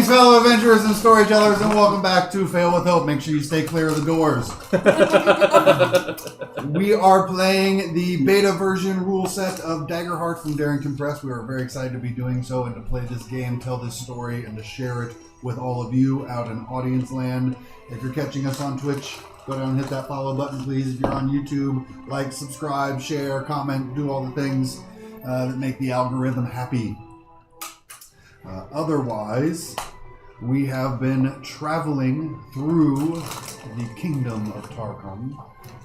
Greetings, fellow adventurers and storytellers, and welcome back to Fail with Hope. Make sure you stay clear of the doors. We are playing the beta version rule set of Daggerheart from Darrington Press. We are very excited to be doing so and to play this game, tell this story, and to share it with all of you out in audience land. If you're catching us on Twitch, go down and hit that follow button, please. If you're on YouTube, like, subscribe, share, comment, do all the things that make the algorithm happy. Otherwise, we have been traveling through the Kingdom of Tarkon,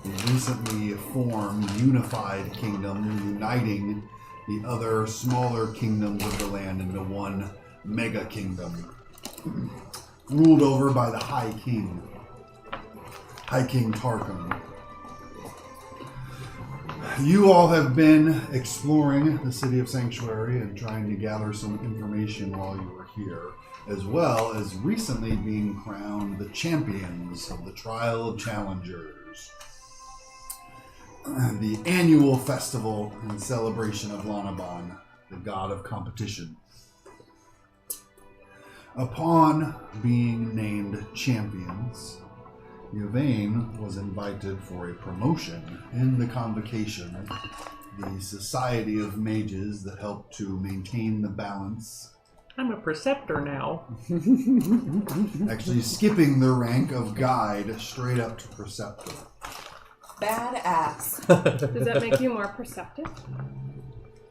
the recently formed unified kingdom, uniting the other smaller kingdoms of the land into one mega kingdom, ruled over by the High King Tarkon. You all have been exploring the city of Sanctuary and trying to gather some information while you were here, as well as recently being crowned the champions of the Trial of Challengers, the annual festival and celebration of Lanaban, the god of competition. Upon being named champions, Yvain was invited for a promotion in the convocation, the Society of Mages that help to maintain the balance. I'm a preceptor now. Actually skipping the rank of guide straight up to preceptor. Badass. Does that make you more perceptive?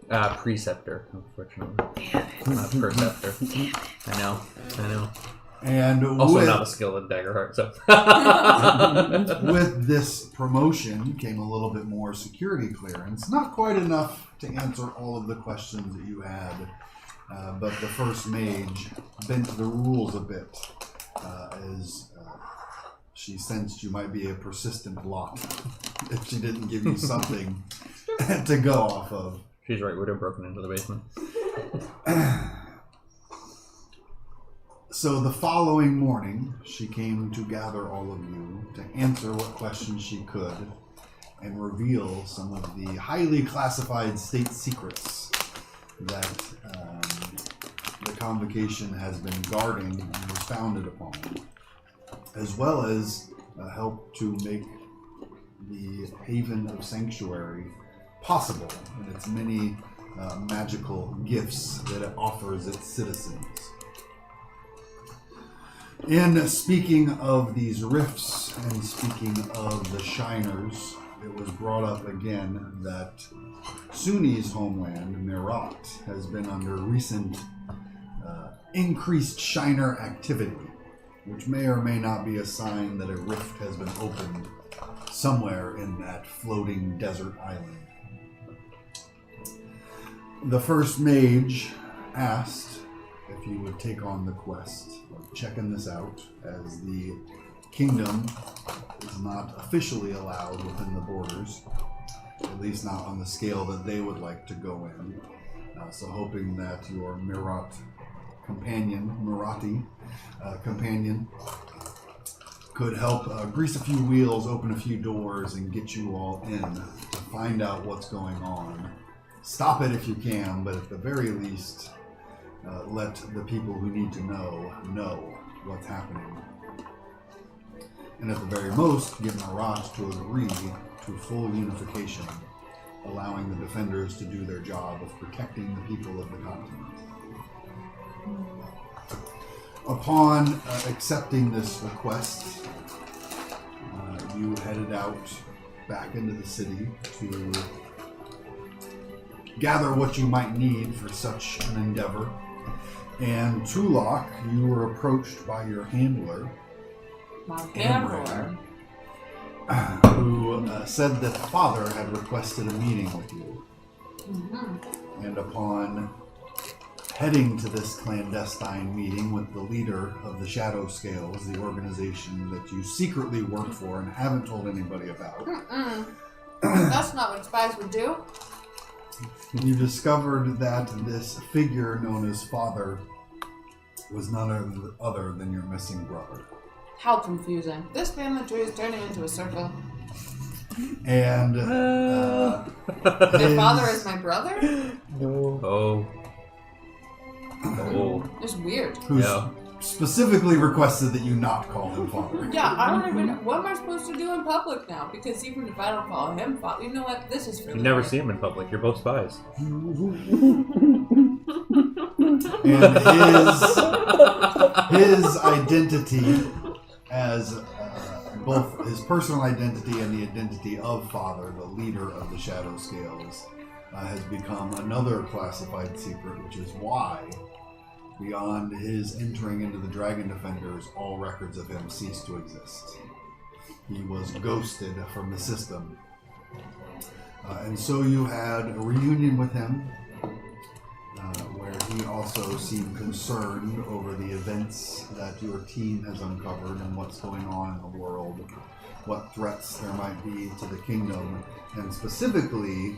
Preceptor, unfortunately. Not preceptor. I know. And also not a skill in Daggerheart, so. With this promotion came a little bit more security clearance. Not quite enough to answer all of the questions that you had, but the first mage bent the rules a bit as she sensed you might be a persistent lot if she didn't give you something to go off of. She's right, we'd have broken into the basement. So the following morning, she came to gather all of you to answer what questions she could and reveal some of the highly classified state secrets that the convocation has been guarding and was founded upon, as well as help to make the Haven of Sanctuary possible in its many magical gifts that it offers its citizens. In speaking of these rifts and speaking of the Shiners, it was brought up again that Sunni's homeland, Mirat, has been under recent increased Shiner activity, which may or may not be a sign that a rift has been opened somewhere in that floating desert island. The first mage asked if you would take on the quest of checking this out, as the kingdom is not officially allowed within the borders, at least not on the scale that they would like to go in. So hoping that your Mirati companion could help grease a few wheels, open a few doors, and get you all in to find out what's going on. Stop it if you can, but at the very least, let the people who need to know what's happening. And at the very most, get Marat to agree to full unification, allowing the defenders to do their job of protecting the people of the continent. Upon accepting this request, you headed out back into the city to gather what you might need for such an endeavor. And Tulok, you were approached by your handler, who said that Father had requested a meeting with you. Mm-hmm. And upon heading to this clandestine meeting with the leader of the Shadow Scales, the organization that you secretly work for and haven't told anybody about. That's not what spies would do. You discovered that this figure known as Father was none other than your missing brother. How confusing. This family tree is turning into a circle. And Your father is my brother? No. Oh. It's weird. Whose specifically requested that you not call him father. Yeah, I don't even know. What am I supposed to do in public now? Because even if I don't call him father, you know what? This is for You never see him in public. You're both spies. And his identity as both his personal identity and the identity of father, the leader of the Shadow Scales, has become another classified secret, which is why, beyond his entering into the Dragon Defenders, all records of him ceased to exist. He was ghosted from the system. And so you had a reunion with him, where he also seemed concerned over the events that your team has uncovered and what's going on in the world, what threats there might be to the kingdom, and specifically,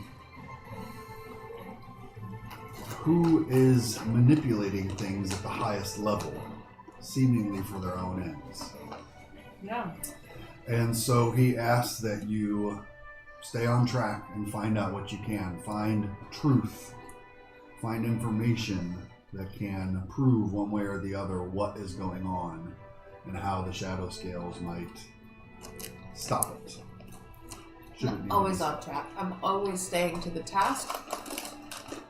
who is manipulating things at the highest level, seemingly for their own ends. Yeah. And so he asked that you stay on track and find out what you can. Find truth. Find information that can prove one way or the other what is going on and how the Shadow Scales might stop it. I'm always on track. I'm always staying to the task.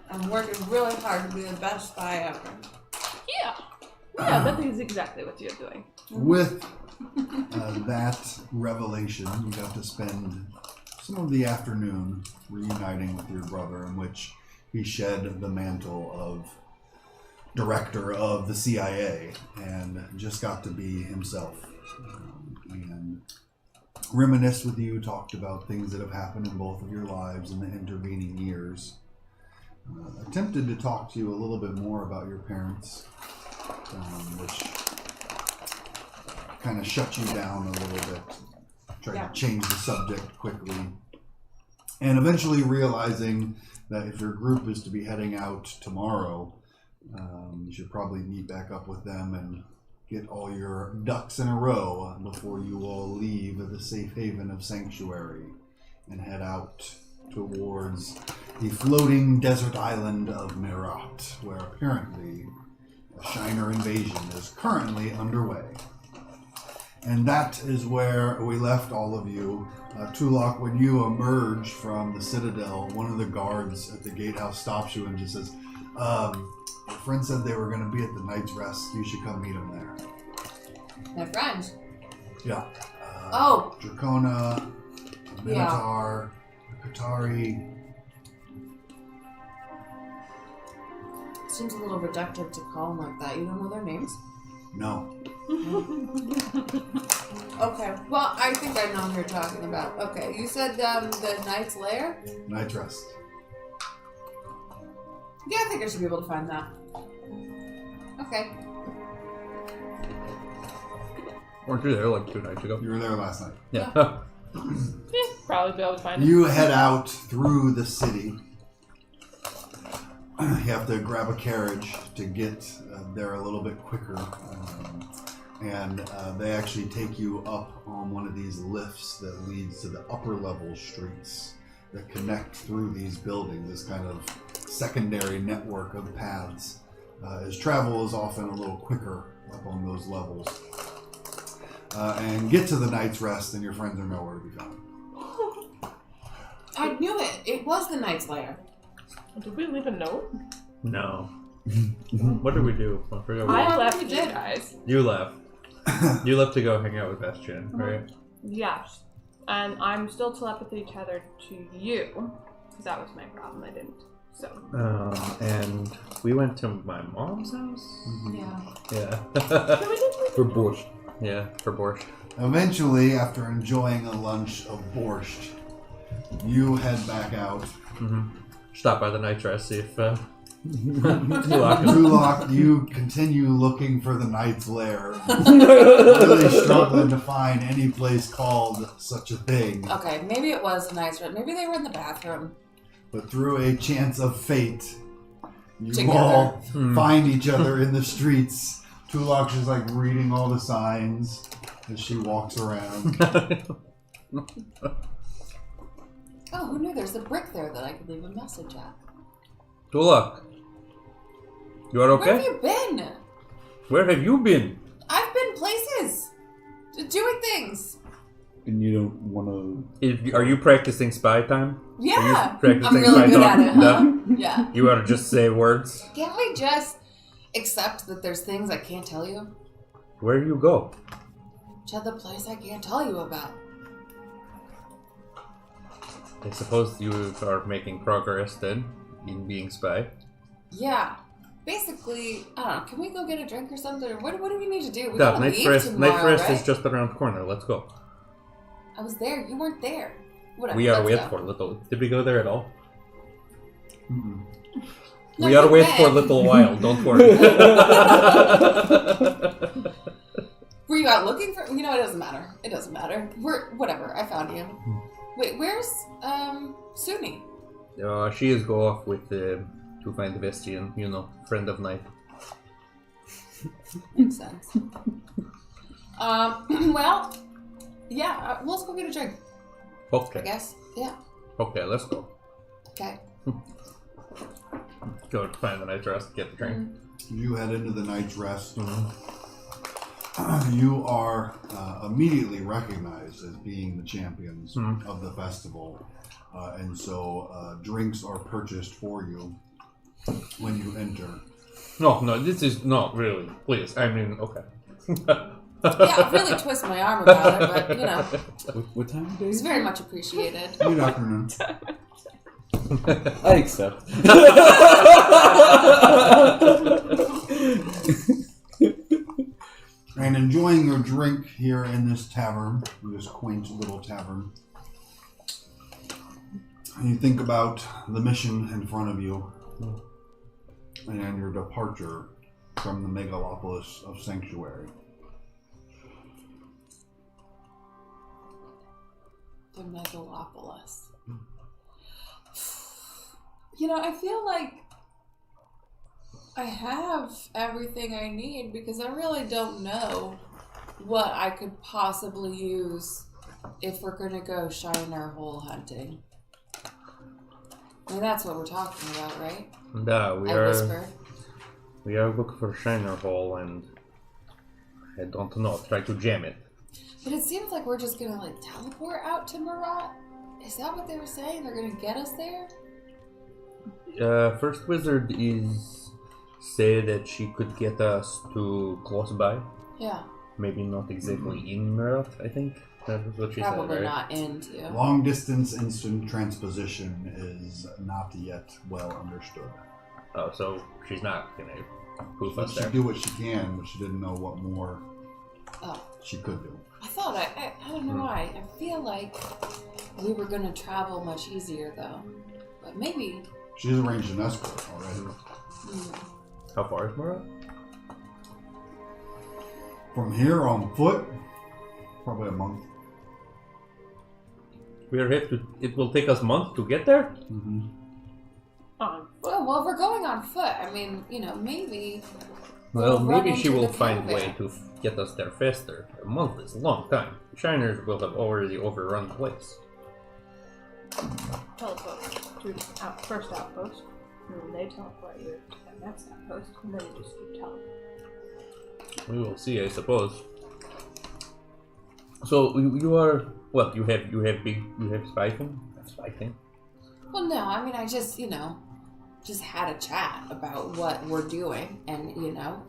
I'm working really hard to be the best spy ever. Yeah. Yeah, that is exactly what you're doing. With that revelation, you got to spend some of the afternoon reuniting with your brother, in which he shed the mantle of director of the CIA and just got to be himself. And reminisced with you, talked about things that have happened in both of your lives in the intervening years. Attempted to talk to you a little bit more about your parents, which kind of shut you down a little bit. Tried to change the subject quickly. And eventually realizing that if your group is to be heading out tomorrow, you should probably meet back up with them and get all your ducks in a row before you all leave the safe haven of Sanctuary and head out towards the floating desert island of Mirat, where apparently a Shiner invasion is currently underway. And that is where we left all of you. Tulok, when you emerge from the Citadel, one of the guards at the gatehouse stops you and just says, your friend said they were going to be at the Night's Rest. You should come meet them there. My friends. Yeah. Yeah. Dracona, Minotaur, Katari. Seems a little reductive to call them like that. You don't know their names? No. Okay. Well, I think I know who you're talking about. Okay. You said the Knight's Lair? Night's Rest. Yeah, I think I should be able to find that. Okay. Weren't you there like 2 nights ago? You were there last night. Yeah. Yeah, probably be able to find it. You head out through the city. You have to grab a carriage to get there a little bit quicker. And they actually take you up on one of these lifts that leads to the upper level streets that connect through these buildings, this kind of secondary network of paths, as travel is often a little quicker up on those levels. And get to the Night's Rest, and your friends are nowhere to be found. I knew it. It was the Knight's Lair. Did we leave a note? No. What did we do? I forgot. I left we you did. guys. You left. You left to go hang out with Bastion, right? Yes. And I'm still telepathy tethered to you. Because that was my problem. I didn't. So. And we went to my mom's house? Yeah. Yeah. For borscht. Yeah, for borscht. Eventually, after enjoying a lunch of borscht, you head back out. Mm-hmm. Stop by the Night's Rest, see if Tulok, you continue looking for the Knight's Lair. Really struggling to find any place called such a thing. Okay, maybe it was the Knight's Lair. Maybe they were in the bathroom. But through a chance of fate, you Together. all find each other in the streets. Tulok's just like reading all the signs as she walks around. Oh, who knew there's a brick there that I could leave a message at? Good luck. You are Where have okay? you been? Where have you been? I've been places, doing things. And you don't want to... Are you practicing spy time? Yeah, practicing I'm really good talk? at it, huh? No? Yeah. You ought to just say words. Can't we just accept that there's things I can't tell you? Where do you go? To the place I can't tell you about. I suppose you are making progress then in being spy. Yeah. Basically, I don't know, can we go get a drink or something? Or what do we need to do? We Dad, gotta Night's leave Rest, tomorrow, Night's Rest right? is just around the corner. Let's go. I was there. You weren't there. Whatever. We ought to let's wait go. for a little. Did we go there at all? Mm-mm. No, We ought to you wait went. for a little while. Don't worry. Were you out looking for? You know, it doesn't matter. It doesn't matter. Whatever. I found you. Wait, where's Suni? She is go off with to find the Vestian, friend of night. Makes sense. Well, yeah. Let's go get a drink. I Okay. guess. Yeah. Okay, let's go. Okay. Go to find the Night's Rest, get the drink. You head into the Night's Rest. Mm-hmm. You are immediately recognized as being the champions Mhm. of the festival. And so drinks are purchased for you when you enter. No, this is not really. Please, I mean, okay. Yeah, I really twist my arm about it, but you know, What time of day it's is very it? much appreciated. Good afternoon. I accept. And enjoying your drink here in this tavern, this quaint little tavern. And you think about the mission in front of you and your departure from the megalopolis of Sanctuary. The megalopolis. You know, I feel like I have everything I need because I really don't know what I could possibly use if we're going to go shiner hole hunting. I mean, that's what we're talking about, right? Yeah, I whispered. we are looking for Shiner Hole, and I don't know. Try to jam it. But it seems like we're just going to, like, teleport out to Marat. Is that what they were saying? They're going to get us there? First Wizard is say that she could get us to close by. Yeah. Maybe not exactly in Murat, I think. That was what she Probably said, right? not into. Long distance instant transposition is not yet well understood. Oh, so she's not gonna poof But us she there. do what she can, but she didn't know what more Oh. she could do. I thought I don't know why. I feel like we were gonna travel much easier though. But maybe. She's arranged an escort already. How far is Murat? From here on foot, probably a month. It will take us a month to get there? Mm-hmm. Oh, well, if we're going on foot, I mean, you know, maybe. Well, we'll run maybe she into will the find a caravan. way to get us there faster. A month is a long time. Shiners will have already overrun the place. Teleport to the first outpost, and then they teleport you to the next outpost, and then you just keep teleporting. We will see, I suppose. So you are well. You have spy thing. Spy thing. Well, no, I mean, I just, you know, just had a chat about what we're doing, and you know,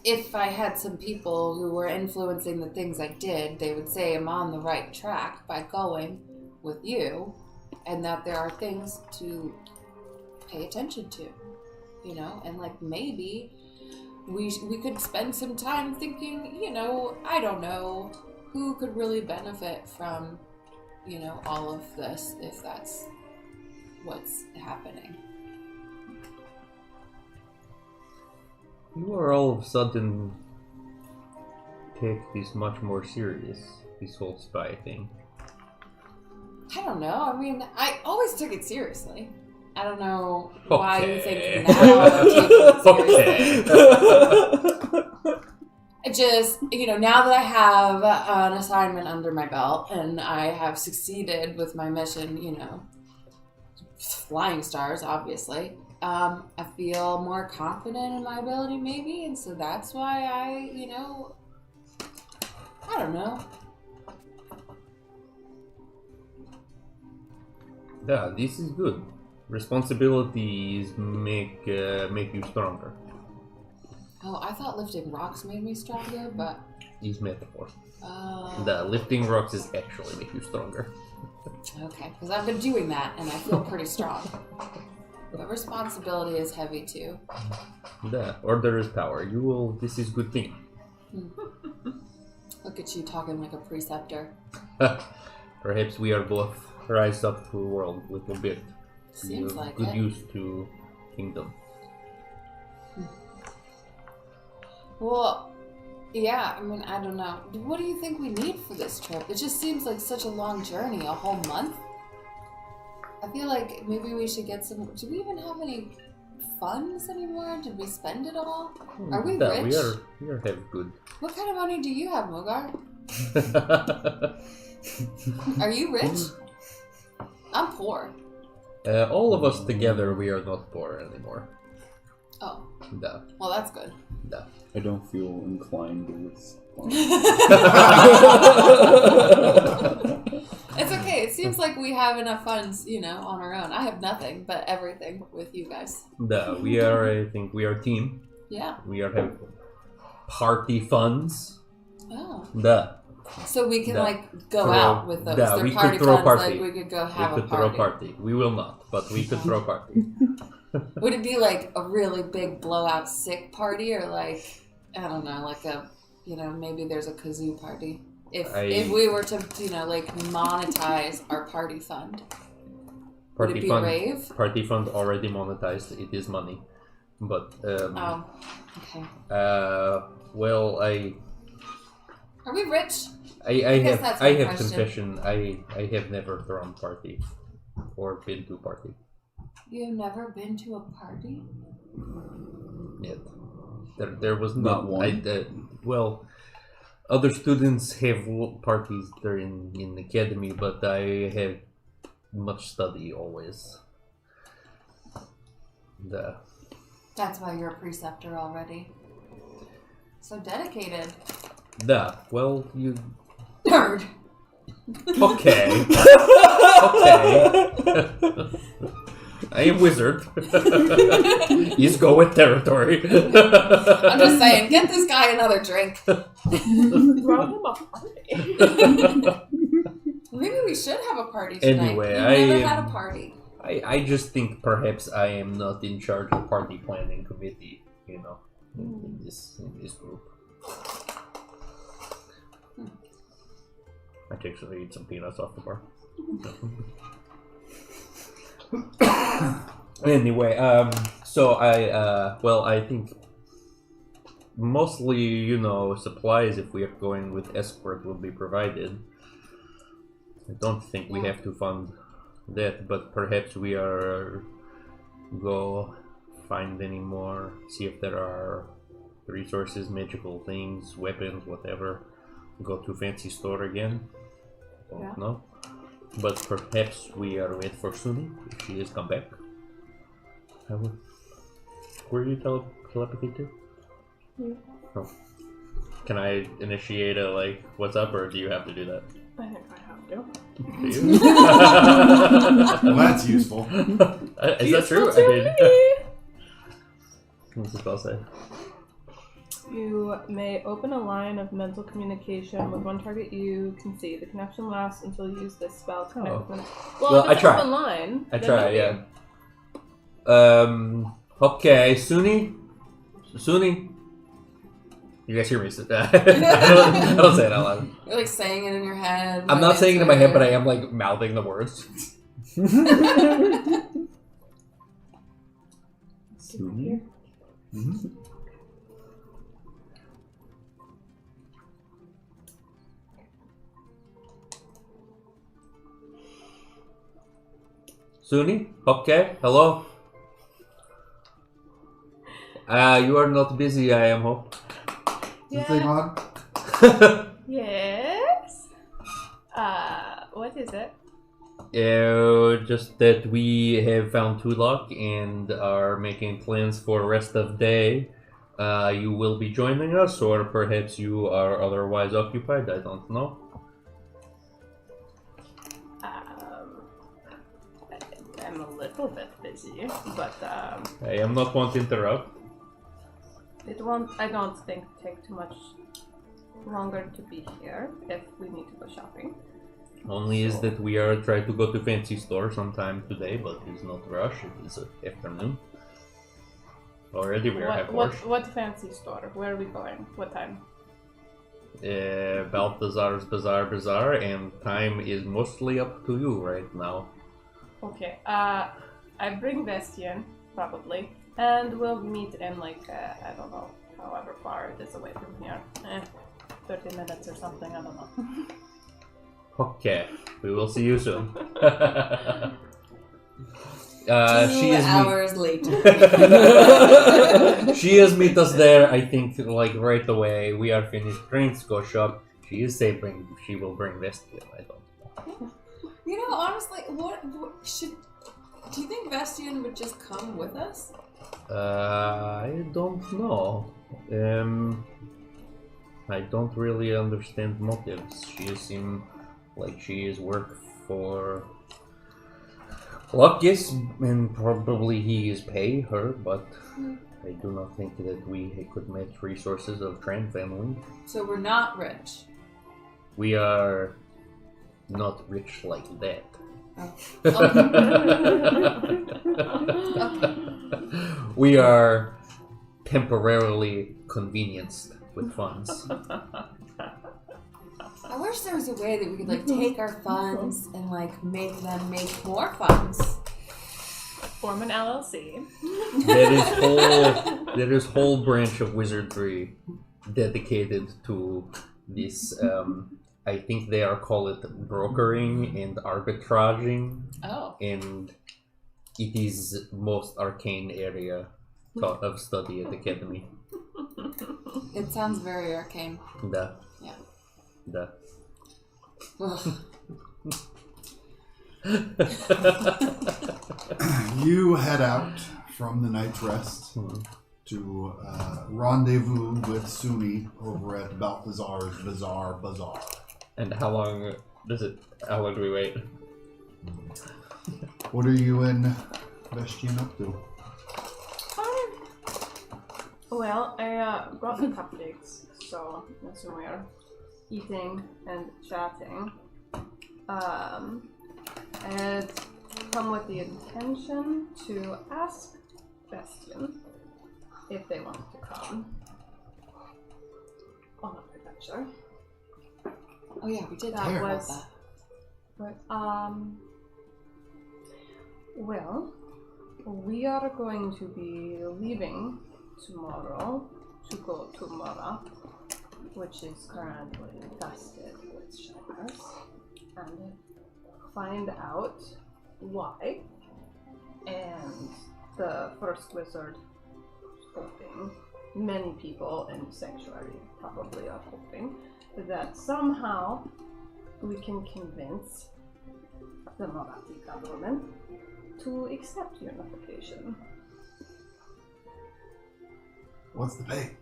if I had some people who were influencing the things I did, they would say I'm on the right track by going with you, and that there are things to pay attention to, you know, and like maybe we could spend some time thinking, you know, I don't know, who could really benefit from, you know, all of this if that's what's happening. You are all of a sudden take this much more serious. This whole spy thing. I don't know. I mean, I always took it seriously. I don't know why you Okay. think now I'm taking it seriously. Okay. I just, you know, now that I have an assignment under my belt and I have succeeded with my mission, you know, flying stars, obviously, I feel more confident in my ability, maybe, and so that's why I don't know. Yeah, this is good. Responsibilities make you stronger. Oh, I thought lifting rocks made me stronger, but... These metaphor. The lifting rocks is actually make you stronger. Okay, because I've been doing that, and I feel pretty strong. But responsibility is heavy, too. The order is power. You will... This is good thing. Look at you talking like a preceptor. Perhaps we are both rise up to the world a little bit. Seems like good it. use to kingdom. Well, yeah, I mean, I don't know. What do you think we need for this trip? It just seems like such a long journey, a whole month. I feel like maybe we should get some... Do we even have any funds anymore? Did we spend it all? Are we rich? We are have good. What kind of money do you have, Mogar? Are you rich? I'm poor. All of us together, we are not poor anymore. Oh. No. Well, that's good. No. I don't feel inclined to respond. It's okay. It seems like we have enough funds, on our own. I have nothing, but everything with you guys. No, we are, I think, we are a team. Yeah. We are have party funds. Oh. No. So we can, go throw, out with those. Yeah, They're we party could throw funds, party. we could go have we could a party. throw party. We will not, but we could throw party. Would it be like a really big blowout sick party, or I don't know, like a, maybe there's a kazoo party? If we were to, monetize our party fund, would it be a rave? Party fund already monetized. It is money, but oh, okay. Well, Are we rich? I guess have that's my question. confession. I have never thrown party or been to party. You've never been to a party? Yet. There was Not one. Well, other students have parties there in academy, but I have much study always. That's why you're a preceptor already. So dedicated. Well, you... Nerd! Okay. Okay. I am wizard. He's go with territory. I'm just saying, get this guy another drink. Throw him a party. Maybe we should have a party tonight. Anyway, We've never had a party. I just think perhaps I am not in charge of party planning committee, in this group. I actually eat some peanuts off the bar. Anyway, so I think mostly, supplies, if we are going with escort, will be provided. I don't think we have to fund that, but perhaps we are go find any more, see if there are resources, magical things, weapons, whatever. Go to fancy store again. Don't know. But perhaps we are wait for Suni if she has come back. Were you telepathy to? Yeah. Oh. Can I initiate a what's up, or do you have to do that? I think I have to. Do you? Well, that's useful. Is that true? I mean, what's the spell say? You may open a line of mental communication with one target you can see. The connection lasts until you use this spell to connect with Well, if I it's try. open line. I then try, maybe. yeah. Okay, Suni? You guys hear me? I don't say it out loud. You're saying it in your head. I'm not saying it in my head, but I am mouthing the words. Suni? Mm-hmm. Suni? Okay, hello? You are not busy, I am hope. Is the thing on? Yes. What is it? Just that we have found Tulok and are making plans for rest of day. You will be joining us, or perhaps you are otherwise occupied. I don't know. I'm a little bit busy, but I am not one to interrupt. it won't. I don't think take too much longer to be here if we need to go shopping. Only is that we are trying to go to fancy store sometime today, but it's not rush. It is afternoon. Already we are half What fancy store? Where are we going? What time? Balthazar's Bazaar, and time is mostly up to you right now. Okay. I bring Vestian probably, and we'll meet in like I don't know, however far it is away from here. 30 minutes or something. I don't know. Okay, we will see you soon. 2 hours later. She has meet us there, I think, like right away. We are finished. Drinks, go shop. She is saying she will bring Vestian. I don't know. You know, honestly, what should... Do you think Vestian would just come with us? I don't know. I don't really understand motives. She seems like she is work for Lucas, and probably he is pay her, but I do not think that we could match resources of Tran family. So we're not rich. We are not rich like that. Oh. We are temporarily convenienced with funds. I wish there was a way that we could like take our funds and like make them make more funds. Form an LLC. There is whole branch of wizardry dedicated to this. I think they are call it brokering and arbitraging, Oh. and it is most arcane area of study at Academy. It sounds very arcane. Da. Yeah. Da. Ugh. You head out from the night's rest to rendezvous with Suni over at Balthazar's Bazaar. And how long do we wait? What are you and Vestian up to? Well, I brought the cupcakes, so that's when we're eating and chatting. I had come with the intention to ask Vestian if they wanted to come on an adventure. Oh yeah, we did That talk about was- that. But, well, we are going to be leaving tomorrow to go to Mora, which is currently infested with shadows, and find out why. And the first wizard is hoping, many people in the sanctuary probably are hoping, that somehow we can convince the Marathi government to accept unification. What's the pay?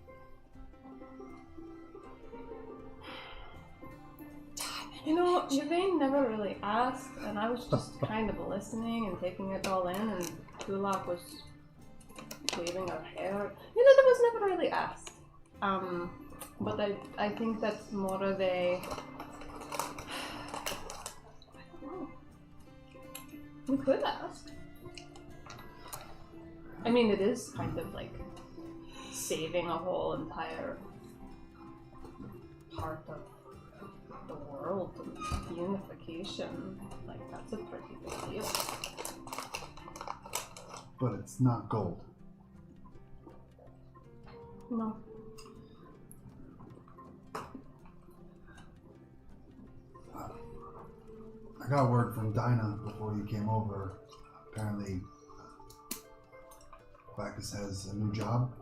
You know, Yvain never really asked, and I was just kind of listening and taking it all in, and Tulak was waving her hair. You know, that was never really asked. But I think that's more of a... I don't know. We could ask. I mean, it is kind of like saving a whole entire part of the world and unification. Like, that's a pretty big deal. But it's not gold. No. I got word from Dinah before you came over. Apparently, Bacchus has a new job.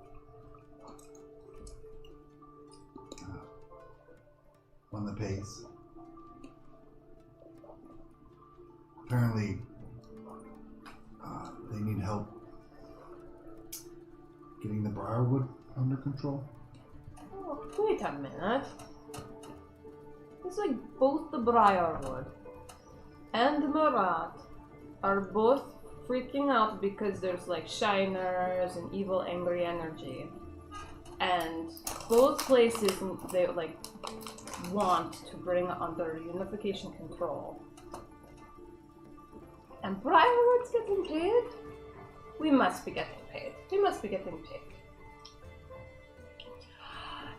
One that pays. apparently they need help getting the Briarwood under control. Oh, wait a minute. It's like both the Briarwood and Murat are both freaking out because there's like shiners and evil angry energy. And both places they like want to bring under unification control. And Briarwood's getting paid? We must be getting paid. We must be getting paid.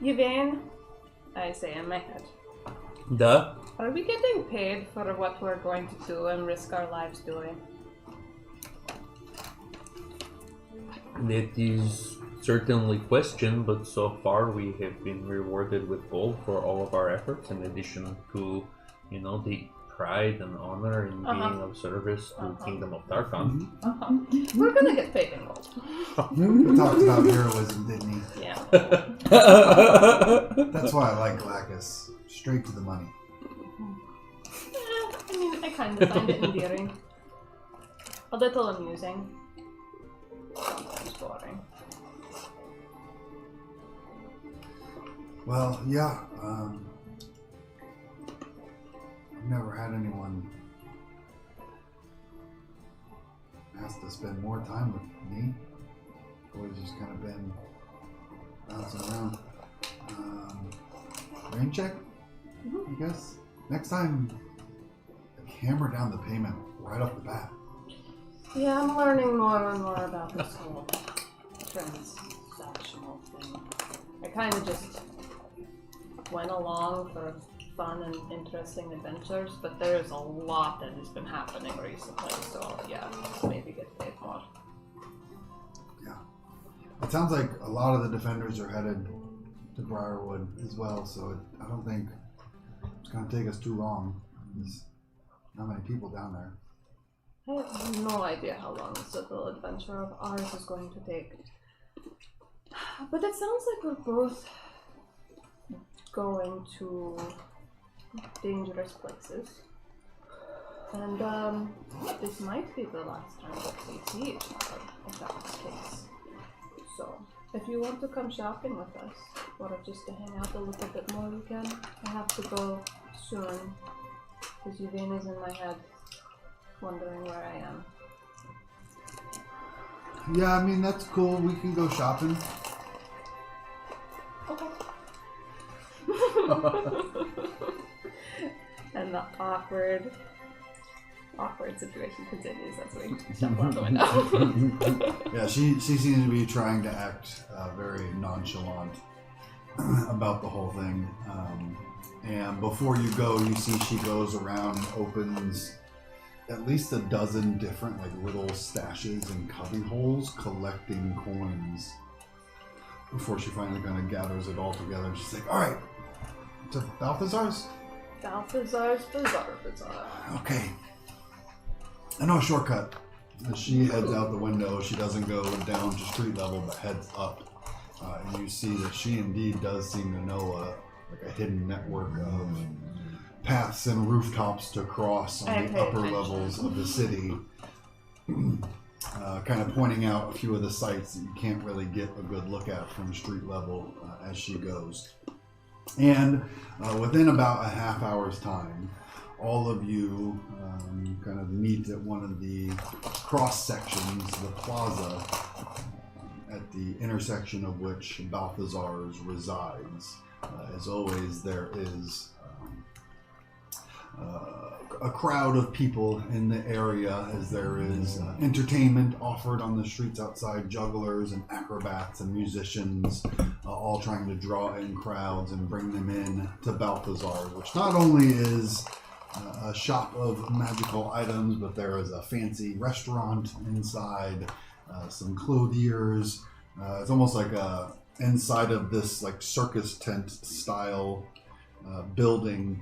Yvain, I say in my head. Duh. Are we getting paid for what we're going to do and risk our lives doing? It is certainly questioned, but so far we have been rewarded with gold for all of our efforts, in addition to, you know, the pride and honor in being of service to the Kingdom of Darkon. We're gonna get paid in gold. He talked about heroism, didn't he? Yeah. That's why I like Glacus. Straight to the money. I mean, I kind of find it endearing. A little amusing. Sometimes boring. Well, yeah. I've never had anyone ask to spend more time with me. Always just kind of been bouncing around. Rain check, I guess. Next time, hammer down the payment right off the bat. Yeah, I'm learning more and more about this whole transactional thing. I kind of just went along for fun and interesting adventures, but there's a lot that has been happening recently, so yeah, maybe get paid more. Yeah. It sounds like a lot of the defenders are headed to Briarwood as well, so I don't think it's going to take us too long. There's not many people down there. I have no idea how long this little adventure of ours is going to take. But it sounds like we're both going to dangerous places. And this might be the last time that we see each other, if that's the case. So, if you want to come shopping with us, or just to hang out a little bit more, you can. I have to go soon, because Yvain is in my head, wondering where I am. Yeah, I mean, that's cool. We can go shopping. Okay. And the awkward situation continues as we jump out the window. Yeah, she seems to be trying to act very nonchalant about the whole thing. And before you go, you see she goes around and opens at least a dozen different like little stashes and cubby holes collecting coins before she finally kind of gathers it all together. And she's like, all right, to Balthazar's? Balthazar's Bazaar. Okay. I know a shortcut. As she heads out the window, she doesn't go down to street level, but heads up. And you see that she indeed does seem to know a hidden network of paths and rooftops to cross on the upper levels of the city. Kind of pointing out a few of the sites that you can't really get a good look at from street level as she goes. And within about a half hour's time, all of you kind of meet at one of the cross sections, the plaza, at the intersection of which Balthazar's resides. As always, there is a crowd of people in the area, as there is entertainment offered on the streets outside, jugglers and acrobats and musicians, all trying to draw in crowds and bring them in to Balthazar, which not only is a shop of magical items, but there is a fancy restaurant inside, some clothiers. It's almost like inside of this like circus tent style building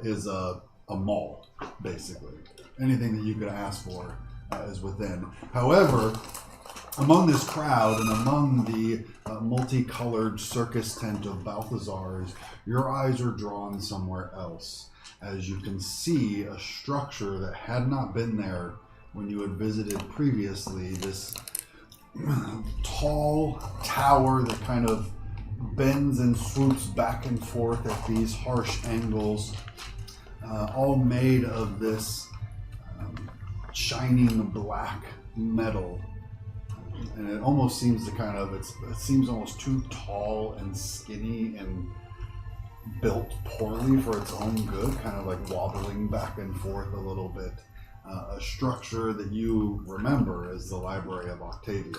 is a mall, basically. Anything that you could ask for is within. However, Among this crowd and among the multicolored circus tent of Balthazar's, your eyes are drawn somewhere else, as you can see a structure that had not been there when you had visited previously. This tall tower that kind of bends and swoops back and forth at these harsh angles, all made of this shining black metal. And it almost seems to kind of, it seems almost too tall and skinny and built poorly for its own good, kind of like wobbling back and forth a little bit. A structure that you remember as the Library of Octavia.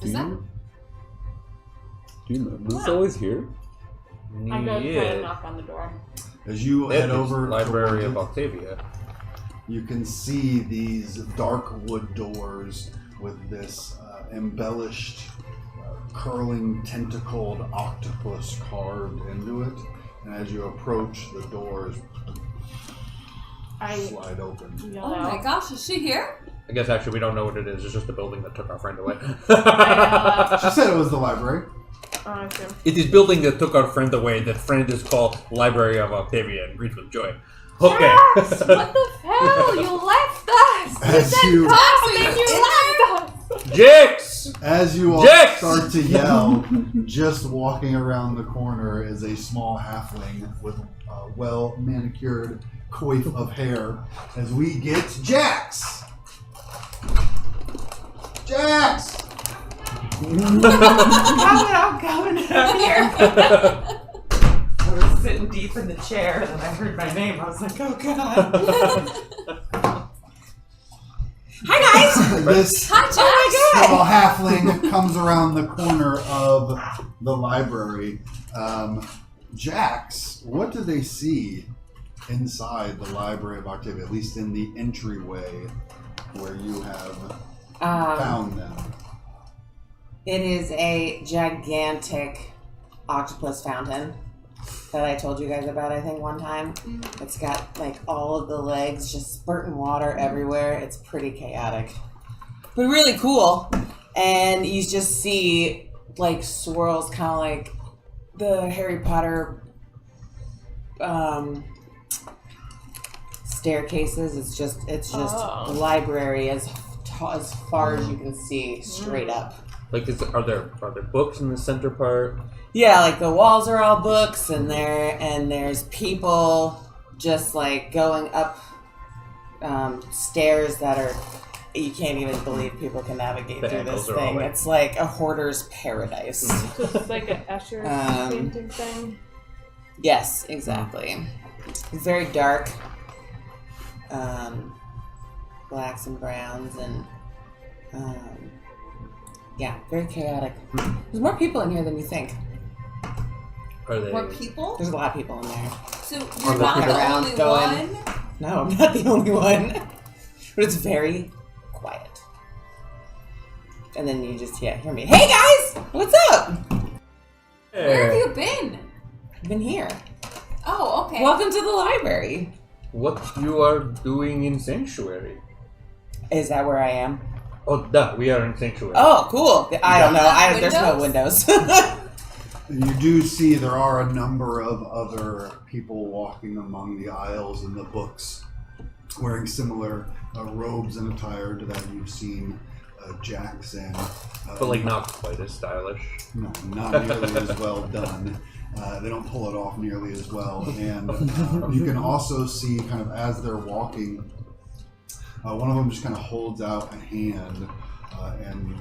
Is that? Do you know? Was this always here? I go try to Yeah. knock on the door. As you That head is over Library towards of it, Octavia. you can see these dark wood doors with this embellished, curling, tentacled octopus carved into it. And as you approach, the doors I slide open. yell Oh my out. gosh, is she here? I guess actually we don't know what it is. It's just a building that took our friend away. She said it was the library. Oh, I see. It is building that took our friend away. That friend is called Library of Octavia and greets with joy. Okay. Yes! What the hell? You left us! As you, Oh, then you left us! Jinx! as you all Jax! start to yell, just walking around the corner is a small halfling with a well-manicured coif of hair. As we get Jax! Jax! I'm coming up here. I was sitting deep in the chair, and then I heard my name. I was like, oh god. Hi guys! This Hi, Jax. small halfling comes around the corner of the library. Jax, what do they see inside the Library of Octavia, at least in the entryway where you have found them? It is a gigantic octopus fountain that I told you guys about, I think, one time. It's got, like, all of the legs just spurting water everywhere. It's pretty chaotic. But really cool. And you just see, like, swirls, kind of like the Harry Potter staircases. It's just Oh. library as far as you can see, straight up. Like, are there books in the center part? Yeah, like the walls are all books, and there's people just like going up stairs that are, you can't even believe people can navigate The through this angles are all thing. like- It's like a hoarder's paradise. Just like an Escher painting thing. Yes, exactly. It's very dark, blacks and browns, and yeah, very chaotic. There's more people in here than you think. Are they? More people? There's a lot of people in there. So Are you're there not people the around only going- one? No, I'm not the only one. But it's very quiet. And then you just hear me. Hey guys! What's up? Where have Hey, you been? I've been here. Oh, okay. Welcome to the library. what you are doing in Sanctuary? Is that where I am? Oh, duh, we are in Sanctuary. Oh, cool. I don't know. There's no Windows? windows. And you do see there are a number of other people walking among the aisles and the books, wearing similar robes and attire to that you've seen Jax in. But, like, not quite as stylish. No, not nearly as well done. They don't pull it off nearly as well. And you can also see, kind of as they're walking, one of them just kind of holds out a hand and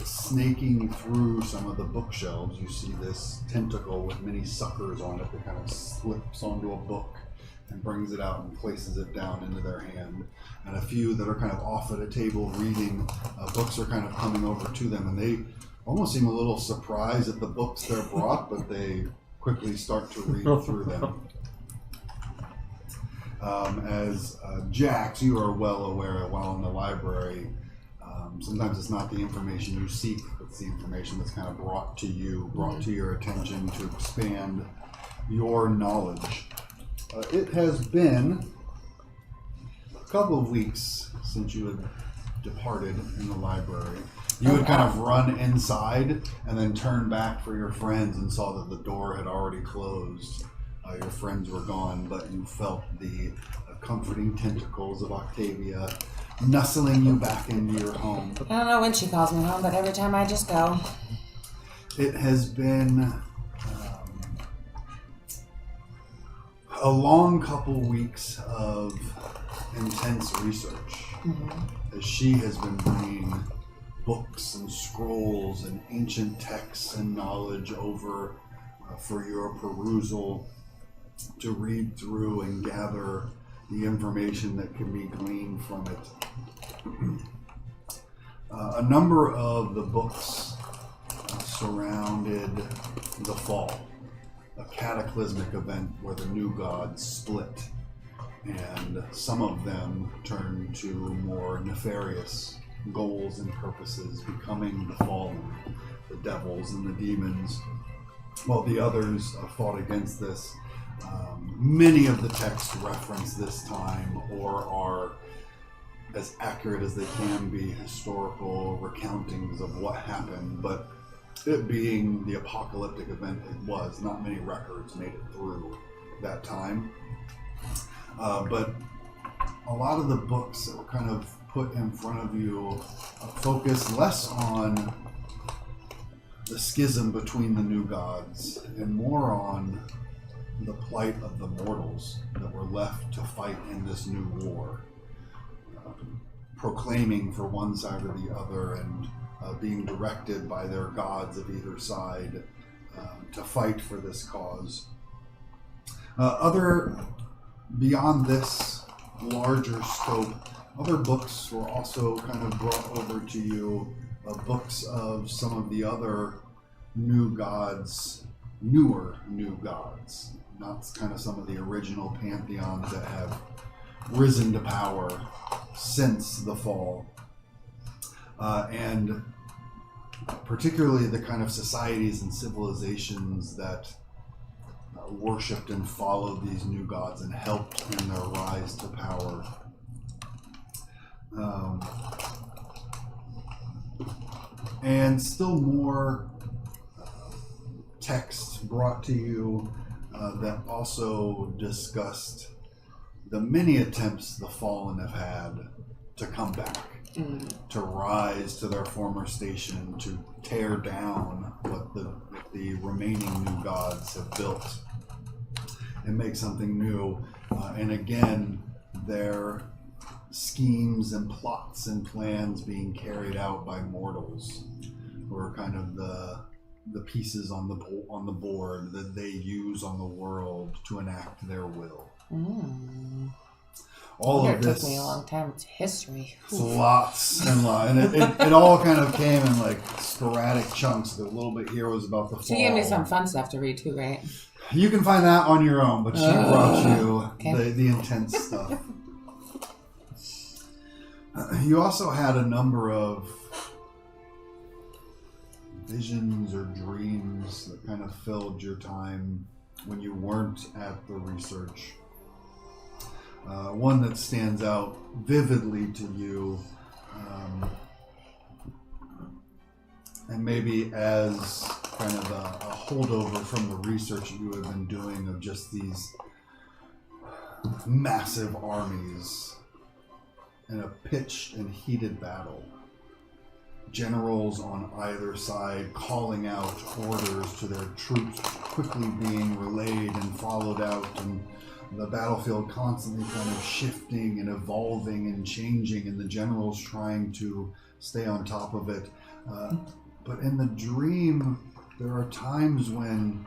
snaking through some of the bookshelves, you see this tentacle with many suckers on it that kind of slips onto a book and brings it out and places it down into their hand. And a few that are kind of off at a table reading, books are kind of coming over to them, and they almost seem a little surprised at the books they're brought, but they quickly start to read through them. As Jax, you are well aware while in the library, sometimes it's not the information you seek, it's the information that's kind of brought to you, brought to your attention to expand your knowledge. It has been couple of weeks since you had departed in the library. You had kind of run inside and then turned back for your friends and saw that the door had already closed. Your friends were gone, but you felt the comforting tentacles of Octavia nuzzling you back into your home. I don't know when she calls me home, but every time I just go. It has been a long couple weeks of intense research as she has been bringing books and scrolls and ancient texts and knowledge over for your perusal to read through and gather the information that can be gleaned from it. A number of the books surrounded the fall, a cataclysmic event where the new gods split, and some of them turned to more nefarious goals and purposes, becoming the fallen, the devils and the demons, while the others fought against this. Many of the texts reference this time or are as accurate as they can be historical recountings of what happened, but it being the apocalyptic event it was, not many records made it through that time. But a lot of the books that were kind of put in front of you focus less on the schism between the new gods and more on the plight of the mortals that were left to fight in this new war, proclaiming for one side or the other and being directed by their gods of either side to fight for this cause. Beyond this larger scope, other books were also kind of brought over to you, books of some of the other new gods, newer new gods, not kind of some of the original pantheons that have risen to power since the fall. And particularly the kind of societies and civilizations that worshipped and followed these new gods and helped in their rise to power. And still more texts brought to you that also discussed the many attempts the fallen have had to come back, to rise to their former station, to tear down what the remaining new gods have built and make something new. And again, their schemes and plots and plans being carried out by mortals who are kind of the pieces on the board that they use on the world to enact their will. All of this took me a long time. It's history. It's lots and lots, and it all kind of came in like sporadic chunks. A little bit here was about the fall. She gave me some fun stuff to read too, right? You can find that on your own, but she brought you the intense stuff. You also had a number of visions or dreams that kind of filled your time when you weren't at the research. One that stands out vividly to you, and maybe as kind of a holdover from the research you have been doing of just these massive armies in a pitched and heated battle. Generals on either side calling out orders to their troops, quickly being relayed and followed out, and the battlefield constantly kind of shifting and evolving and changing, and the generals trying to stay on top of it. But in the dream, there are times when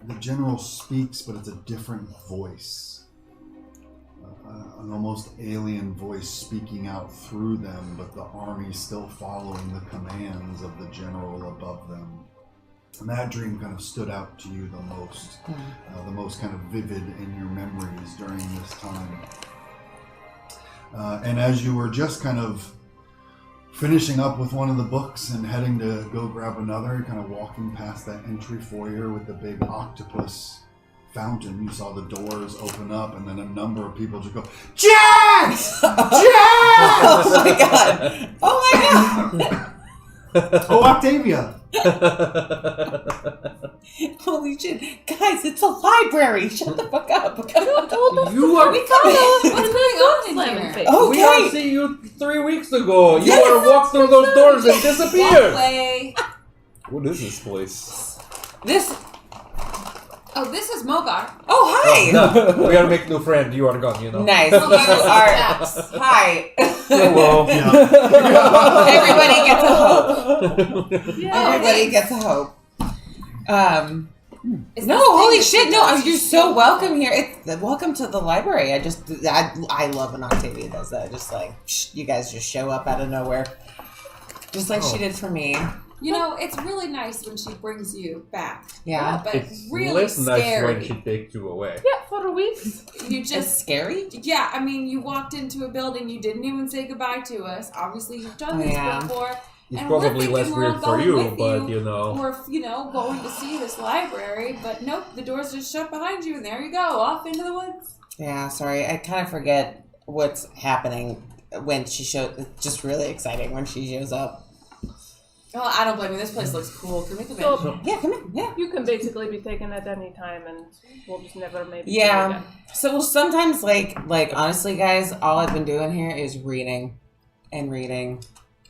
the general speaks, but it's a different voice. An almost alien voice speaking out through them, but the army still following the commands of the general above them. And that dream kind of stood out to you the most kind of vivid in your memories during this time. And as you were just kind of finishing up with one of the books and heading to go grab another, kind of walking past that entry foyer with the big octopus fountain, you saw the doors open up, and then a number of people just go, Jinx! Jinx! Oh my god! Oh my god! Oh, Octavia! Holy shit. Guys, it's a library. Shut the fuck up. You are. What's going on in Slamming here? face. We are Okay. seeing you 3 weeks ago. You are walked through those doors and disappeared. Walkway. What is this place? This. Oh, this is Mogar. Oh, hi! No, we are making new friend. You are gone. You know. Nice. You Mogar's are. Jax. Hi. Hello. Everybody gets a hope. Yeah. Everybody gets a hope. Is No, this holy thing shit! that No, you you're guys so do? welcome here. Welcome to the library. I love when Octavia does that. Just like you guys just show up out of nowhere, just like she did for me. You know, it's really nice when she brings you back. Yeah. But It's really less nice scary. when she takes you away. Yeah, for a week. You It's just scary. yeah, I mean, you walked into a building, you didn't even say goodbye to us. Obviously, you've done this Yeah. before. It's And we're probably less thinking we're weird for going you, with but you. you know. Or, going to see this library, but nope, the doors just shut behind you, and there you go, off into the woods. Yeah, sorry. I kind of forget what's happening when she shows. It's just really exciting when she shows up. Well, I don't blame you. This place looks cool. Can we come in? So Yeah, come in. Yeah. you can basically be taken at any time, and we'll just never maybe. see you Yeah. again. So sometimes, like honestly, guys, all I've been doing here is reading, and reading,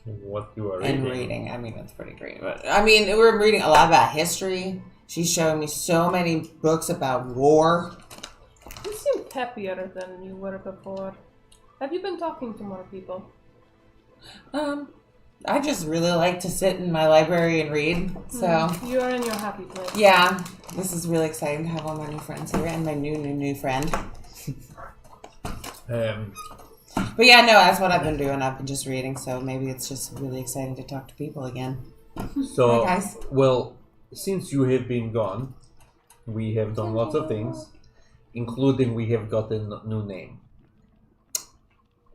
What you are and reading. reading. I mean, that's pretty great. But I mean, we're reading a lot about history. She's showing me so many books about war. You seem happier than you were before. Have you been talking to more people? I just really like to sit in my library and read. So You are in your happy place. yeah, this is really exciting to have all my new friends here and my new friend. But yeah, no, that's what I've been doing. I've been just reading, so maybe it's just really exciting to talk to people again. So, Hi, guys. well, since you have been gone, we have done lots of things, including we have gotten a new name.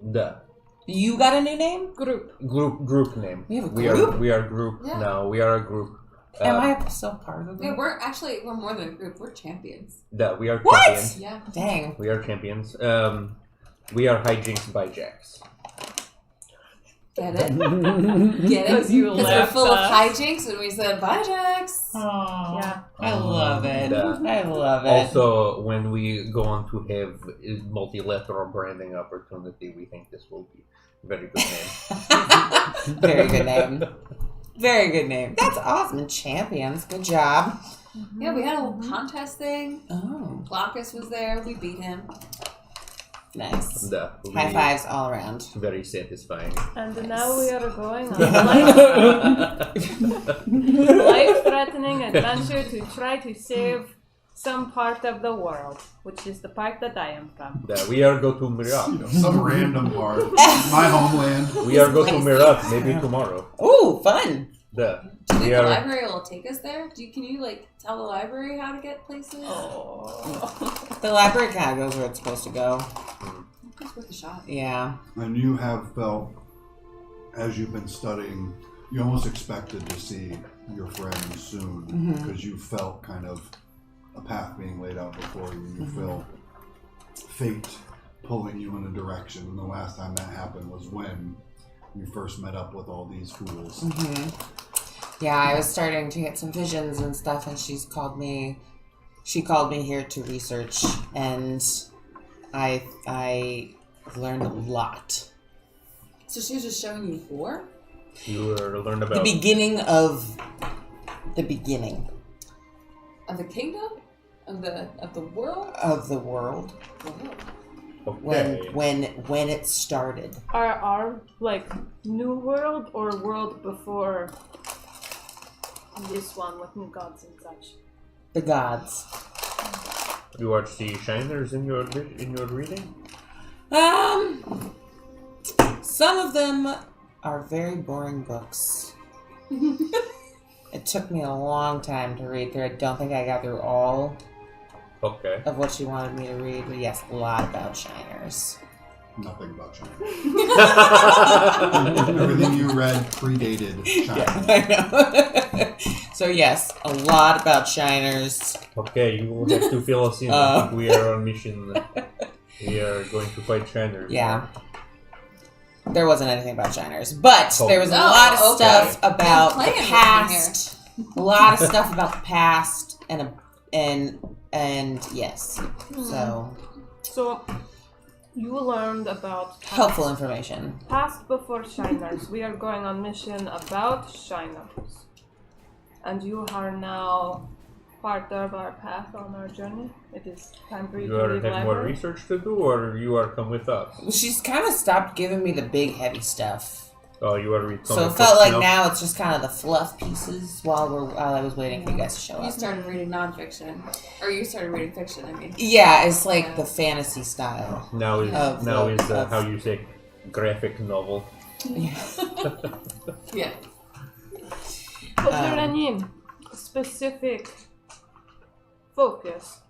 The You got a new name? group name. We have a We group? are group Yeah. now. We are a group. Am I still part of Yeah, it? we're more than a group. We're champions. That we are What? champions. Yeah. Dang. We are champions. We are hijinks by Jax. Get it? Get it? Because you Because we're left full of us. hijinks and we said, bye, Jax. Yeah. I love it. Yeah. I love it. Also, when we go on to have a multilateral branding opportunity, we think this will be a very good name. Very good name. Very good name. That's awesome. Champions. Good job. Yeah, we had a little contest thing. Oh, Glaucus was there. We beat him. nice. The High fives all around. Very satisfying. And now we are going on a life-threatening adventure to try to save some part of the world, which is the part that I am from. We are go to Mirat. Some random part. My homeland. We are go to Mirat maybe tomorrow. Ooh, fun. Do you We think the are. library will take us there? Can you tell the library how to get places? The library kind of goes where it's supposed to go. It's worth a shot. Yeah. And you have felt, as you've been studying, you almost expected to see your friends soon because you felt kind of a path being laid out before you. You feel fate pulling you in a direction. And the last time that happened was when you first met up with all these fools. Yeah, I was starting to get some visions and stuff, and she called me here to research, and I learned a lot. So she was just showing you war? You learned The about. beginning of the beginning Of the kingdom? Of the world? of the world Okay. when it started. Our new world or world before this one with new gods and such. The gods. You are see shiners in your reading. Some of them are very boring books. It took me a long time to read through. I don't think I got through all Okay. of what she wanted me to read, but yes, a lot about shiners. Nothing about China. Everything you read predated China. Yeah, I know. So yes, a lot about shiners. Okay, you will have to fill us in. I think we are on mission. We are going to fight Shiners. Yeah. There wasn't anything about shiners, but there was a Oh, lot of okay. stuff about Playing the with me past. A lot of stuff about the past, and yes. So, you learned about Helpful information. past before shiners. We are going on mission about shiners. And you are now part of our path on our journey. It is time for you You to are leave the have more library. research to do, or you are come with us? She's kind of stopped giving me the big heavy stuff. Oh, you are read So comic it felt books like now? now it's just kind of the fluff pieces while I was waiting for you guys to show You up. started reading nonfiction, or you started reading fiction. I mean, Yeah, it's like the fantasy style. Now is Of now the- is of- how you say graphic novel. yeah. Was there any specific focus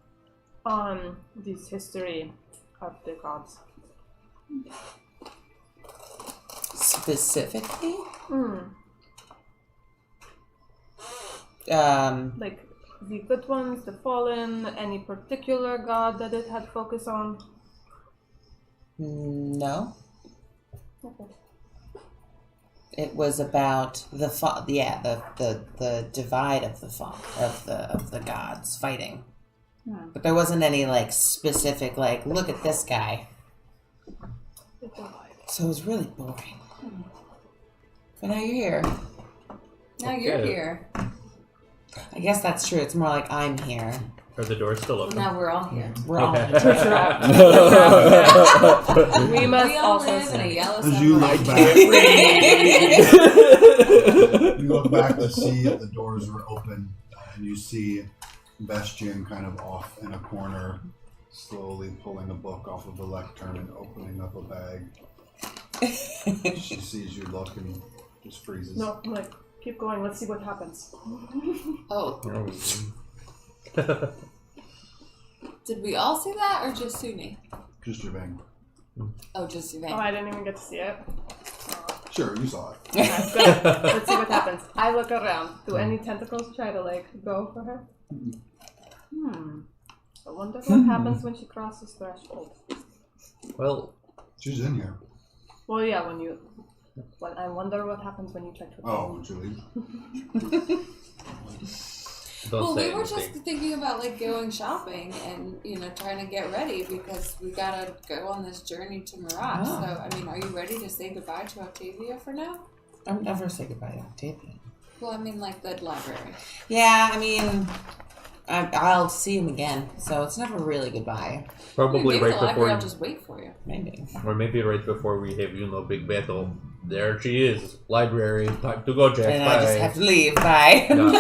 on this history of the gods? Specifically, Like the good ones, the fallen, any particular god that it had focus on? no. Okay. It was about the divide of the gods fighting. But there wasn't any like specific like look at this guy. So it was really boring. But now you're here. Now you're Okay. here. I guess that's true. It's more like I'm here. Are the doors still Well, open? now we're all here. We're all Okay. We must We all also live in a yellow As you submarine. look back, you look back to see that the doors were open, and you see Bastian kind of off in a corner, slowly pulling a book off of the lectern and opening up a bag. She sees you look and just freezes. No, I'm like, keep going, let's see what happens. Oh, Oh. did we all see that, or just Suni? Just your bang. Oh, just Oh, Suni. I didn't even get to see it. Sure, you saw it. Okay, good. Let's see what happens. I look around. Do any tentacles try to like go for her? I wonder what happens when she crosses threshold. Well, She's in here. Well, yeah, when you. But I wonder what happens when you try to. Oh, Julie. don't Well, say we were anything. just thinking about like going shopping and trying to get ready because we gotta go on this journey to Mirage. Oh. So, I mean, are you ready to say goodbye to Octavia for now? I'll never say goodbye to Octavia. Well, I mean, like the library. Yeah, I mean, I'll see him again, so it's never really goodbye. Probably Maybe right the library before, will just wait for you. Maybe. or maybe right before we have big battle. There she is, library. Time to go, Jack. And Bye. I just have to leave. Bye. No.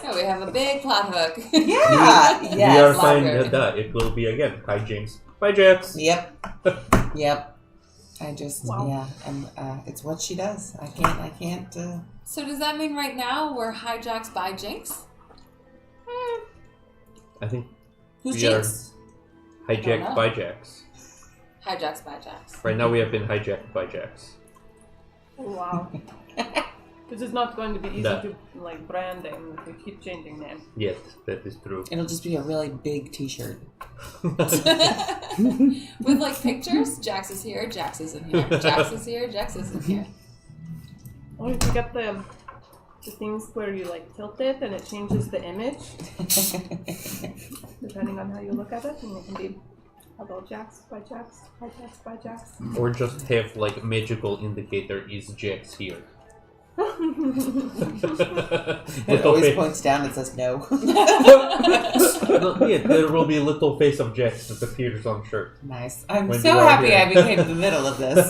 Yeah, we have a big plot hook. Yeah. We are Yes. fine. library. It will be again. Hi, Jinx. Bye, Jax. Yep. Yep. I just Wow. yeah, and it's what she does. I can't. So does that mean right now we're hijacked by Jinx? I think Who's We are- Jinx? I don't hijacked know. by Jax. Hijacked by Jax. Right now we have been hijacked by Jax. Wow. This is not going to be easy No. to like branding if we keep changing names. Yes, that is true. It'll just be a really big T-shirt. With like pictures, Jax is here, Jax isn't here. Jax is here, Jax isn't here. Oh, you get the things where you like tilt it and it changes the image depending on how you look at it, and it can be hello Jax by Jax, hi Jax by Jax. Or just have like magical indicator is Jax here. It always points down and says no. No, yeah, there will be a little face of Jax that appears on shirt. Nice. I'm When so you are happy here. I became the middle of this.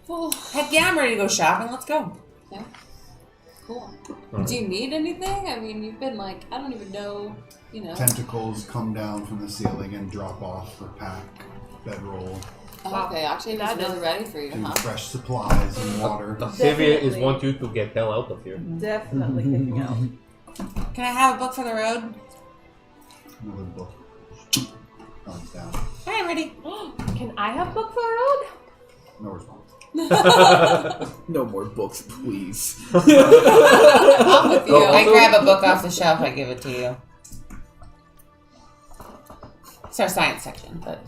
Well, Heck yeah, I'm ready to go shopping. Let's go. yeah. Cool. Do you need anything? I mean, you've been like, I don't even know, Tentacles come down from the ceiling and drop off the pack, bedroll, Oh, okay, Octavia's That really is- ready for you, and huh? fresh supplies and water. Octavia is Definitely. want you to get hell out of here. Definitely kicking out. Can I have a book for the road? Another book. comes down. Hi, I'm ready. Can I have book for a road? No response. No more books, please. I'm with you. I grab a book off the shelf. I give it to you. It's our science section, but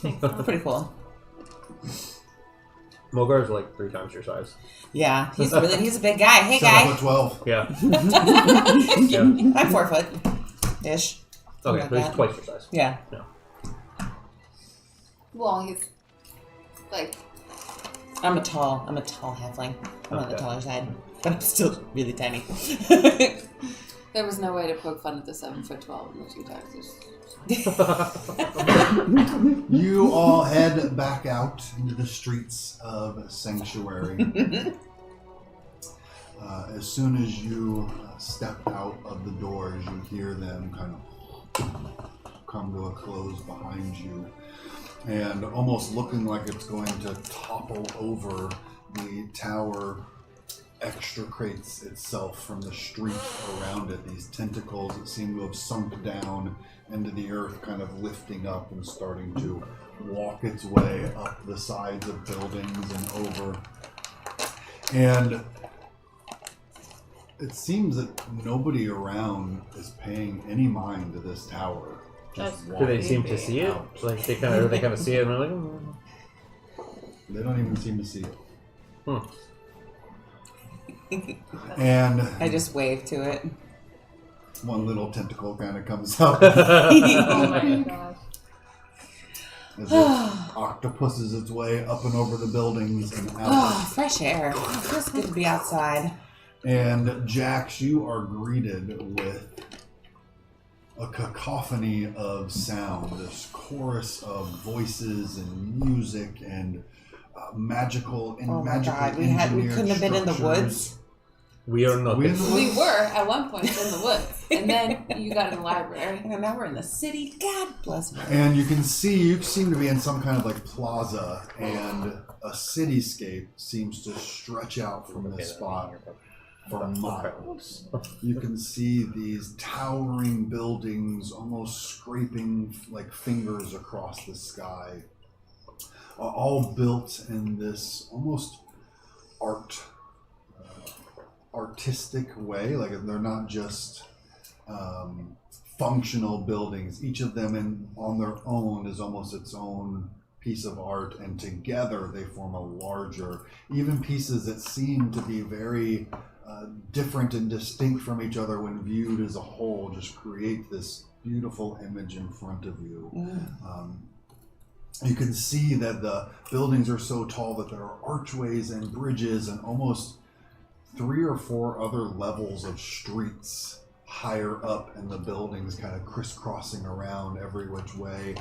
it's pretty cool. Mogar's like 3 times your size. Yeah, he's a big guy. Hey, 7'12". Yeah. guy. I'm 4 foot ish. Okay, Like so he's that. twice your size. Yeah. Well, he's like I'm a tall halfling. I'm on the Okay. taller side, but I'm still really tiny. there was no way to poke fun at the 7'12" in the 2 times. You all head back out into the streets of Sanctuary. As soon as you step out of the doors, you hear them kind of come to a close behind you. And almost looking like it's going to topple over, the tower extricates itself from the street around it. These tentacles that seem to have sunk down into the earth, kind of lifting up and starting to walk its way up the sides of buildings and over. And it seems that nobody around is paying any mind to this tower. Just Do they walking seem to see it? out. Like they kind of see it and they're like, They don't even seem to see it. Hmm. And I just wave to it. one little tentacle kind of comes up Oh my gosh. as it octopuses its way up and over the buildings and out. Oh, fresh air. It feels good to be outside. And Jax, you are greeted with a cacophony of sound, this chorus of voices and music and magical and Oh my magical god, we engineered couldn't have been in the structures. woods. we are not. We in the We woods? were at one point in the woods, and then you got in the library. And now we're in the city. God bless me. And you can see, you seem to be in some kind of like plaza, and a cityscape seems to stretch out from this spot for miles. You can see these towering buildings almost scraping like fingers across the sky, all built in this almost artistic way. Like they're not just functional buildings. Each of them on their own is almost its own piece of art, and together they form a larger, even pieces that seem to be very different and distinct from each other when viewed as a whole, just create this beautiful image in front of you. You can see that the buildings are so tall that there are archways and bridges and almost 3 or 4 other levels of streets higher up in the buildings, kind of crisscrossing around every which way.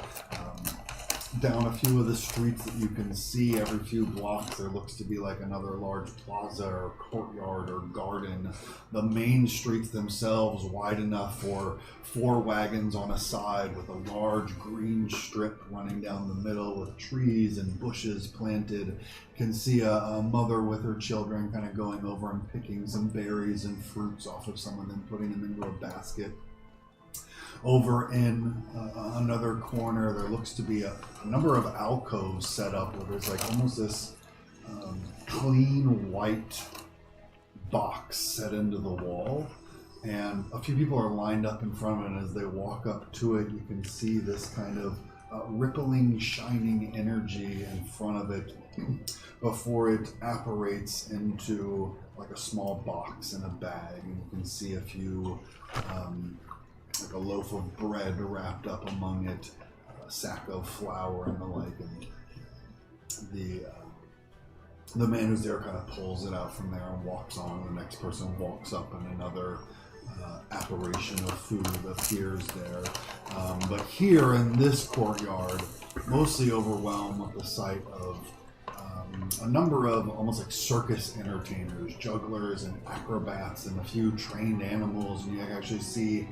Down a few of the streets that you can see, every few blocks there looks to be like another large plaza or courtyard or garden. The main streets themselves wide enough for 4 wagons on a side, with a large green strip running down the middle with trees and bushes planted. You can see a mother with her children kind of going over and picking some berries and fruits off of some of them, putting them into a basket. Over in another corner, there looks to be a number of alcoves set up where there's like almost this clean white box set into the wall. And a few people are lined up in front of it, and as they walk up to it, you can see this kind of rippling, shining energy in front of it before it apparates into like a small box in a bag. And you can see a few like a loaf of bread wrapped up among it, a sack of flour and the like, and the man who's there kind of pulls it out from there and walks on. The next person walks up, and another apparition of food appears there. But here in this courtyard, mostly overwhelmed with the sight of a number of almost like circus entertainers, jugglers and acrobats, and a few trained animals. And you can actually see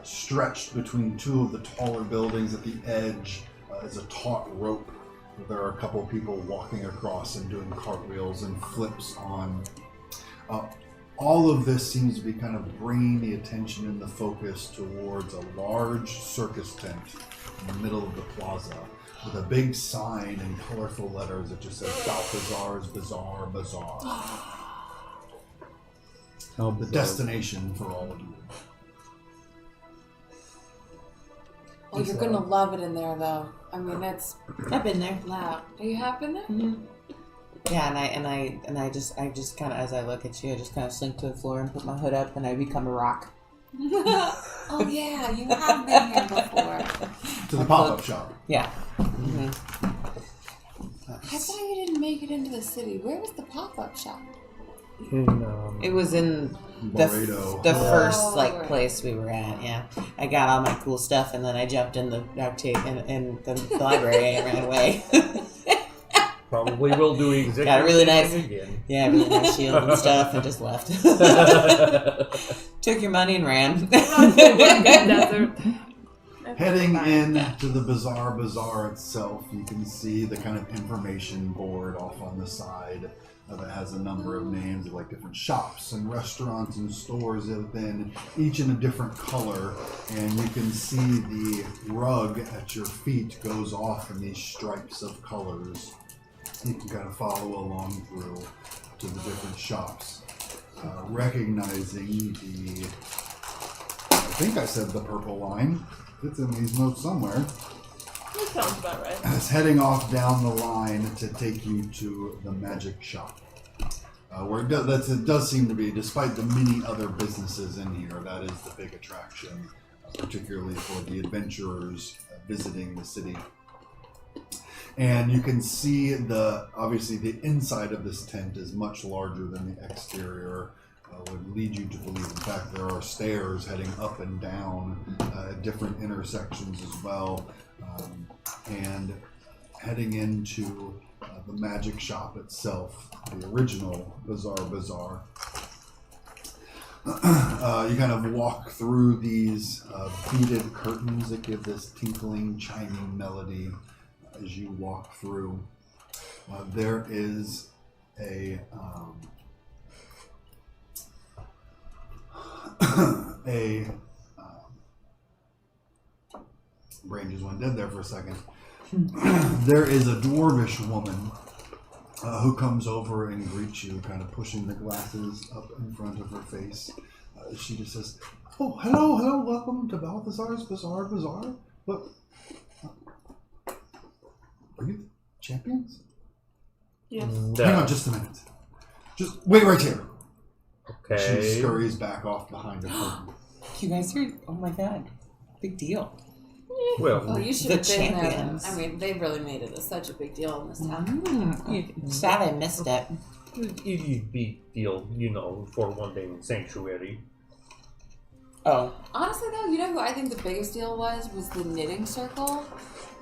stretched between 2 of the taller buildings at the edge is a taut rope. There are a couple people walking across and doing cartwheels and flips on. all of this seems to be kind of bringing the attention and the focus towards a large circus tent in the middle of the plaza with a big sign in colorful letters that just says Balthazar's Bazaar Bazaar. The destination for all of you. Oh, you're gonna love it in there, though. I mean, it's I've been there. loud. You have been there? Mm-hmm. Yeah, and I just kind of, as I look at you, I just kind of slink to the floor and put my hood up, and I become a rock. Oh yeah, you have been here before. To the pop-up shop. Yeah. Mm-hmm. I thought you didn't make it into the city. Where was the pop-up shop? It was in Laredo. the first right. place we were at. Yeah, I got all my cool stuff, and then I jumped in the the library and ran away. Probably will do exactly Got a really nice, again. yeah, really nice shield and stuff, and just left. Took your money and ran. Desert. Heading in to the Bazaar itself, you can see the kind of information board off on the side that has a number of names of like different shops and restaurants and stores within, each in a different color. And you can see the rug at your feet goes off in these stripes of colors. You can kind of follow along through to the different shops, recognizing the, I think I said the purple line. It's in these notes somewhere. That sounds about right. It's heading off down the line to take you to the magic shop. Where it does seem to be, despite the many other businesses in here, that is the big attraction, particularly for the adventurers visiting the city. And you can see obviously the inside of this tent is much larger than the exterior. Would lead you to believe. In fact, there are stairs heading up and down at different intersections as well. And heading into the magic shop itself, the original Bazaar. You kind of walk through these beaded curtains that give this tinkling, chiming melody as you walk through. There is brain just went dead there for a second. There is a dwarvish woman who comes over and greets you, kind of pushing the glasses up in front of her face. She just says, "Oh, hello, welcome to Balthazar's Bazaar. What? Are you champions? Yes. Hang on just a minute. Just wait right here." Okay. She scurries back off behind a curtain. You guys are, oh my god, big deal. Well, Oh, you should The have been champions. there. I mean, they really made it such a big deal in this town. Sad I missed it. it is a big deal, for one day in Sanctuary. Oh. Honestly, though, you know who I think the biggest deal was the knitting circle.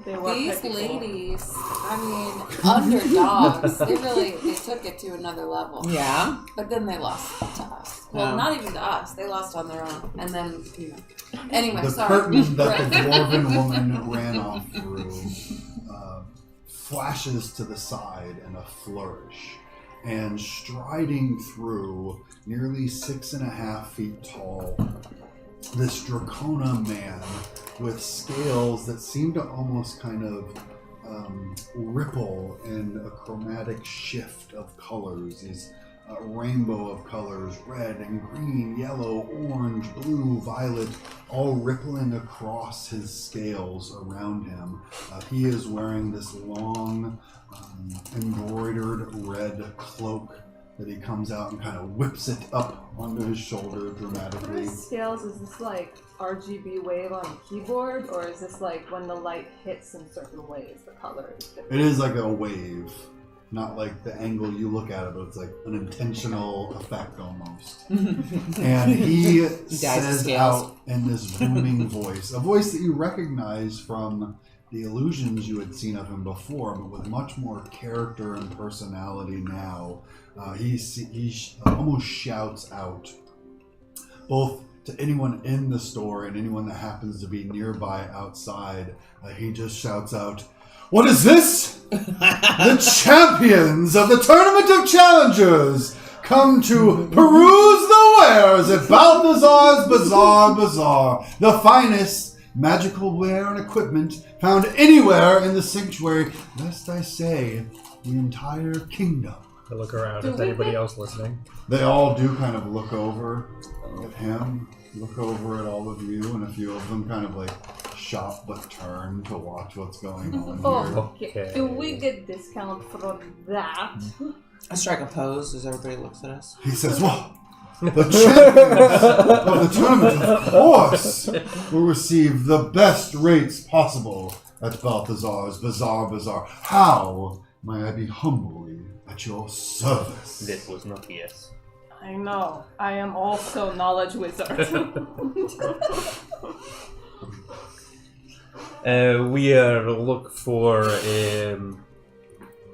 They were These pretty cool. ladies, I mean, underdogs. They took it to another level. Yeah. But then they lost to us. Well, not even to us. They lost on their own. And then, Anyway, The sorry. curtain that the dwarven woman ran off through flashes to the side in a flourish, and striding through, nearly 6.5 feet tall, this Dracona man with scales that seem to almost kind of ripple in a chromatic shift of colors. These rainbow of colors, red and green, yellow, orange, blue, violet, all rippling across his scales around him. He is wearing this long embroidered red cloak that he comes out and kind of whips it up onto his shoulder What dramatically. are scales? Is this like RGB wave on a keyboard, or is this like when the light hits in certain ways, the color is different? It is like a wave, not like the angle you look at it, but it's like an intentional effect almost. And he says scales. out in this booming voice, a voice that you recognize from the illusions you had seen of him before, but with much more character and personality now. He almost shouts out, both to anyone in the store and anyone that happens to be nearby outside. He just shouts out, "What is this? The champions of the Tournament of Challengers come to peruse the wares at Balthazar's Bazaar. The finest magical ware and equipment found anywhere in the sanctuary, lest I say, the entire kingdom. I look around. Is anybody else listening? They all do kind of look over at him, look over at all of you, and a few of them kind of like shop but turn to watch what's going on here. Okay. Do we get discount for that? I strike a pose as everybody looks at us. He says, well, the champions of the tournament, of course, will receive the best rates possible at Balthazar's Bazaar. How may I be humbly at your service? That was not yes. I know. I am also knowledge wizard. We look for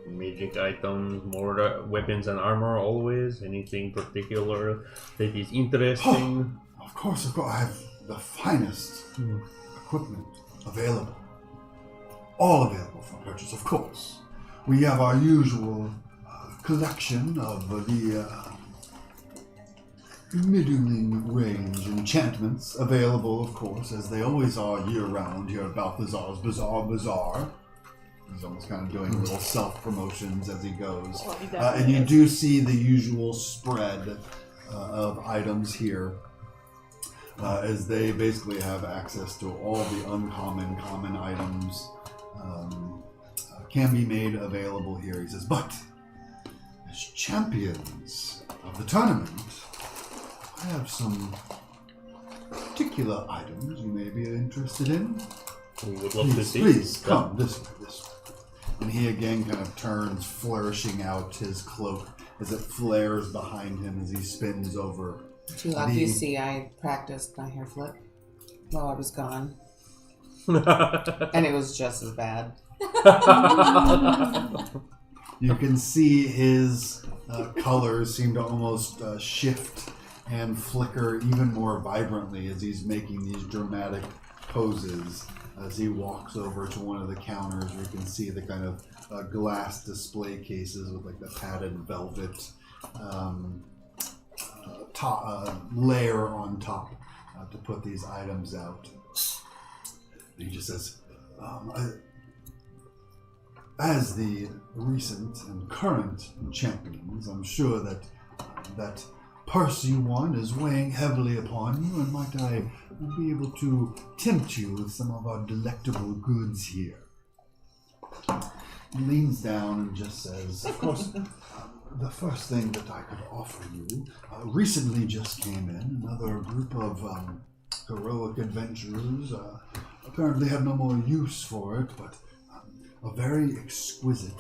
magic items, more weapons and armor always. Anything particular that is interesting? Of course, I have the finest equipment available. All available for purchase, of course. We have our usual collection of the middling range enchantments available, of course, as they always are year-round here at Balthazar's Bazaar. He's almost kind of doing little self-promotions as he goes. And you do see the usual spread of items here, as they basically have access to all the common items can be made available here. He says, but as champions of the tournament, I have some particular items you may be interested in. We would love to see. Please, come this way. And he again kind of turns, flourishing out his cloak as it flares behind him as he spins over. Too lucky you see I practiced my hair flip while I was gone. And it was just as bad. You can see his colors seem to almost shift and flicker even more vibrantly as he's making these dramatic poses. As he walks over to one of the counters, you can see the kind of glass display cases with like the padded velvet layer on top to put these items out. And he just says, as the recent and current champions, I'm sure that that purse you won is weighing heavily upon you, and might I be able to tempt you with some of our delectable goods here. He leans down and just says, of course, the first thing that I could offer you recently just came in. Another group of heroic adventurers apparently have no more use for it, but a very exquisite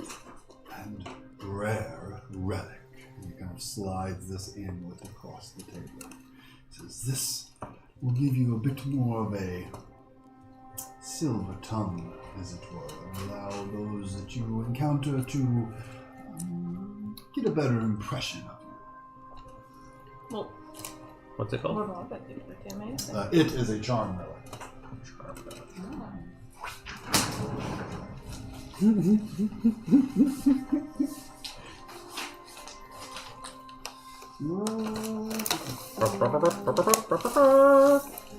and rare relic. And he kind of slides this in with across the table. He says, this will give you a bit more of a silver tongue, as it were. Allow those that you encounter to get a better impression of you. Well, what's it called? what about that? Is it amazing? It is a charm relic.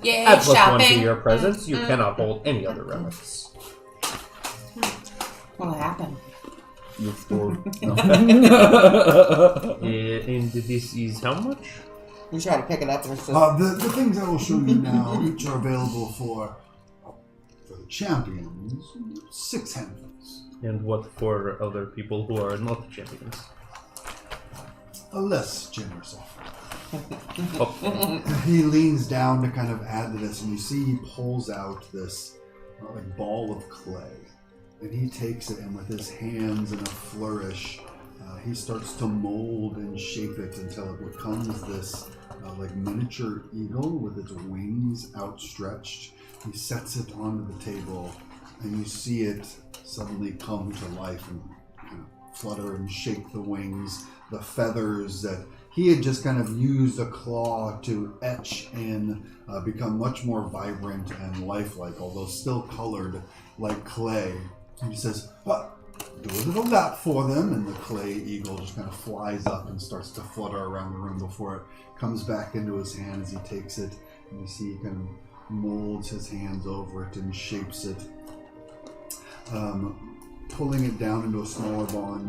Yay, Add +1 to shopping. your presence. You cannot hold any other relics. What happened? You're stored. And this is how much? You try to pick it up and it's just... The things I will show you now, each are available for the champions, 6 handfuls. And what for other people who are not champions? A less generous offer. Oh. He leans down to kind of add to this, and you see he pulls out this like ball of clay, and he takes it, and with his hands in a flourish, he starts to mold and shape it until it becomes this like miniature eagle with its wings outstretched. He sets it onto the table, and you see it suddenly come to life and kind of flutter and shake the wings. The feathers that he had just kind of used a claw to etch in become much more vibrant and lifelike, although still colored like clay. And he says, do a little lap for them, and the clay eagle just kind of flies up and starts to flutter around the room before it comes back into his hand as he takes it. And you see he kind of molds his hands over it and shapes it, pulling it down into a smaller ball,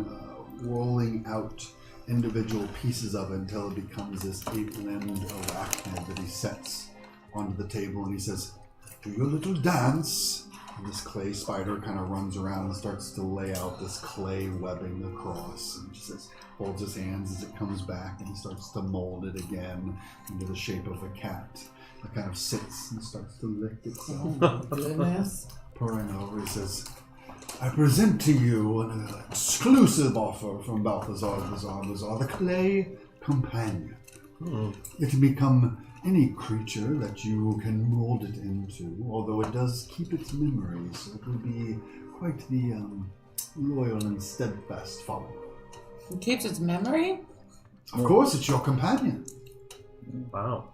rolling out individual pieces of it until it becomes this 8-limbed arachnid that he sets onto the table, and he says, "Do your little dance." And this clay spider kind of runs around and starts to lay out this clay webbing across, and just says, holds his hands as it comes back, and he starts to mold it again into the shape of a cat. It kind of sits and starts to lick itself. Oh, goodness. Purring over, he says, "I present to you an exclusive offer from Balthazar Bazaar, the Clay Companion. It can become any creature that you can mold it into, although it does keep its memories, so it will be quite the loyal and steadfast follower. It keeps its memory? Of course, it's your companion." Wow.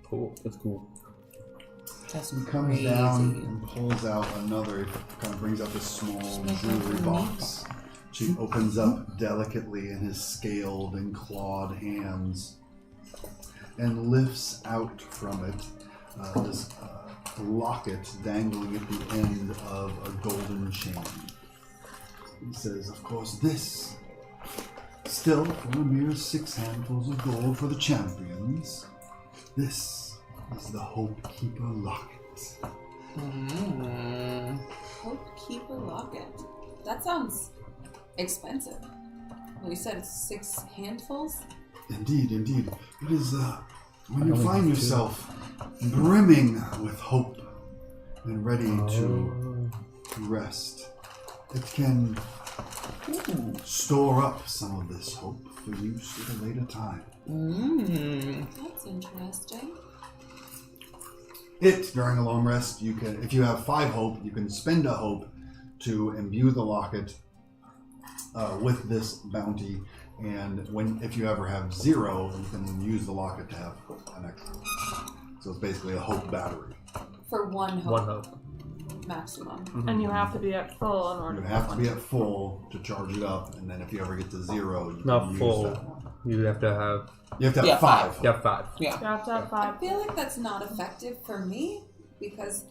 Cool. That's cool. That's He comes down and pulls out another, kind of brings out this small jewelry box. She opens up delicately in his scaled and clawed hands and lifts out from it this locket dangling at the end of a golden chain. He says, "Of course, this, still for a mere 6 handfuls of gold for the champions, this is the Hope Keeper locket." Hope Keeper locket. That sounds expensive. Well, you said it's 6 handfuls? Indeed, indeed. It is when you find yourself brimming with hope and ready to rest, it can store up some of this hope for use at a later time. That's interesting. During a long rest, you can, if you have 5 hope, you can spend a hope to imbue the locket with this bounty. And if you ever have 0, you can use the locket to have an extra. So it's basically a hope battery. For 1 hope. 1 hope. Maximum. And you have to be at full in order You have to be at full to charge it up, and then if you ever get to 0, you Not can use full. that one. You have to have. You have to have Yeah, 5. You have 5. You have to have I 5. feel like that's not effective for me because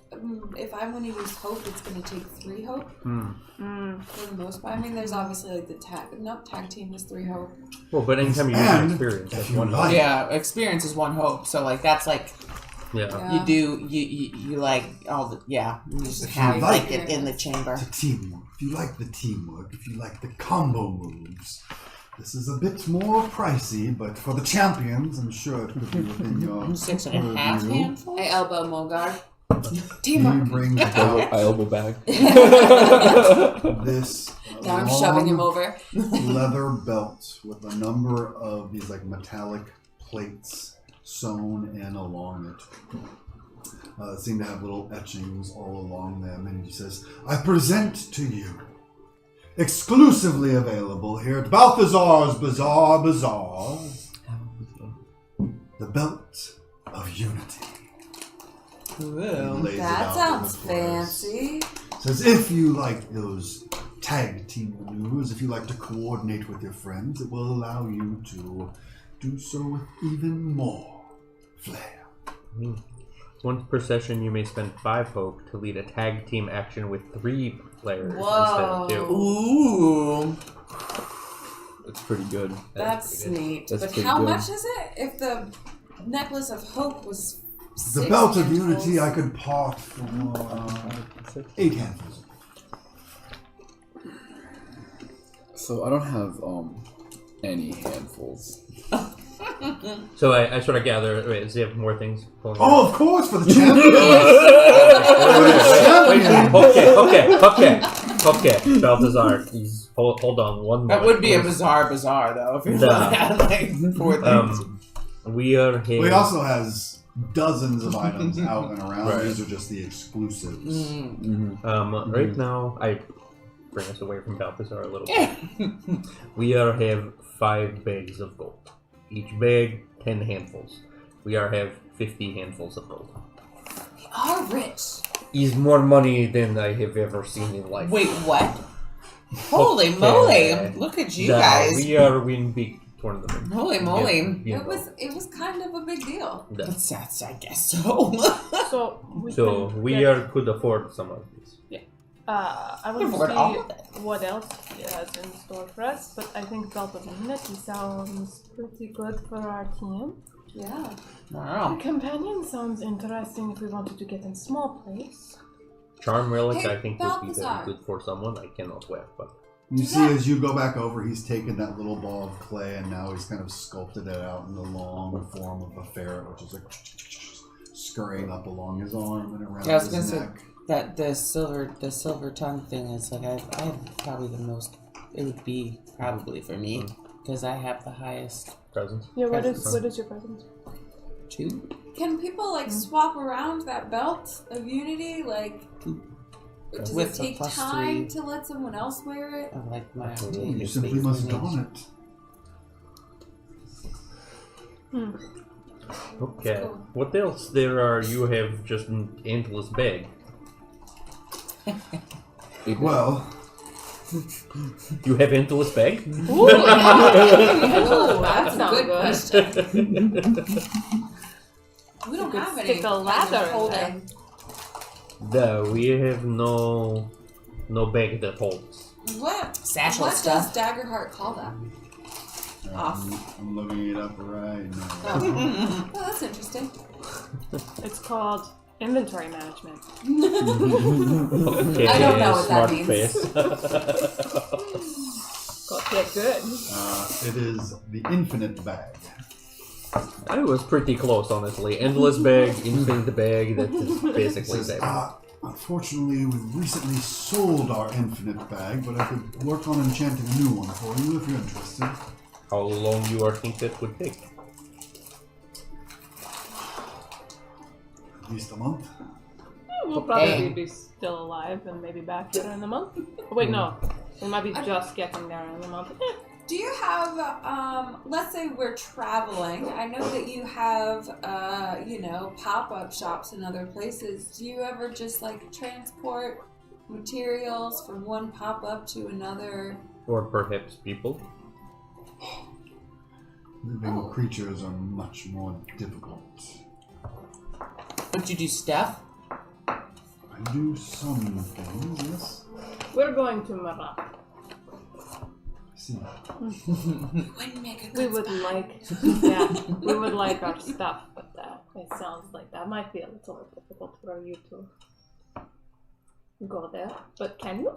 if I'm going to use hope, it's going to take 3 hope for the most part. I mean, there's obviously like the tag team is 3 hope. Well, but anytime you use And an experience, if that's you 1 hope. like- Yeah, experience is 1 hope. So, like, that's like, Yeah. you like all the, you just If have you like like it in the chamber. To teamwork. If you like the teamwork, if you like the combo moves, this is a bit more pricey, but for the champions, I'm sure it could be within your 6.5 purview. handfuls? I elbow Mogar. He Teamwork. brings I out elbow back. this Now I'm shoving him long over. leather belt with a number of these like metallic plates sewn in along it. Seem to have little etchings all along them, and he says, "I present to you, exclusively available here at Balthazar's Bazaar, the Belt of Unity." He lays it That out sounds before us. fancy. Says, if you like those tag team maneuvers, if you like to coordinate with your friends, it will allow you to do so with even more flair. Once per session, you may spend 5 hope to lead a tag team action with 3 players Whoa. instead of 2. Ooh. That's pretty good. That's pretty good. neat. That's But pretty how good. much is it? If the necklace of hope was The 6 Belt of handfuls? Unity I could part for 8 handfuls. So I don't have any handfuls. So I sort of gather. Wait, does he have more things pulling out? Oh, of course, for the champions! Okay. Balthazar, hold on one That moment. would be a bizarre though, if you Yeah. had like 4 things. We are here. Well, he also has dozens of items out and around. Right. These are just the exclusives. Right now, I bring us away from Balthazar a little bit. We have 5 bags of gold. Each bag, 10 handfuls. We have 50 handfuls of gold. We are rich. Is more money than I have ever seen in life. Wait, what? Holy Okay. moly! Look at you Now, guys. we are win big tournament. Holy moly! Yeah, It was kind of a big deal. yeah. That's, I guess so. So we So can we get- could afford some of this. I will Afford all of see what else he has in store for us, but I think Belt of Unity sounds pretty good for our team. Yeah. Wow. Companion sounds interesting if we wanted to get in small place. Charm relic, Hey, I think, would be very Balthazar. good for someone I cannot wear, but You see, as you go back over, he's taken that little ball of clay and now he's kind of sculpted it out in the long form of a ferret, which is like scurrying up along his arm and around Yeah, I was his gonna say neck. that the silver tongue thing is like I have probably the most. It would be probably for me because I have the highest presents. Yeah, what Presents. is your present? 2. Can people like swap around that belt of unity? Like, does With it the take plus time 3. to let someone else wear it? Of like my You simply must don it. Okay. Cool. What else there are? You have just an endless bag. Well, You have endless bag? Ooh, That's a sounds good question. We don't could have any stick a kind of ladder in holding. No, we have no bag that holds. What? Satchel what stuff. does Daggerheart call that? I'm looking it up right now. Oh, that's interesting. it's called inventory management. Okay, I don't know what that smart means. face. Get good. It is the infinite bag. I was pretty close, honestly. Endless bag, infinite bag, that is basically Says, that. unfortunately, we recently sold our infinite bag, but I could work on enchanting a new one for you if you're interested. How long you are think that would take? At least a month. We'll probably be still alive and maybe back here in a month. Oh, wait, no. We might be just getting there in a month. Do you have, let's say we're traveling. I know that you have, pop-up shops in other places. Do you ever just, like, transport materials from one pop-up to another? Or perhaps people? Living creatures are much more difficult. Would you do stuff? I do some things, yes. We're going to Marat. See. Wouldn't make a good We would spot. we would like our stuff, but it sounds like that might be a little difficult for you to go there. But can you?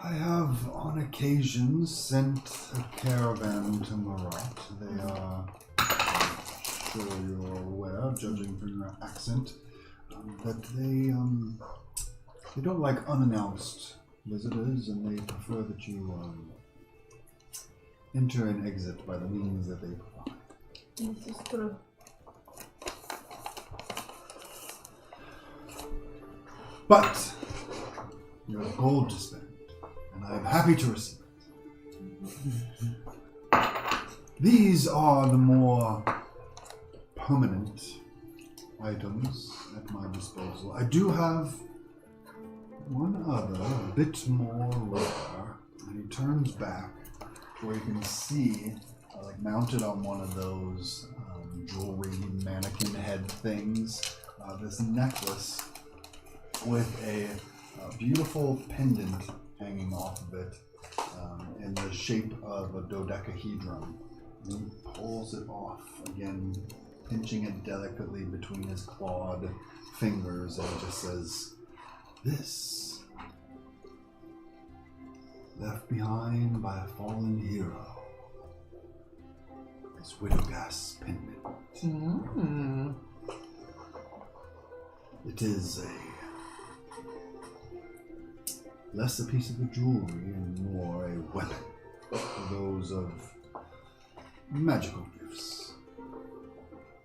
I have, on occasion, sent a caravan to Marat. They are, I'm sure you're aware, judging from your accent, that they don't like unannounced visitors, and they prefer that you enter and exit by the means that they provide. This is true. But you have gold to spend, and I am happy to receive it. These are the more permanent items at my disposal. I do have one other, a bit more rare, and he turns back where you can see, like mounted on one of those jewelry mannequin head things, this necklace with a beautiful pendant hanging off of it in the shape of a dodecahedron. And he pulls it off, again, pinching it delicately between his clawed fingers, and he just says, "This, left behind by a fallen hero, is Widowgas pendant. Mm. It is less a piece of the jewelry and more a weapon for those of magical gifts.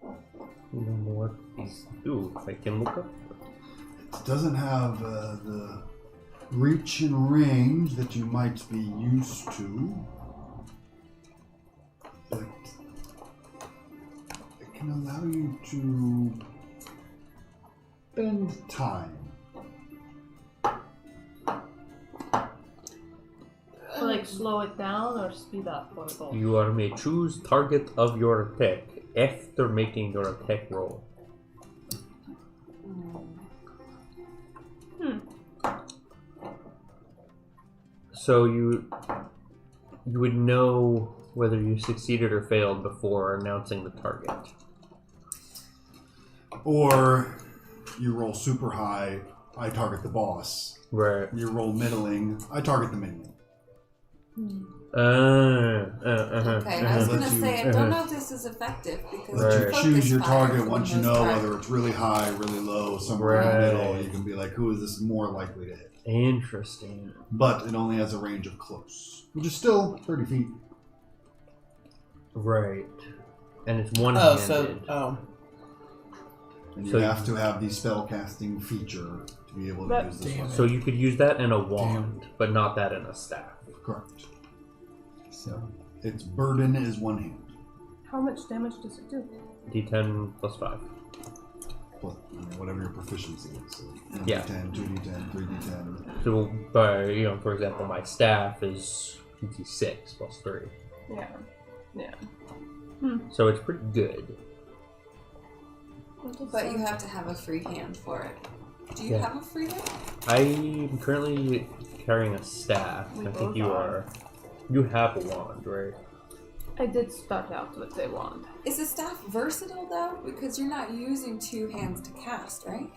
I don't know what these do. I can look up. It doesn't have the reach and range that you might be used to, but it can allow you to spend time slow it down or speed up or both? You may choose target of your attack after making your attack roll. So you would know whether you succeeded or failed before announcing the target. Or you roll super high, I target the boss. Right. You roll middling, I target the minion. Okay, I was Let gonna you- say I don't know if this is effective because Let you Right. choose your focus fire target for once the you most know part. whether it's really high, really low, somewhere in the middle. Right. You can be like, who is this more likely to hit? Interesting. But it only has a range of close, which is still 30 feet. Right. And it's Oh, one-handed. And you So- have to have the spellcasting feature to be able to But- use this Damn one. So you could use that in a wand, but not that in a staff. Correct. So its burden is one hand. How much damage does it do? D10 plus 5. Plus, whatever your proficiency is. So Yeah. 1d10, 2d10, 3d10. So, for example, my staff is D6 plus 3. Yeah. Yeah. So it's pretty good. But you have to have a free hand for it. Do you Yeah. have a free hand? I'm currently carrying a staff. We I think both you are. are. You have a wand, right? I did start out with a wand. Is the staff versatile though? Because you're not using two hands to cast, right?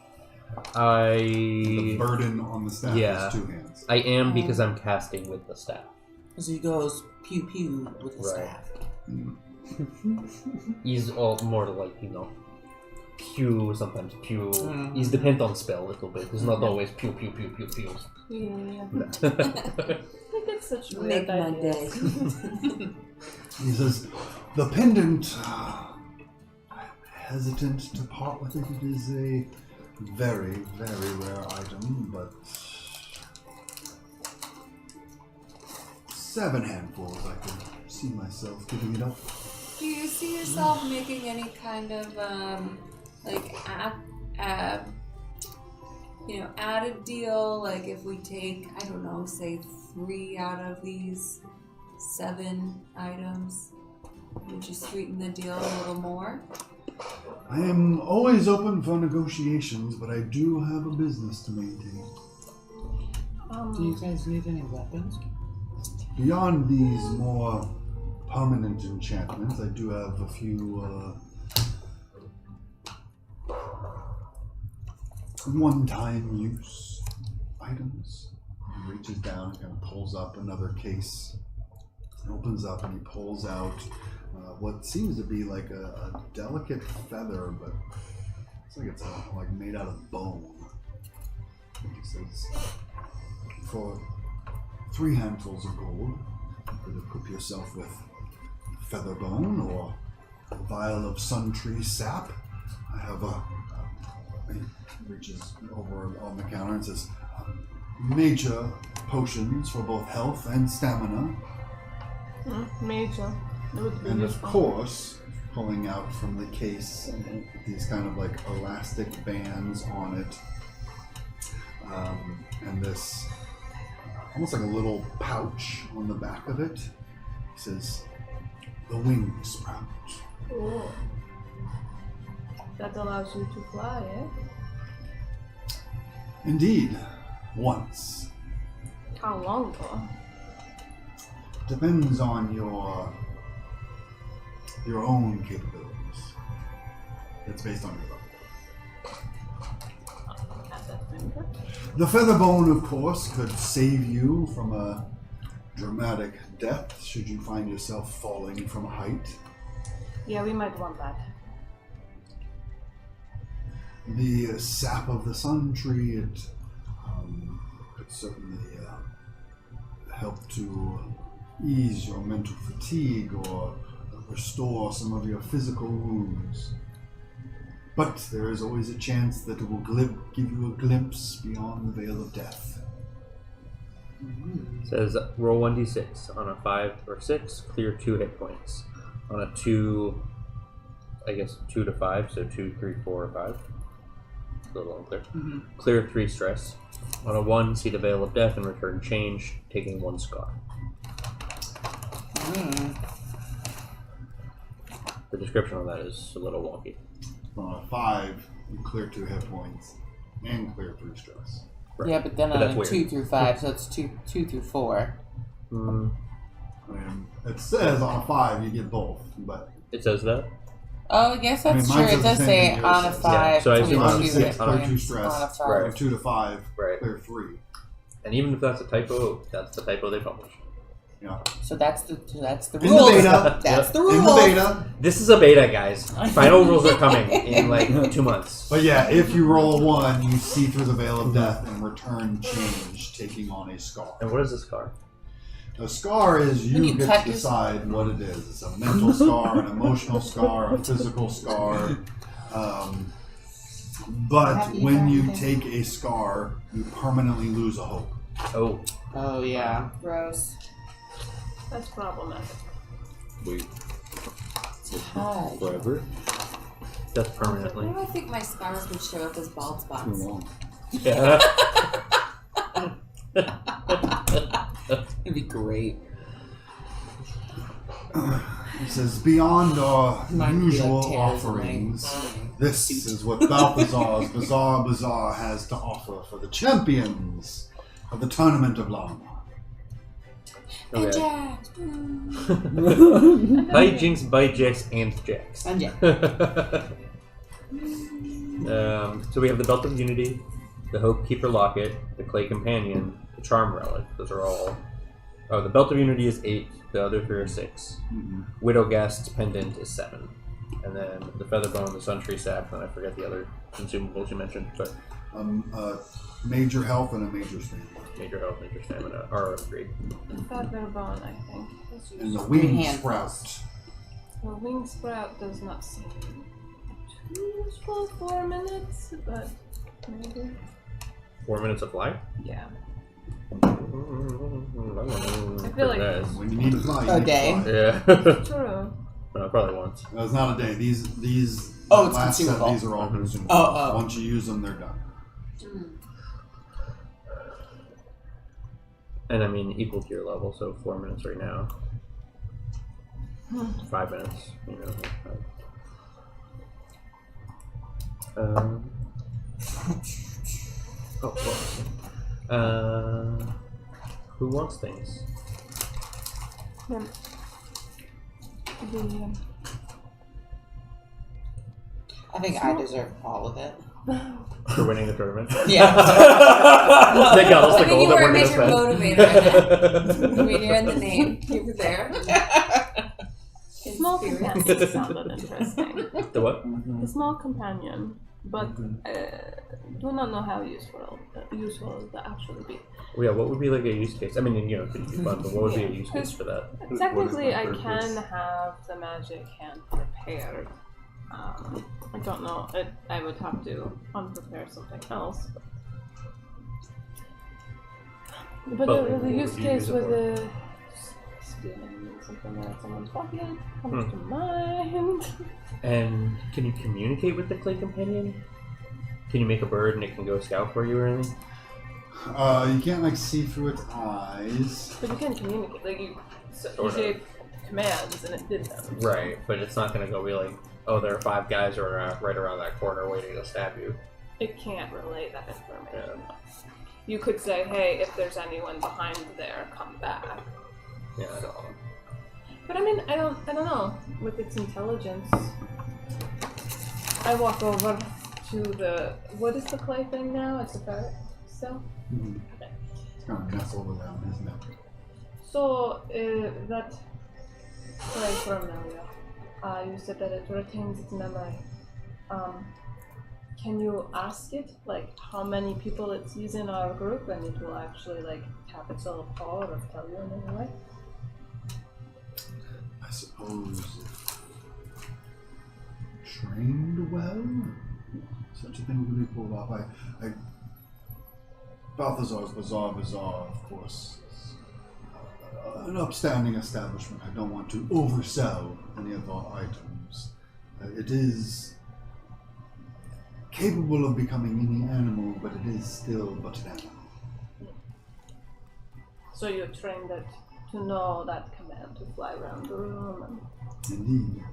The I burden on the staff Yeah. is 2 hands. am because I'm casting with the staff. So he goes pew pew with the Right. staff. He's all more like, pew, sometimes pew. He's depend on spell a little bit. It's not always pew, pew, pew, pew, pew. Yeah. I get such weird Make my ideas. day. He says, the pendant, I'm hesitant to part with it. It is a very, very rare item, but 7 handfuls I could see myself giving it up. Do you see yourself making any kind of added deal? Like if we take, I don't know, say 3 out of these 7 items, would you sweeten the deal a little more? I am always open for negotiations, but I do have a business to maintain. Do you guys need any weapons? Beyond these more permanent enchantments, I do have a few one-time use items. He reaches down and kind of pulls up another case. It opens up and he pulls out what seems to be like a delicate feather, but it's like it's like made out of bone. He says, for 3 handfuls of gold, you could equip yourself with feather bone or a vial of sun tree sap. I have he reaches over on the counter and says, major potions for both health and stamina. Major. It would be And of useful. course, pulling out from the case these kind of like elastic bands on it. And this almost like a little pouch on the back of it. It says, the wing sprout. Oh. That allows you to fly, eh? Indeed, once. How long for? Depends on your own capabilities. It's based on your level. The featherbone, of course, could save you from a dramatic death should you find yourself falling from a height. Yeah, we might want that. The sap of the sun tree, it could certainly help to ease your mental fatigue or restore some of your physical wounds. But there is always a chance that it will give you a glimpse beyond the veil of death. It says roll 1d6. On a 5 or 6, clear 2 hit points. On a 2, I guess 2 to 5, so 2, 3, 4, or 5. A little unclear. Clear 3 stress. On a 1, see the veil of death and return change, taking 1 scar. The description of that is a little wonky. On a 5, you clear 2 hit points and clear 3 stress. Right. Yeah, but then But on that's a weird. 2 through 5, so it's 2 through 4. Mm, I mean, it says on a 5 you get both, but it says that? Oh, I guess that's I mean, mine true. It says does the same say thing on a yours says. 5. So I you assume get on a 2 6, hit clear 2 points. stress. On a 5. Right. From 2 to 5, Right. clear 3. And even if that's a typo, that's the typo they publish. Yeah. So that's the In the rule. beta. That's the In rule. the beta. This is a beta, guys. Final rules are coming in like 2 months. But yeah, if you roll a 1, you see through the veil of death and return change, taking on a scar. And what is this car? A scar is When you you get cut to decide what it is. It's a mental scar, an emotional scar, a physical scar. But Have you when found you anything? take a scar, you permanently lose a hope. Oh, Oh, yeah. Gross. That's problematic. Wait, Hi. forever? that's Why permanently. do I think my scars would show up as bald Too spots? long. Yeah. It'd be great. It says, beyond our Mine would be like usual tears in my offerings, this is what Balthazar's Bizarre Bazaar has to offer for the champions of the Tournament of Lama. Okay. Jack. Hi, Jinx, by Jax, and Jax. And yeah. So we have the Belt of Unity, the Hope Keeper Locket, the Clay Companion, the Charm Relic. Those are all. Oh, the Belt of Unity is 8. The other 3 are 6. Mm-hmm. Widowgast's Pendant is 7. And then the Featherbone, the Suntree Staff, and I forget the other consumables you mentioned, but Major health and a major stamina. Major Health, Major Stamina are upgrade. Featherbone, I think. Is And the useful. wing handfuls. sprout. The wing sprout does not seem too useful. 4 minutes, but maybe. 4 minutes of fly? Yeah. I feel like- When you need to fly, you A need day. to fly. Yeah. True. Probably once. No, it's not a day. These Oh, it's last set, consumable. these are all consumables. Oh. Once you use them, they're done. And I mean, equal to your level, so 4 minutes right now. 5 minutes, you know. Who wants things? I think I deserve all of it. For winning the tournament? Yeah. Take out the I mean, gold you that were we're a gonna major spend. motivator. I mean, you're in the name. You were there. Small Spirit. companion sounded interesting. The what? A small companion, but do not know how useful it will actually be. Well, yeah, what would be like a use case? I mean, you know, it could be fun, but what would be a use case for that? Technically, I What is the can purpose? have the magic hand prepared. I don't know. I would have to unprepare something else. But But the what use would you case use it with for? the stealing something out of someone's pocket comes to mind. And can you communicate with the Clay Companion? Can you make a bird and it can go scout for you or anything? You can't like see through its eyes. But you can communicate. Like you Sort of. gave commands and it did them. Right, but it's not going to go be like, oh, there are 5 guys who are right around that corner waiting to stab you. It can't relay that information. You could say, hey, if there's anyone behind there, come back. Yeah, I don't know. But I mean, I don't know. With its intelligence, I walk over to the what is the clay thing now? It's a ferret cell. Mm-hmm. It's kind of nestled around, isn't it? So that clay familiar. You said that it retains its memory. Can you ask it like how many people it sees in our group, and it will actually like tap its own power or tell you in any way? I suppose if trained well, such a thing could be pulled off. Balthazar's Bazaar, of course, is an upstanding establishment. I don't want to oversell any of our items. It is capable of becoming any animal, but it is still but an animal. So you trained it to know that command to fly around the room. Indeed.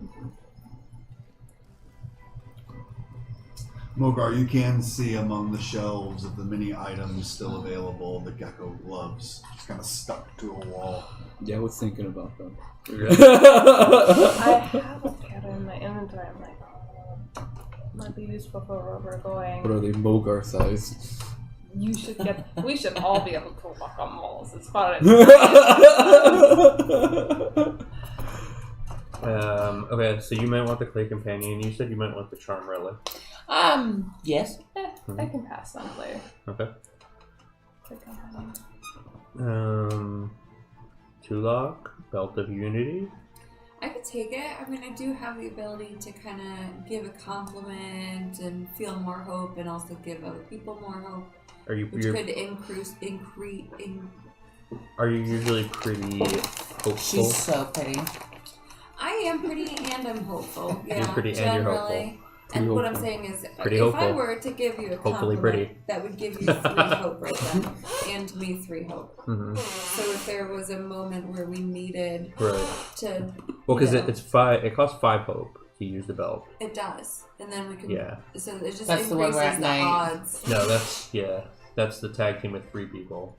Mogar, you can see among the shelves of the many items still available, the gecko gloves just kind of stuck to a wall. Yeah, I was thinking about them. I have a pattern in my inventory. I'm like, might be useful for where we're going. What are they, Mogar size? You should get. We should all be able to walk on walls. It's fun. Okay, so you might want the clay companion. You said you might want the charm relic. Yes. I can pass on later. Okay. Tulok, Belt of Unity. I could take it. I mean, I do have the ability to kind of give a compliment and feel more hope, and also give other people more hope, which could increase. Are you usually pretty hopeful? She's so pretty. I am pretty, and I'm hopeful. Yeah, You're pretty and generally. you're hopeful. And what I'm saying is, Pretty if hopeful. I were to give you a Hopefully compliment, pretty. that would give you 3 hope right then, and me 3 hope. Mm-hmm. So if there was a moment where we needed Right. to, Well, because it's 5. It costs 5 hope to use the belt. it does, and then we can. Yeah. So it just That's the one increases where at the night- odds. No, that's the tag team with 3 people.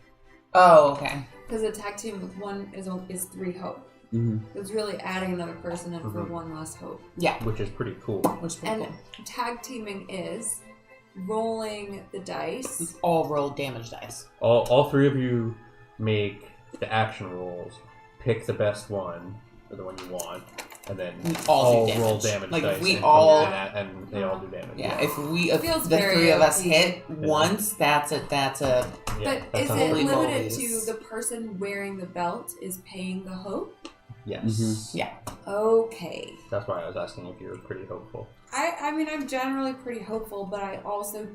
Oh, okay. Because a tag team with 1 is 3 hope. Mm-hmm. It's really adding another person in for Mhm. 1 less hope. Yeah. Which is pretty cool. Which is pretty And cool. tag teaming is rolling the dice. It's all roll damage dice. All 3 of you make the action rolls. Pick the best one, or the one you want, and then We all do roll damage. damage Like, dice. we and all- and they all do damage. Yeah, if Feels the very 3 of us OP. hit once, that's a Yeah, But that is sounds it Holy good. limited to moly's. the person wearing the belt is paying the hope? Yes. Yeah. Okay. That's why I was asking if you were pretty hopeful. I mean, I'm generally pretty hopeful, but I also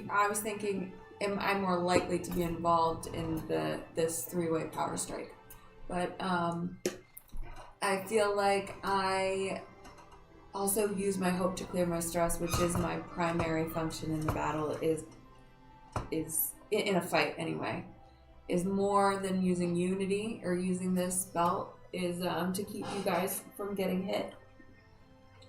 I was thinking, am I more likely to be involved in this 3-way power strike? But I feel like I also use my hope to clear my stress, which is my primary function in the battle, is in a fight anyway, is more than using unity or using this belt, is to keep you guys from getting hit.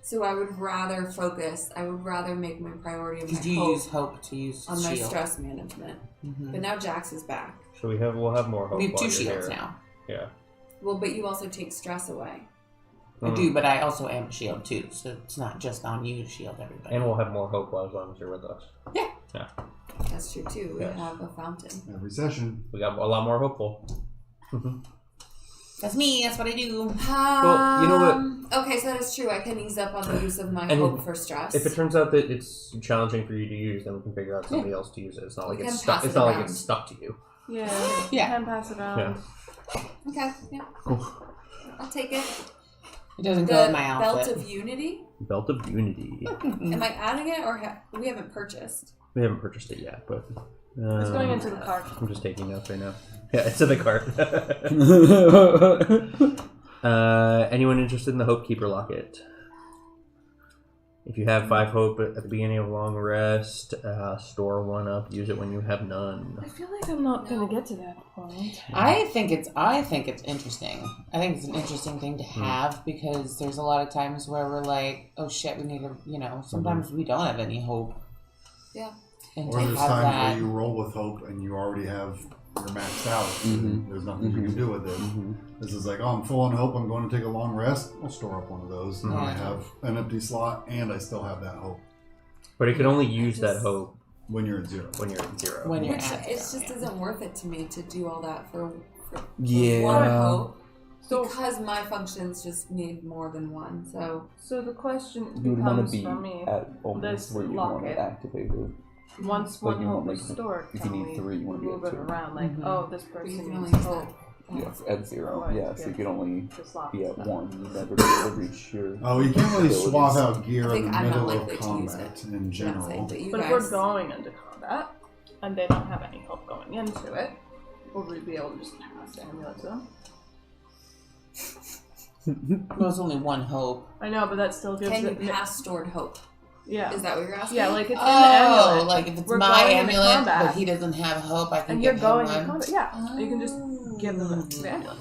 So I would rather focus. I would rather make my priority of my Did you hope use hope to use on my shield? stress management. Mm-hmm. But now Jax is back. So we'll have more hope. We have while 2 you're shields here. now. Yeah. Well, but you also take stress away. I do, but I also am a shield too, so it's not just on you to shield everybody. And we'll have more hope as long as you're with us. That's true too. We Yes. have a fountain. Every session. We got a lot more hopeful. That's me. That's what I do. Well, you know Okay, so that is true. I can ease up on the use of my And hope for stress. If it turns out that it's challenging for you to use, then we can figure out somebody else to use it. It's not We like can it's stuck. pass It's it not like around. it's stuck to you. Yeah. Yeah. Can pass it around. Yeah. Okay, yeah. I'll take it. It doesn't The go with my belt outfit. of unity. Belt of Unity. Am I adding it or we haven't purchased? We haven't purchased it yet, but It's going into the cart. I'm just taking notes right now. Yeah, it's in the cart. Anyone interested in the Hope Keeper locket? If you have 5 hope at the beginning of a long rest, store 1 up. Use it when you have none. I feel like I'm not gonna get to that point. I think it's interesting. I think it's an interesting thing to have because there's a lot of times where we're like, oh shit, we need to, sometimes we don't have any hope. Yeah. And Or to there's have times that, where you roll with hope and you already have you're maxed out. Mhm. There's nothing you can do with it. This is like, oh, I'm full on hope. I'm going to take a long rest. I'll store up one of those. And then I Yeah. have an empty slot and I still have that hope But it can only use that hope when you're at 0. when you're at 0. when you're Which at it just zero, yeah. isn't worth it to me to do all that for Yeah. one hope. So, Because my functions just need more than 1. So so the question You would want becomes to be for me: at almost this where you want locket. to activate it. once Like one you hope want, is like, stored, if can you need we 3, you want to be move at it 2. around? Like, Mhm. oh, this But you person can only needs use hope. Yeah, at 0. Right, Yeah, so yeah. you can only Just lock be at stuff. 1. You never be able to reach your. Oh, you can't really abilities. swap out gear I in think the I'm not middle likely of to use combat in I'm saying, general. but you But if guys, we're going into combat and they don't have any hope going into it, will we be able to just pass the amulet to them? Well, it's only 1 hope. I know, but that still gives can you it. pass stored hope? Yeah. Is that what you're asking? Yeah, like it's in the Oh, amulet. like if it's We're my going into amulet, combat. but he doesn't have hope, I can And give you're going him into one. combat. Yeah. You can just give them the amulet.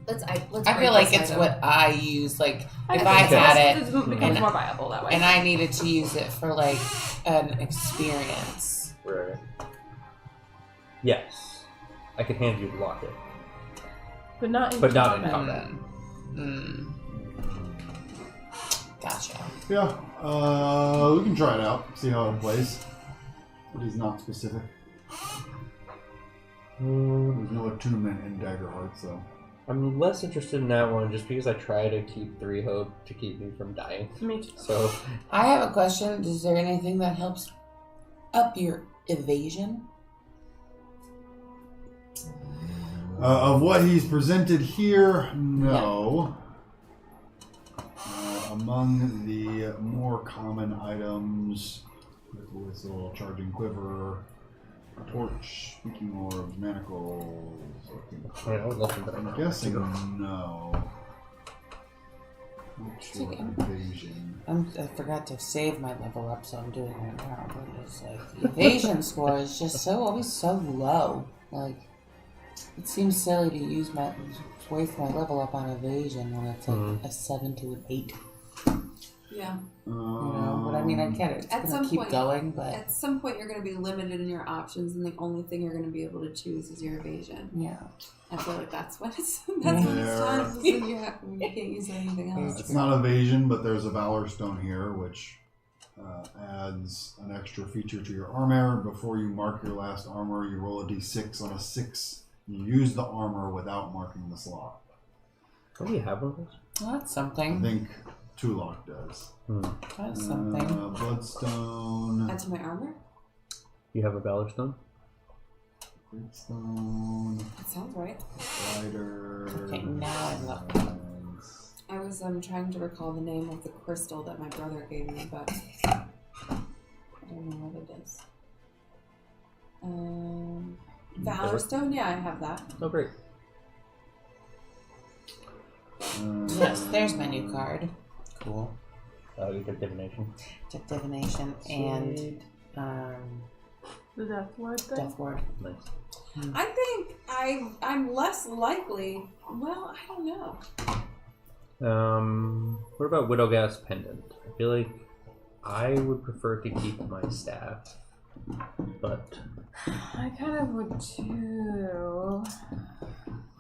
Let's I break feel like this it's item. what I use. Like if I think had it it becomes and- more viable that way. and I needed to use it for like an experience. Right. Yes. I could hand you the locket. but not in Not in combat. combat. Mm. Gotcha. Yeah, we can try it out, see how it plays. It is not specific. There's no attunement in Daggerheart, so. I'm less interested in that one just because I try to keep 3 hope to keep me from dying. Me too. So, I have a question. Is there anything that helps up your evasion? Of what he's presented here, no. Among the more common items, critical whistle, charging quiver, torch, speaking orbs, manacles. I would love to I'm guessing no. Not sure. Evasion. I forgot to save my level up, so I'm doing it right now. But it's like the evasion score is just always so low. Like it seems silly to waste my level up on evasion when it's like a 7 to an 8. Yeah. You know, but I mean, I get it. It's At gonna some keep point- going, but At some point, you're going to be limited in your options, and the only thing you're going to be able to choose is your evasion. yeah. I feel like that's when it's when it's time. Is when you can't use anything else. It's not evasion, but there's a Valor Stone here, which adds an extra feature to your armor. Before you mark your last armor, you roll a d6. On a 6, you use the armor without marking the slot. what do you have of those? Well, that's I something. think Tulok does. That's something. Bloodstone, Add to my armor? You have a Valor Stone? Greatstone, That sounds right. Spider. Okay, now I'm up. I was trying to recall the name of the crystal that my brother gave me, but I don't know what it is. Valor Stone? Yeah, I have that. Oh, great. Yes, there's my new card. Cool. You took divination. Took divination and The death word thing? death ward. Nice. I think I'm less likely. Well, I don't know. What about Widowgas Pendant? I feel like I would prefer to keep my staff, but I kind of would too.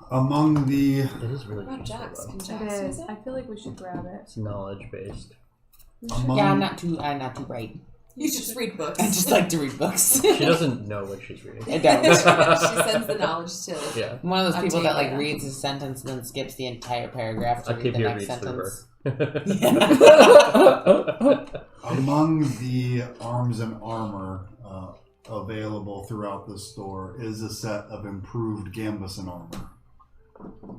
Among the it is really What about useful Jax? though. Can It Jax is. use it? I feel like we should grab it. It's knowledge based. among, Yeah, I'm not too bright. You should just read books. I just like to read books. She doesn't know what she's reading. I don't. she sends the knowledge to. Yeah. I'm one of those people that like Octavia. reads a sentence and then skips the entire paragraph to read the Octavia next reads through her. sentence. among the arms and armor available throughout the store is a set of improved Gambeson armor,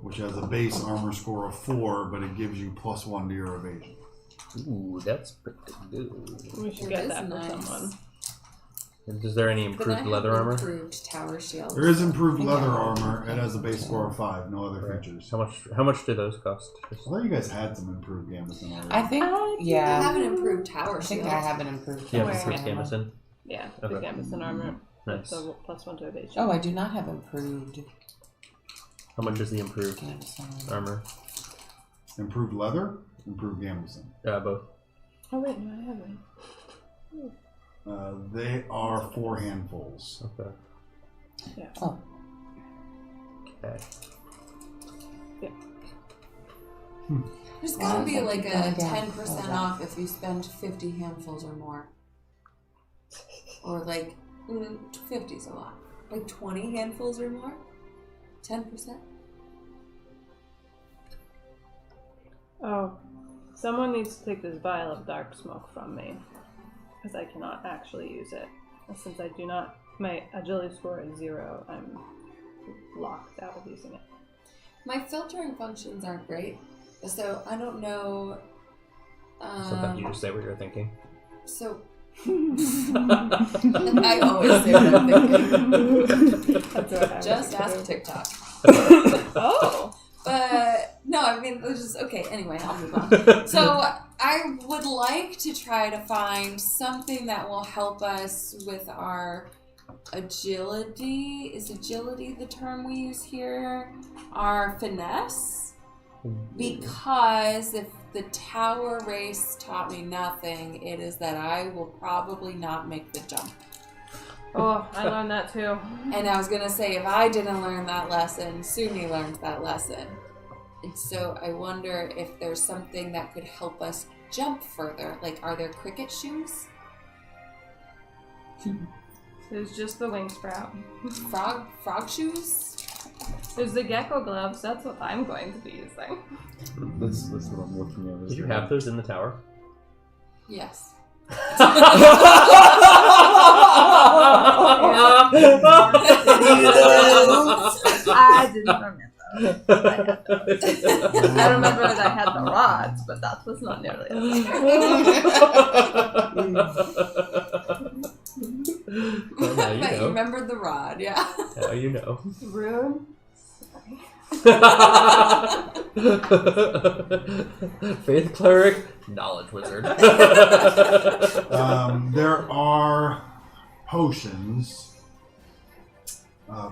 which has a base armor score of 4, but it gives you +1 to your evasion. Ooh, that's pretty good. We should It get is that nice. for someone. Is there any Then I improved have leather armor? Improved tower shield. There is improved leather armor. It has a base score of 5, no other Right. features. How much do those cost? I thought you guys had some improved Gambeson already. I think, I yeah. have an improved tower I think shield. I have an improved. Yeah, Where? improved Gambeson. Gambeson. Yeah, Okay. the Gambeson armor. Nice. So +1 to evasion. Oh, I do not have improved How much is the improved Gambeson. armor? Improved leather, improved Gambeson. Both. Oh wait, no, I haven't. They are 4 handfuls. Okay. Yeah. Oh, Okay. There's gotta be like a Yeah. 10% off if you spend 50 handfuls or more. Or like 50's a lot. Like 20 handfuls or more? 10%? Oh, someone needs to take this vial of dark smoke from me, because I cannot actually use it. And since I do not, my agility score is 0, I'm locked out of using it. My filtering functions aren't great. So I don't know. Sometimes you just say what you're thinking. So I always say what I'm thinking. That's what I Just would ask do. TikTok. Oh! But no, I mean, it was just okay. Anyway, I'll move on. So I would like to try to find something that will help us with our agility. Is agility the term we use here? Our finesse? Because if the tower race taught me nothing, it is that I will probably not make the jump. Oh, I learned that too. And I was going to say, if I didn't learn that lesson, Sumi learned that lesson. And so I wonder if there's something that could help us jump further. Like, are there cricket shoes? There's just the wing sprout. Frog shoes? There's the gecko gloves. That's what I'm going to be using. That's what I'm looking at. Did you have those in the tower? Yes. I didn't remember. I remember that I had the rods, but that was not nearly as Well, now you But know. you remembered the rod, yeah. Now you know. rude. Faith cleric, knowledge wizard. There are potions.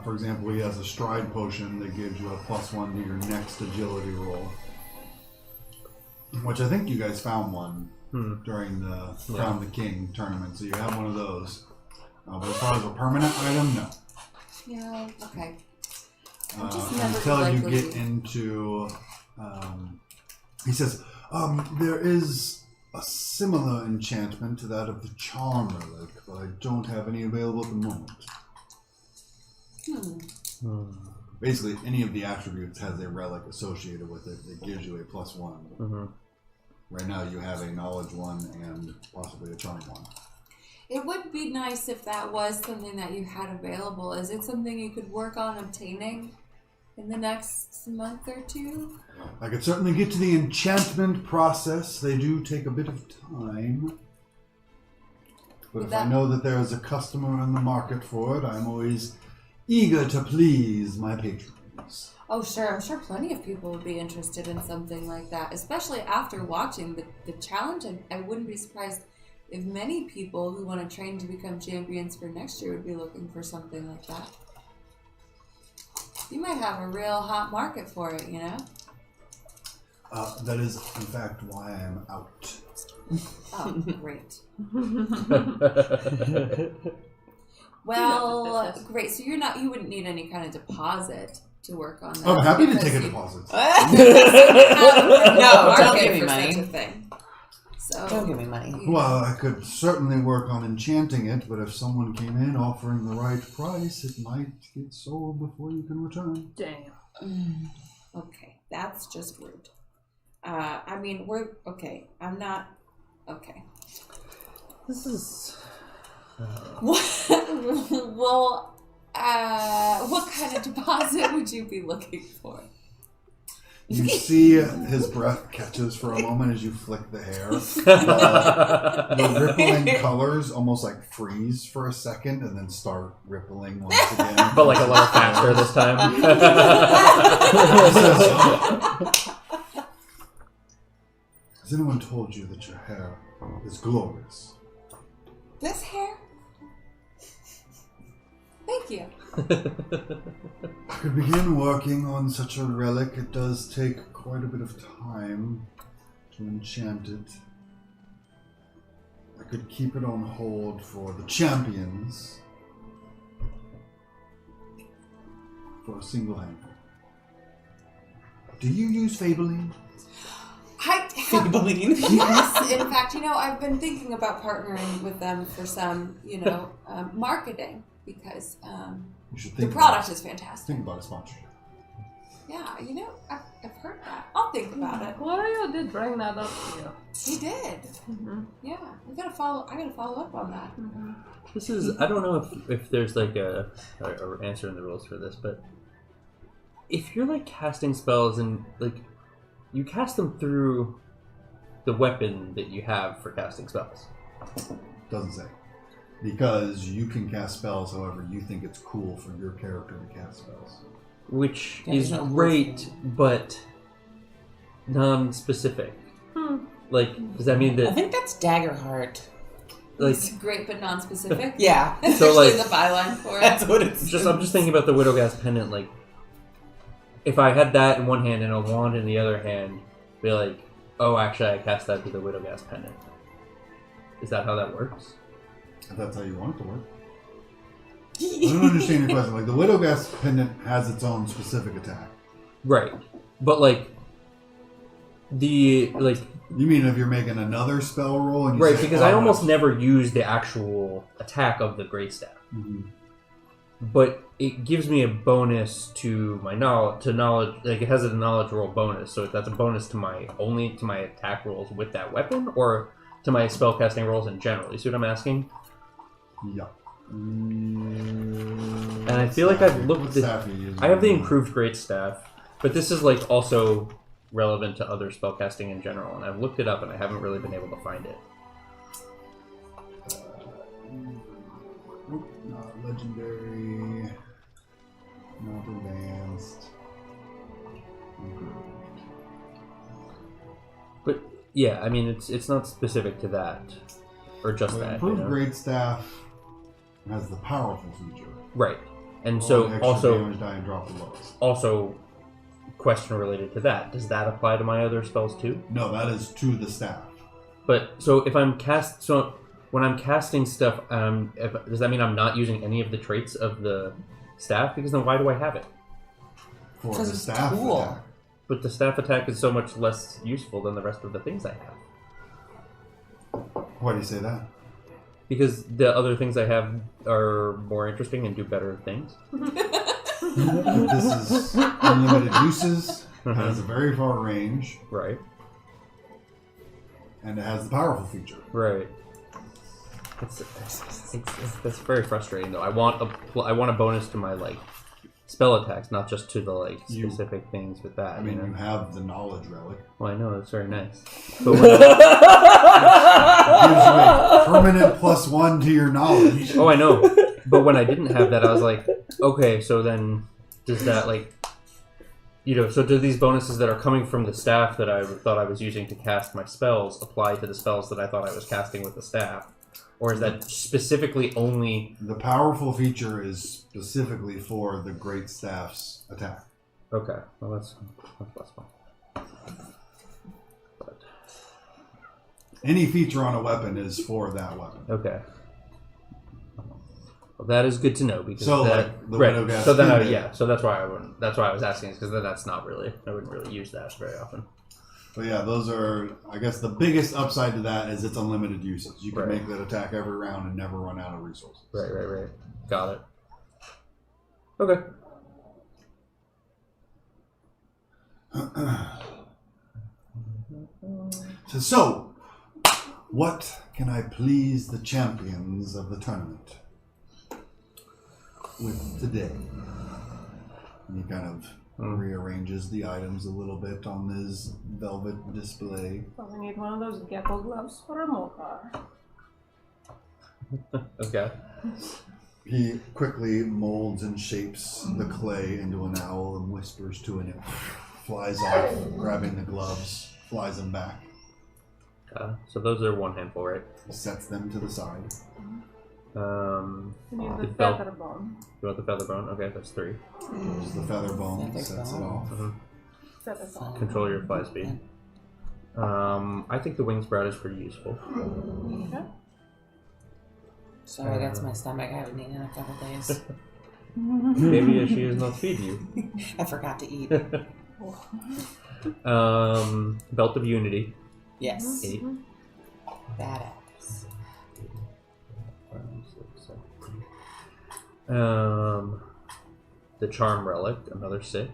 For example, he has a stride potion that gives you a +1 to your next agility roll. Which I think you guys found one during the Crown the King tournament, so you have one of those. But as far as a permanent item, no. Yeah, okay. I'm just never Until you likely get into, he says, there is a similar enchantment to that of the Charm Relic, but I don't have any available at the moment. Basically, any of the attributes has a relic associated with it that gives you a +1. Right now, you have a knowledge one and possibly a charm one. It would be nice if that was something that you had available. Is it something you could work on obtaining in the next month or two? I could certainly get to the enchantment process. They do take a bit of time. But if I know that there is a customer in the market for it, I'm always eager to please my patrons. Oh, sure. I'm sure plenty of people would be interested in something like that, especially after watching the challenge. I wouldn't be surprised if many people who want to train to become champions for next year would be looking for something like that. You might have a real hot market for it, you know? That is, in fact, why I'm out. Oh, great. Well, great. So you wouldn't need any kind of deposit to work on that. I'm happy to because take a you deposit. No, don't give me for money. such a thing. So, Don't give me money. Well, I could certainly work on enchanting it, but if someone came in offering the right price, it might get sold before you can return. Damn. Okay, that's just rude. I mean, we're okay. I'm not okay. This is. Well, what kind of deposit would you be looking for? You see his breath catches for a moment as you flick the hair. The rippling colors almost like freeze for a second and then start rippling once again. But like a little faster this time. Has anyone told you that your hair is glorious? This hair? Thank you. I could begin working on such a relic. It does take quite a bit of time to enchant it. I could keep it on hold for the champions for a single handful. Do you use Fabling? I have, yes, in fact, I've been thinking about partnering with them for some, marketing because You should the think product about, is fantastic. think about a sponsorship. Yeah, I've heard that. I'll think about it. Gloria did bring that up to you. He did. Yeah, I gotta follow up on that. This is. I don't know if there's like a answer in the rules for this, but if you're like casting spells and like you cast them through the weapon that you have for casting spells. Doesn't say. Because you can cast spells however you think it's cool for your character to cast spells. Which Yeah, is there's no great, but non-specific. Like, does that mean I that... think that's Daggerheart. like It's great but non-specific. Yeah. It's So, actually like- the byline for it. That's what it's I'm just thinking about the Widow Gas pendant. Like, if I had that in one hand and a wand in the other hand, be like, oh, actually, I cast that to the Widow Gas pendant. Is that how that works? If that's how you want it to work. I don't understand your question. Like, the Widow Gas pendant has its own specific attack. Right, but like you You mean if you're making another spell roll and you right say, because I almost never use the actual attack of the Great Staff, but it gives me a bonus to my knowledge. Like it has a knowledge roll bonus, so that's a bonus to my attack rolls with that weapon, or to my spellcasting rolls in general. You see what I'm asking? Yeah. And I feel like I've looked at. I have the improved Great Staff, but this is like also relevant to other spellcasting in general, and I've looked it up and I haven't really been able to find it. Not legendary. Not advanced. But yeah, I mean it's not specific to that, or just The that. improved You know? Great Staff has the powerful feature. Right, and Roll so an extra also damage die and drop the lowest. also question related to that. Does that apply to my other spells too? No, that is to the staff. But so if I'm when I'm casting stuff, does that mean I'm not using any of the traits of the staff? Because then why do I have it? For 'Cause the it's staff cool. attack. But the staff attack is so much less useful than the rest of the things I have. Why do you say that? Because the other things I have are more interesting and do better things. This is unlimited uses. It has a very far range, Right. and it has the powerful feature. Right. That's very frustrating though. I want a bonus to my like spell attacks, not just to the like specific things with that. I mean, you know? you have the knowledge relic. Well, I know that's very nice. But when It gives you a permanent +1 to your knowledge. oh, I know. But when I didn't have that, I was like, okay, so then does that like, so do these bonuses that are coming from the staff that I thought I was using to cast my spells apply to the spells that I thought I was casting with the staff? Or is that specifically only... The powerful feature is specifically for the Great Staff's attack. Okay, well that's less fun. But, Any feature on a weapon is for that weapon. okay. Well, that is good to know because So, that, like, the right. Widow Gas So then, pendant. so that's why I wouldn't. That's why I was asking, is because that's not really. I wouldn't really use that very often. But yeah, those are, I guess, the biggest upside to that is it's unlimited uses. You can Right. make that attack every round and never run out of resources. Right. Got it. Okay. So, what can I please the champions of the tournament with today? And he kind of rearranges the items a little bit on his velvet display. So we need one of those gecko gloves for a mocha. Okay. He quickly molds and shapes the clay into an owl and whispers to it. It flies off, grabbing the gloves, flies them back, So those are one handful, right? sets them to the side. We need the The belt. feather bone. You want the feather bone? Okay, that's 3. Pulls the feather bone, Feather sets it bone. off. Feather bone. Control your fly speed. I think the wing sprout is pretty useful. Okay. Sorry, that's my stomach. I haven't eaten in a couple days. Maybe she is not feed you. I forgot to eat. Belt of Unity. Yes. 8. Badass. 5, 6, 7. The Charm Relic, another 6.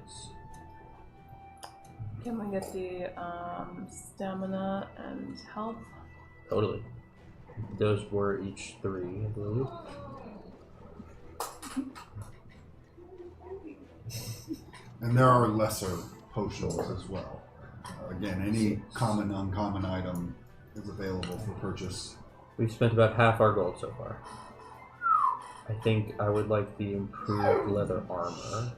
Can we get the stamina and health? Totally. Those were each 3, I believe. And there are lesser potions as well. Again, any common, uncommon item is available for purchase. We've spent about half our gold so far. I think I would like the improved leather armor.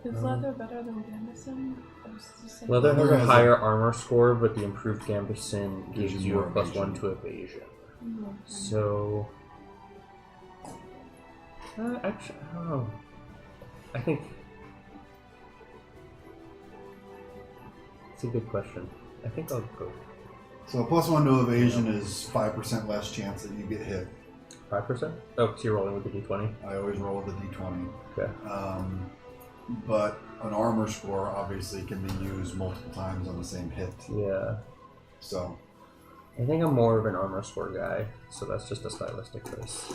Is leather better than gambeson? Leather has Leather a has higher armor score, but the improved gambeson gives Gives you you a more +1 to evasion. So, actually, I think it's a good question. I think I'll go So a +1 to evasion is 5% less chance that you get hit. 5%. Oh, so you're rolling with the d20. I always roll with a d20. Okay. But an armor score obviously can be used multiple times on the same hit. Yeah. So I think I'm more of an armor score guy, so that's just a stylistic choice.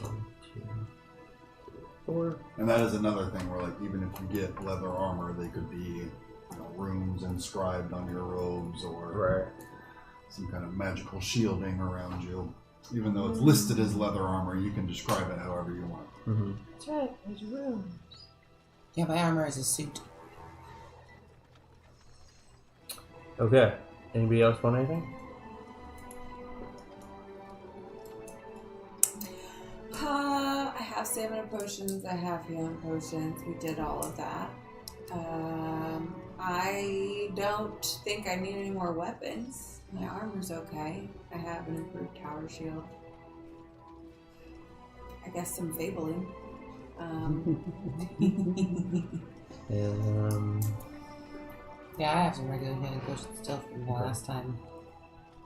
1, 2, 3, 4. and that is another thing where, like, even if you get leather armor, they could be, runes inscribed on your robes or some kind of magical shielding around you. Even though it's listed as leather armor, you can describe it however you want. Mm-hmm. That's right, there's rooms. Yeah, my armor is a suit. Okay. Anybody else want anything? I have stamina potions. I have healing potions. We did all of that. I don't think I need any more weapons. My armor's okay. I have an improved tower shield. I guess some fabling. Yeah, I have some regular healing potions still from the last time.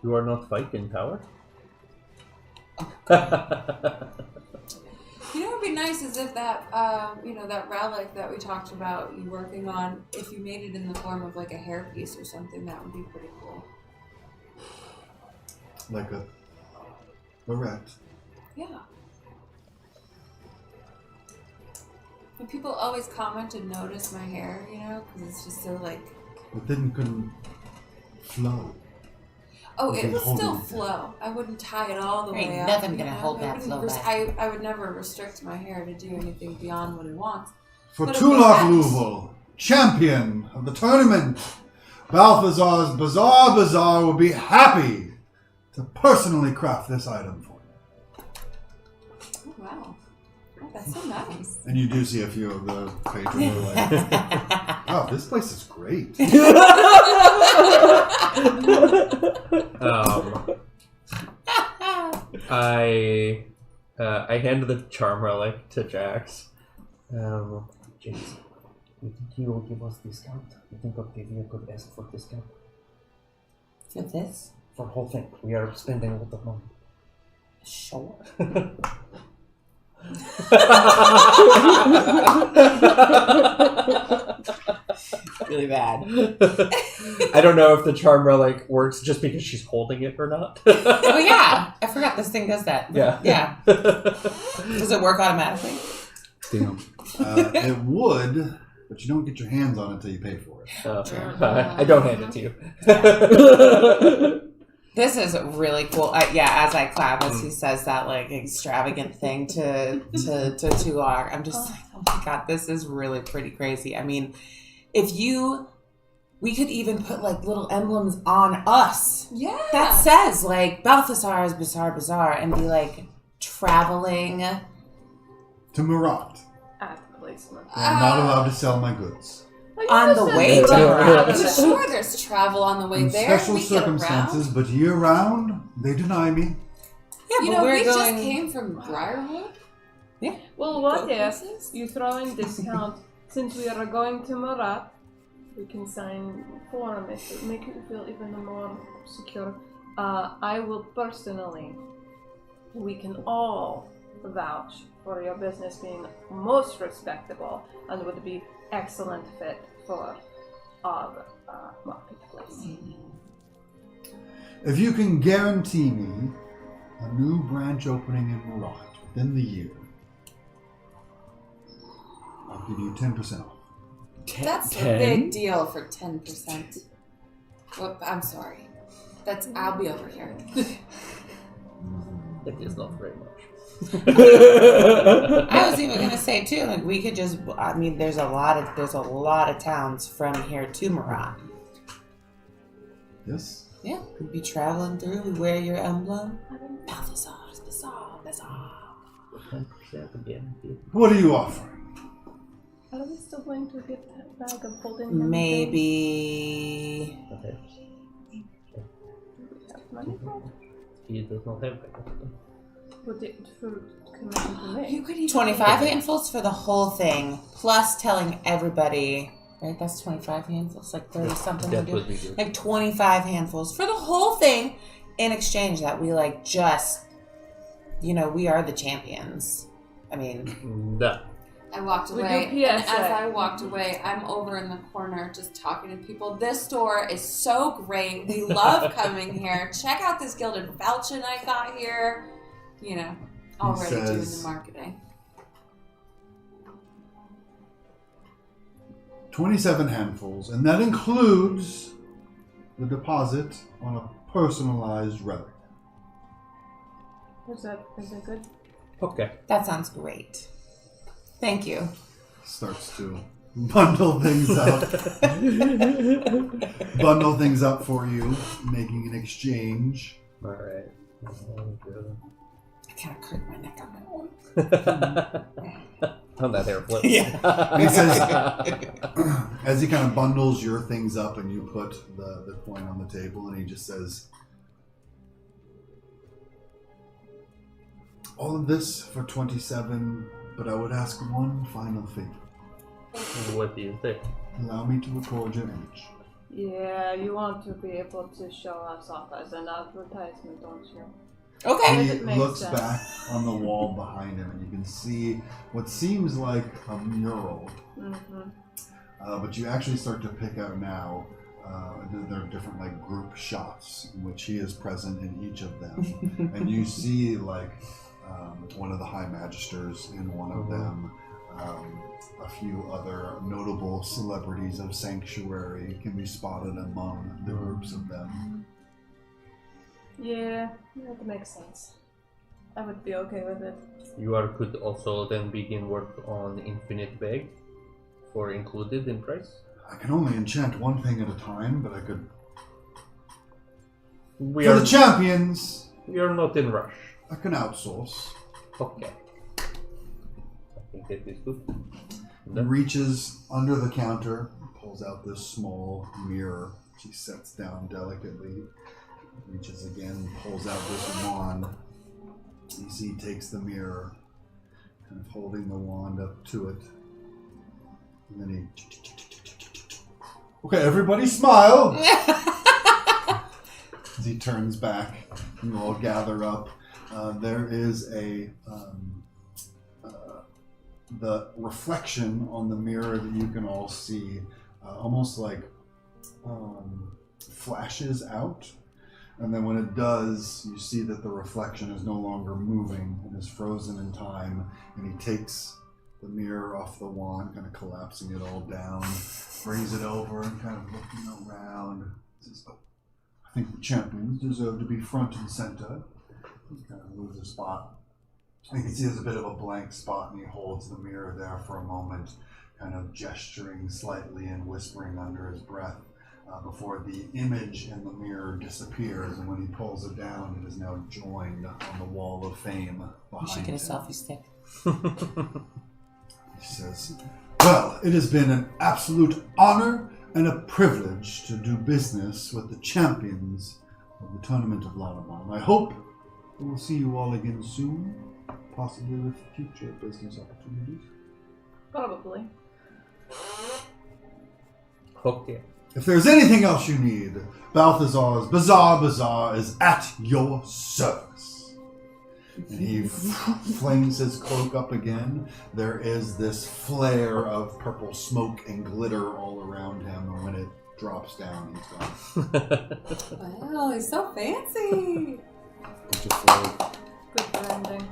You are not fighting power? You know what would be nice is if that, that relic that we talked about you working on, if you made it in the form of like a hairpiece or something, that would be pretty cool. Like a barrette. Yeah. And people always comment and notice my hair, because it's just so like... But then couldn't flow. Oh, You it would hold still it. flow. I wouldn't tie it all the way Ain't up. nothing gonna hold that wouldn't flow back. I would never restrict my hair to do anything beyond what it wants. For But Tulok okay, Louvel, champion of the tournament, Balthazar's Bizarre Bazaar will be happy to personally craft this item for you. Oh, wow. Oh, that's so nice. And you do see a few of the patrons are like, oh, this place is great. I hand the charm relic to Jax. Jinx, you think he will give us discount? You think Octavia could ask for discount? For this? For the whole thing. We are spending a lot of money. Sure. Really bad. I don't know if the charm relic works just because she's holding it or not. Oh yeah, I forgot this thing does that. Yeah. Yeah. Does it work automatically? Damn. It would, but you don't get your hands on it until you pay for it. I don't hand it to you. This is really cool. As I clap as he says that like extravagant thing to Tulok, I'm just like, oh my god, this is really pretty crazy. I mean, we could even put like little emblems on us. Yeah. That says like Balthazar's Bizarre Bazaar and be like traveling To Murat. At placement. I'm not allowed to sell my goods. on the way to I'm sure there's travel on the way In there. special We get circumstances, around. but year round, they deny me. Yeah, You but know, we're we going. just came from Briarwood. Well, what Go if places? you throw in discount since we are going to Murat? We can sign form it to make you feel even more secure. I will personally. We can all vouch for your business being most respectable and would be excellent fit for our marketplace. If you can guarantee me a new branch opening in Murat within the year, I'll give you 10% off. That's a big deal for 10%. Whoop, I'm sorry. I'll be over here. It is not very much. I was even gonna say too, like we could just. I mean, there's a lot of towns from here to Murat. Yes? Yeah, could be traveling through. We wear your emblem. Balthazar's Bazaar. 10% again. What are you offering? Are we still going to get that bag of holding anything? Maybe. Okay. Do we have money for it? He does not have that. Would it for commission to make? You could even 25 handfuls for the whole thing, plus telling everybody. Right, that's 25 handfuls, like 30 something we That do. would be good. Like 25 handfuls for the whole thing in exchange that we like just, we are the champions. I mean, That. I walked We do away, and PSA. as I walked away, I'm over in the corner just talking to people. This store is so great. We love coming here. Check out this gilded falchion I got here. Already doing the says- marketing. 27 handfuls, and that includes the deposit on a personalized relic. Is that good? Okay. that sounds great. Thank you. Starts to bundle things up. Bundle things up for you, making an exchange. Alright. I kind of cracked my neck on that one. On that hair flip. Yeah. He says, as he kind of bundles your things up and you put the coin on the table, and he just says, all of this for 27, but I would ask one final favor. What do you think? Allow me to record your image. Yeah, you want to be able to show us off as an advertisement, don't you? Okay. He It makes looks sense. back on the wall behind him, and you can see what seems like a mural. Mm-hmm. But you actually start to pick out now, there are different group shots in which he is present in each of them. And you see one of the High Magisters in one of them. A few other notable celebrities of Sanctuary can be spotted among the groups of them. Yeah, that makes sense. I would be okay with it. Could also then begin work on Infinite Bag for included in price. I can only enchant one thing at a time, but I could... We For are the champions, not in rush. I can outsource. Okay. I think that is good. He reaches under the counter, pulls out this small mirror, which he sets down delicately. Reaches again, pulls out this wand. You see he takes the mirror, kind of holding the wand up to it. And then he... Okay, everybody smile! As he turns back, you all gather up. There is the reflection on the mirror that you can all see, almost like flashes out. And then when it does, you see that the reflection is no longer moving and is frozen in time. And he takes the mirror off the wand, kind of collapsing it all down, brings it over and kind of looking around. Says, oh, I think the champions deserve to be front and center. He kind of moves a spot. You can see there's a bit of a blank spot, and he holds the mirror there for a moment, kind of gesturing slightly and whispering under his breath before the image in the mirror disappears. And when he pulls it down, it is now joined on the wall of fame behind You should get a him. selfie stick. He says, well, it has been an absolute honor and a privilege to do business with the champions of the Tournament of Lanabon. I hope we will see you all again soon, possibly with future business opportunities. Probably. Okay. If there's anything else you need, Balthazar's Bazaar is at your service. And he flings his cloak up again. There is this flare of purple smoke and glitter all around him, and when it drops down, he's gone. Wow, he's so fancy. Good branding.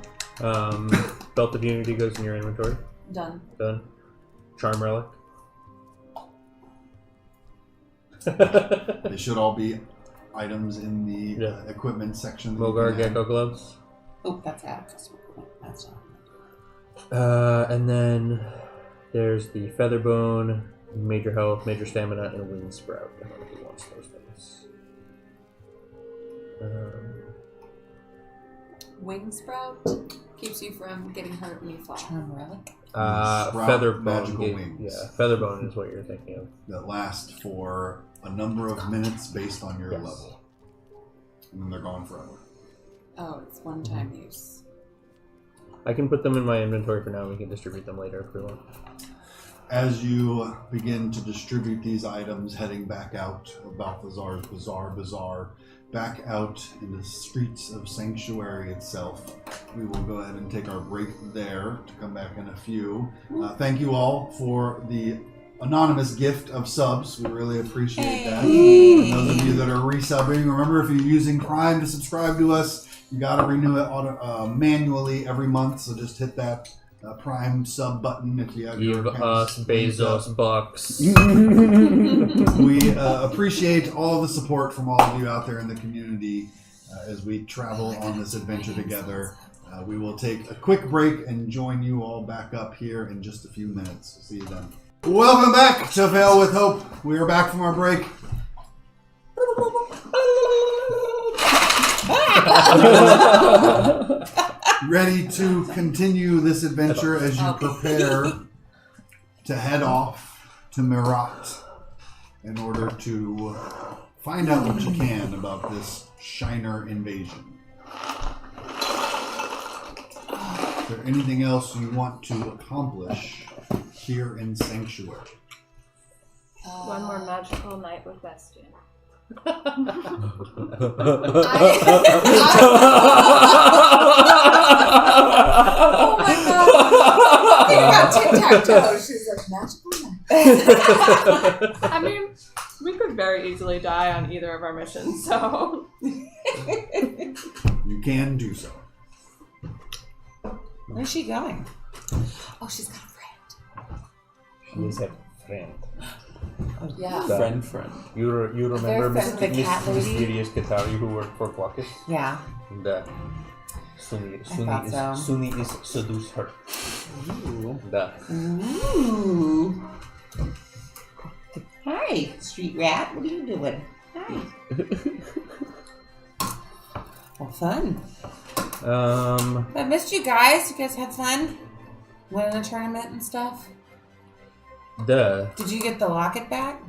Belt of Unity goes in your inventory. Done. Done. Charm Relic. They should all be items in the equipment section. that you Mogar can add. Gecko Gloves. Oh, that's access. That's not. And then there's the Featherbone, Major Health, Major Stamina, and Wing Sprout. I don't know if he wants those things. Wing sprout keeps you from getting hurt when you fall. Charm relic. sprout Featherbone. magical wings. Yeah, Featherbone is what you're thinking of. That last for a number of minutes based on your Yes. level. And then they're gone forever. Oh, it's one-time use. I can put them in my inventory for now. We can distribute them later if we want. As you begin to distribute these items, heading back out of Balthazar's Bazaar, back out in the streets of Sanctuary itself, we will go ahead and take our break there to come back in a few. Thank you all for the anonymous gift of subs. We really appreciate that. And those of you that are resubbing, remember if you're using Prime to subscribe to us, you got to renew it manually every month, so just hit that Prime sub button if you have your Give accounts us linked up. Bezos bucks. We appreciate all the support from all of you out there in the community as we travel on this adventure together. We will take a quick break and join you all back up here in just a few minutes. See you then. Welcome back to Veil with Hope. We are back from our break. Ready to continue this adventure as you prepare to head off to Mirat in order to find out what you can about this Shiner invasion. Is there anything else you want to accomplish here in Sanctuary? One more magical night with Bastion. Oh my god! Think about tic-tac-toe. She's like, magical night. I mean, we could very easily die on either of our missions, so... You can do so. Where's she going? Oh, she's got a friend. She is a friend. Yeah. Friend. You remember friend, the cat lady? Mysterious Katari who worked for Quackus? Yeah. The Sunni is seduce her. Ooh. The Ooh. Hi, street rat. What are you doing? Hi. Well, fun. I missed you guys. You guys had fun? Winning a tournament and stuff? Did you get the locket back?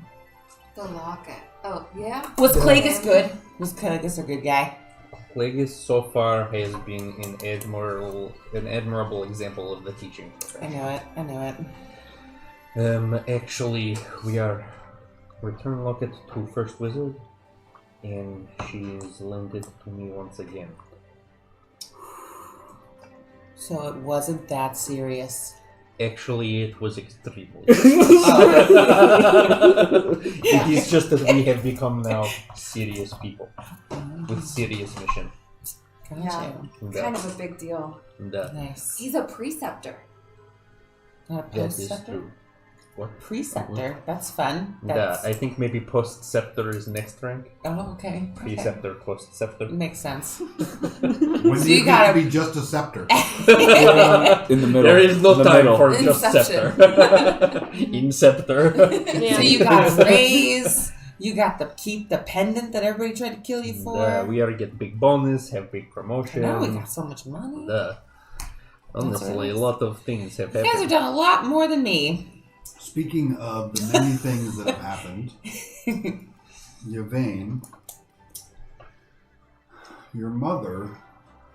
The locket. Oh, yeah? Was Clagus good? Was Clagus a good guy? Plagueis so far has been an admirable example of the teaching. I know it. Actually, we are return locket to First Wizard, and she's lent it to me once again. So it wasn't that serious. Actually, it was extremely. It is just that we have become now serious people with serious mission. Gotcha. Kind of a big deal. Nice. He's a preceptor. Not a That is preceptor? true. What? Preceptor. That's fun. Yeah, That's... I think maybe post scepter is next rank. Oh, okay. Preceptor, post scepter. Makes sense. When So do you you get gotta- to be just a scepter? In the middle. There is no In the time middle. for just Inception. scepter. Inceptor. Yeah. So you got a raise. You got to keep the pendant that everybody tried to kill you for. We are get big bonus, have big promotion. I know, we got so much money. Honestly, a nice. lot of things have You guys have happened. done a lot more than me. Speaking of the many things that have happened, Yvain, your mother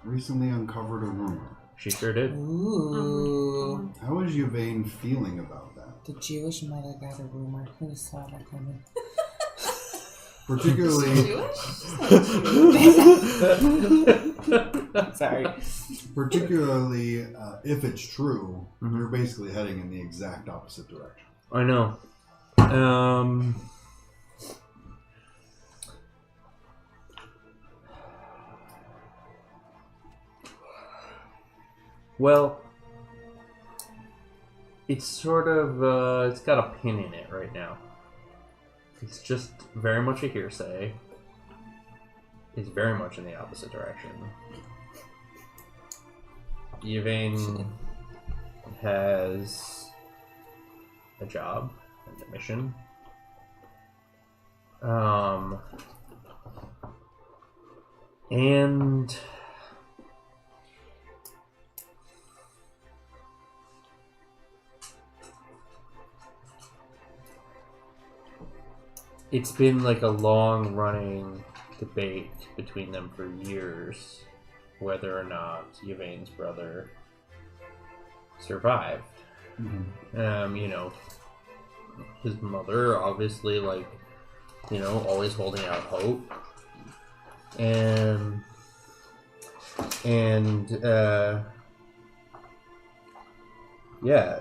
recently uncovered a rumor. She sure did. Ooh. How is Yvain feeling about that? The Jewish mother got a rumor. Who saw that coming? Particularly, Sorry. particularly if it's true, you're basically heading in the exact opposite direction. I know. Well, it's sort of, it's got a pin in it right now. It's just very much a hearsay. It's very much in the opposite direction. Yvain has a job and a mission. And it's been like a long running debate between them for years whether or not Yvain's brother survived. You know, his mother obviously, like, you know, always holding out hope, and yeah,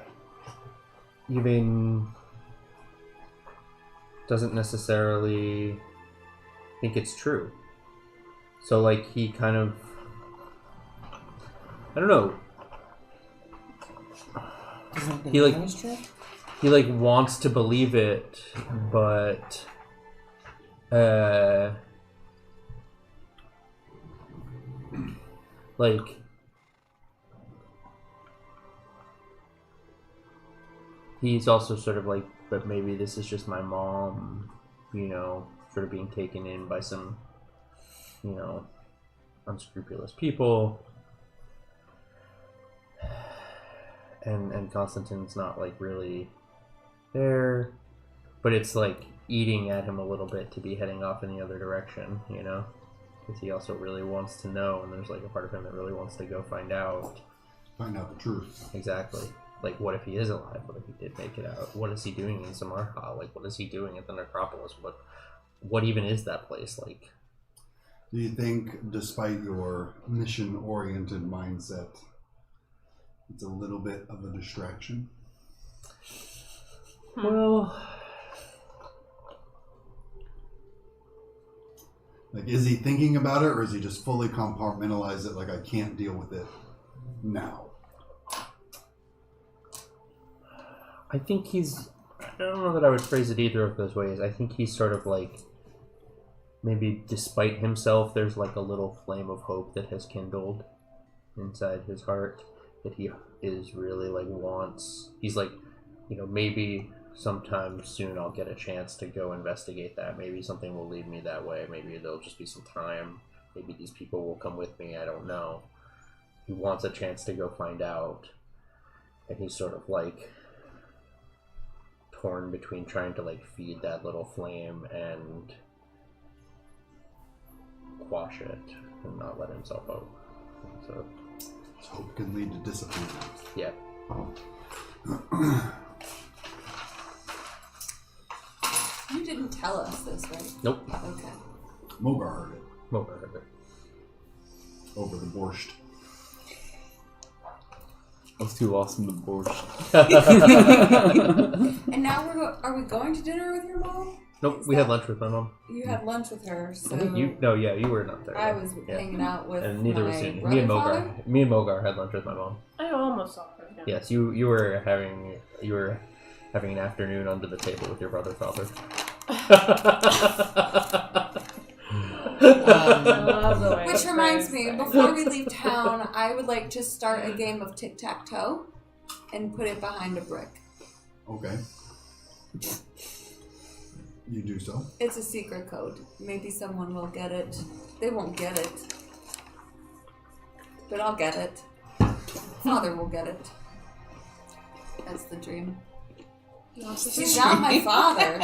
Yvain doesn't necessarily think it's true. So, like, he kind of, I don't know. He like wants to believe it, but like he's also sort of like, but maybe this is just my mom, you know, sort of being taken in by some, you know, unscrupulous people. And Constantine's not, like, really there, but it's, like, eating at him a little bit to be heading off in the other direction, you know? Because he also really wants to know, and there's, like, a part of him that really wants to go find out. Find out the truth. Exactly. Like, what if he is alive? What if he did make it out? What is he doing in Samarkand? Like, what is he doing at the necropolis? What even is that place like? Do you think, despite your mission-oriented mindset, it's a little bit of a distraction? Well, like, is he thinking about it, or is he just fully compartmentalized it, like, I can't deal with it now? I think he's, I don't know that I would phrase it either of those ways. I think he's sort of like, maybe despite himself, there's like a little flame of hope that has kindled inside his heart that he is really like wants. He's like, you know, maybe sometime soon I'll get a chance to go investigate that. Maybe something will lead me that way. Maybe there'll just be some time. Maybe these people will come with me. I don't know. He wants a chance to go find out. And he's sort of like torn between trying to like feed that little flame and quash it and not let himself out. So hope can lead to disappointment. yeah. You didn't tell us this, right? Nope. Okay. Mogar heard it Mogar heard it. over the borscht. I was too lost in the borscht. And now are we going to dinner with your mom? Nope, we had lunch with my mom. You had lunch with her, so I think you were not there. I was hanging out with and neither my was Susan. brother, father? Me and Mogar had lunch with my mom. I almost saw her. Yeah. Yes, you were having an afternoon under the table with your brother father. Which reminds me, before we leave town, I would like to start a game of tic-tac-toe and put it behind a brick. Okay. You do so. It's a secret code. Maybe someone will get it. They won't get it. But I'll get it. Father will get it. That's the dream. He's not my father.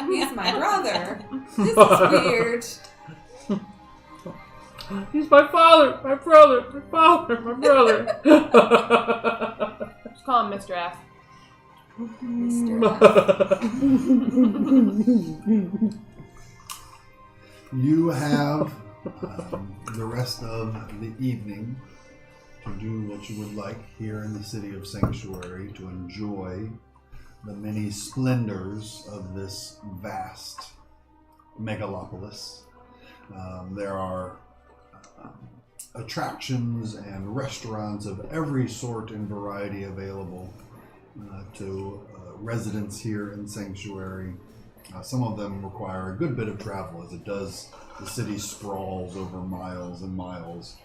He's my brother. This is weird. He's my father, my brother, my father, my brother. Just call him Mr. F. Mr. You have the rest of the evening to do what you would like here in the city of Sanctuary, to enjoy the many splendors of this vast megalopolis. There are attractions and restaurants of every sort and variety available to residents here in Sanctuary. Some of them require a good bit of travel, as the city sprawls over miles and miles.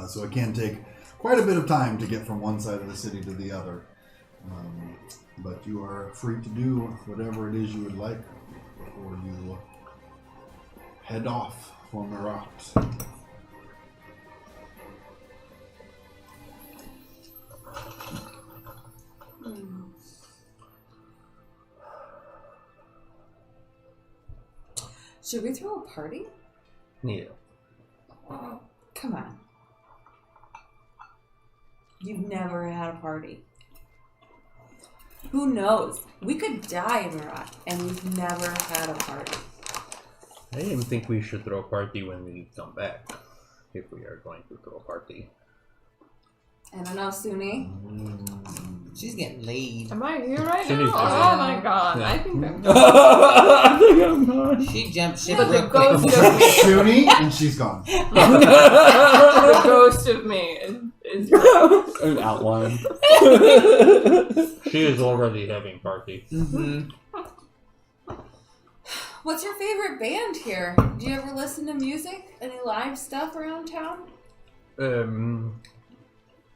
So it can take quite a bit of time to get from one side of the city to the other. But you are free to do whatever it is you would like before you head off for Marat. Should we throw a party? Yeah. Come on. You've never had a party. Who knows? We could die in Iraq, and we've never had a party. I even think we should throw a party when we come back. If we are going to throw a party. I don't know, Suni. She's getting laid. Am I here right She now? needs to Oh go. my god. Yeah. I think I'm I think I'm gone. She jumped ship But the real quick. ghost of me, Shoonie, and she's gone. the ghost of me is An outline. She is already having party. Mm-hmm. What's your favorite band here? Do you ever listen to music? Any live stuff around town?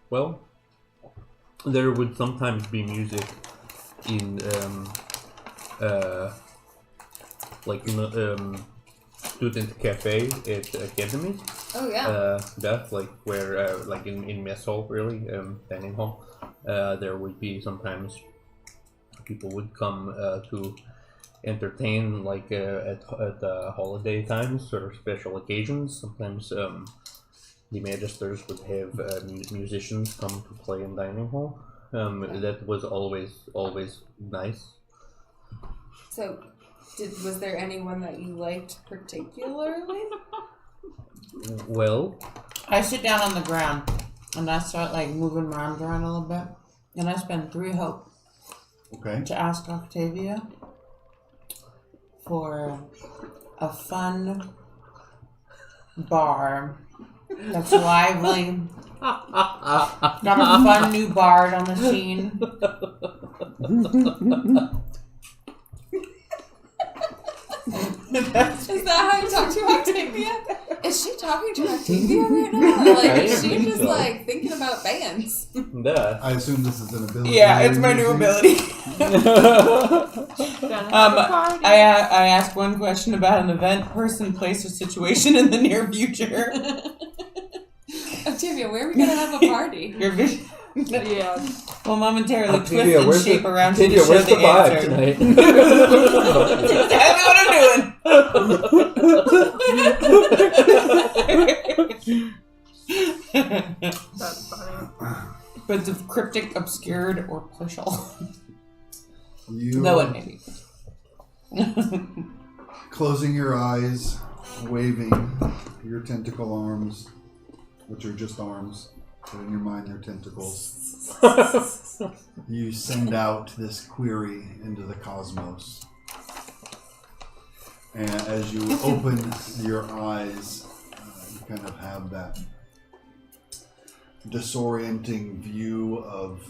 Well, there would sometimes be music in, like in a student cafe at academy. Oh, yeah. That, like, where, like in mess hall, really, dining hall, there would be sometimes people would come to entertain, like, at holiday times or special occasions. Sometimes, the magisters would have musicians come to play in dining hall. That was always nice. So, was there anyone that you liked particularly? Well, I sit down on the ground and I start like moving my arms around a little bit, and I spend 3 hope Okay. to ask Octavia for a fun bar that's lively. Got a fun new bard on the scene. Is that how you talk to Octavia? Is she talking to Octavia right now? Like, I is she think just so. like thinking about bands? yeah. I assume this is an ability. Yeah, you're it's my new using. ability. gonna have a party. I asked one question about an event, person, place, or situation in the near future. Octavia, where are we gonna have a party? Your vision Yeah. will momentarily Octavia, twist and shape around to Octavia, show where's the vibe answer. tonight? Exactly what I'm doing. That's funny. But the cryptic, obscured, or pushal. You No one maybe. closing your eyes, waving your tentacle arms, which are just arms, but in your mind they're tentacles. You send out this query into the cosmos. And as you open your eyes, you kind of have that disorienting view of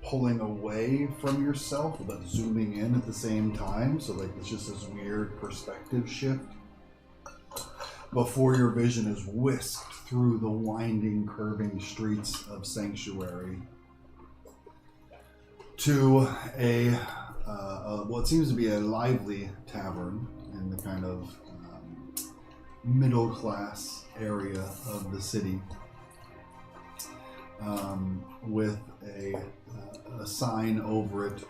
pulling away from yourself but zooming in at the same time, so like it's just this weird perspective shift before your vision is whisked through the winding, curving streets of Sanctuary to a what seems to be a lively tavern in the kind of middle class area of the city, with a sign over it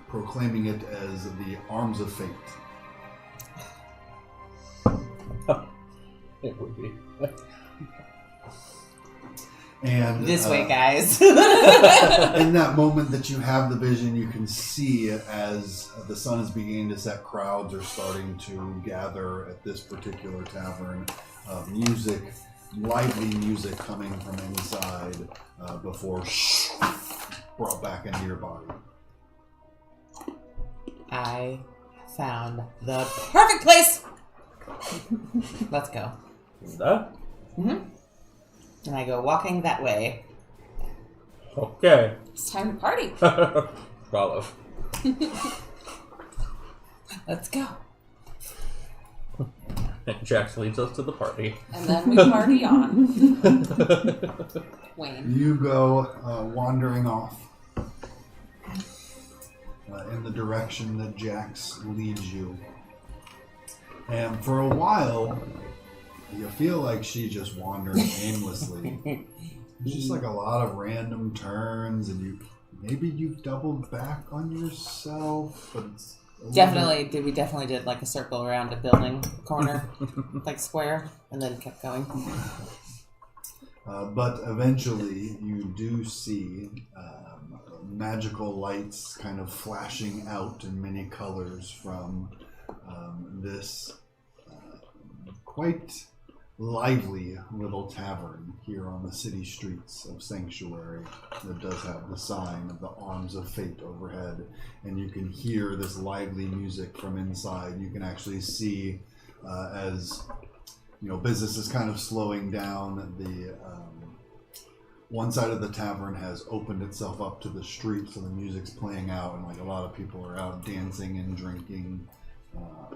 proclaiming it as the Arms of Fate. It would be. And This way, guys. in that moment that you have the vision, you can see as the sun is beginning to set, crowds are starting to gather at this particular tavern. Music, lively music coming from inside before brought back into your body. I found the perfect place. Let's go. That? Mm-hmm. And I go walking that way. Okay. It's time to party. Follow. Let's go. And Jax leads us to the party. And then we party on. Wayne. You go wandering off in the direction that Jax leads you. And for a while, you feel like she just wanders aimlessly. It's just like a lot of random turns, and you maybe you've doubled back on yourself, but it's we definitely did like a circle around a building corner, like square, and then kept going. But eventually, you do see magical lights kind of flashing out in many colors from this quite lively little tavern here on the city streets of Sanctuary that does have the sign of the Arms of Fate overhead, and you can hear this lively music from inside. You can actually see as business is kind of slowing down. The one side of the tavern has opened itself up to the street, so the music's playing out, and like a lot of people are out dancing and drinking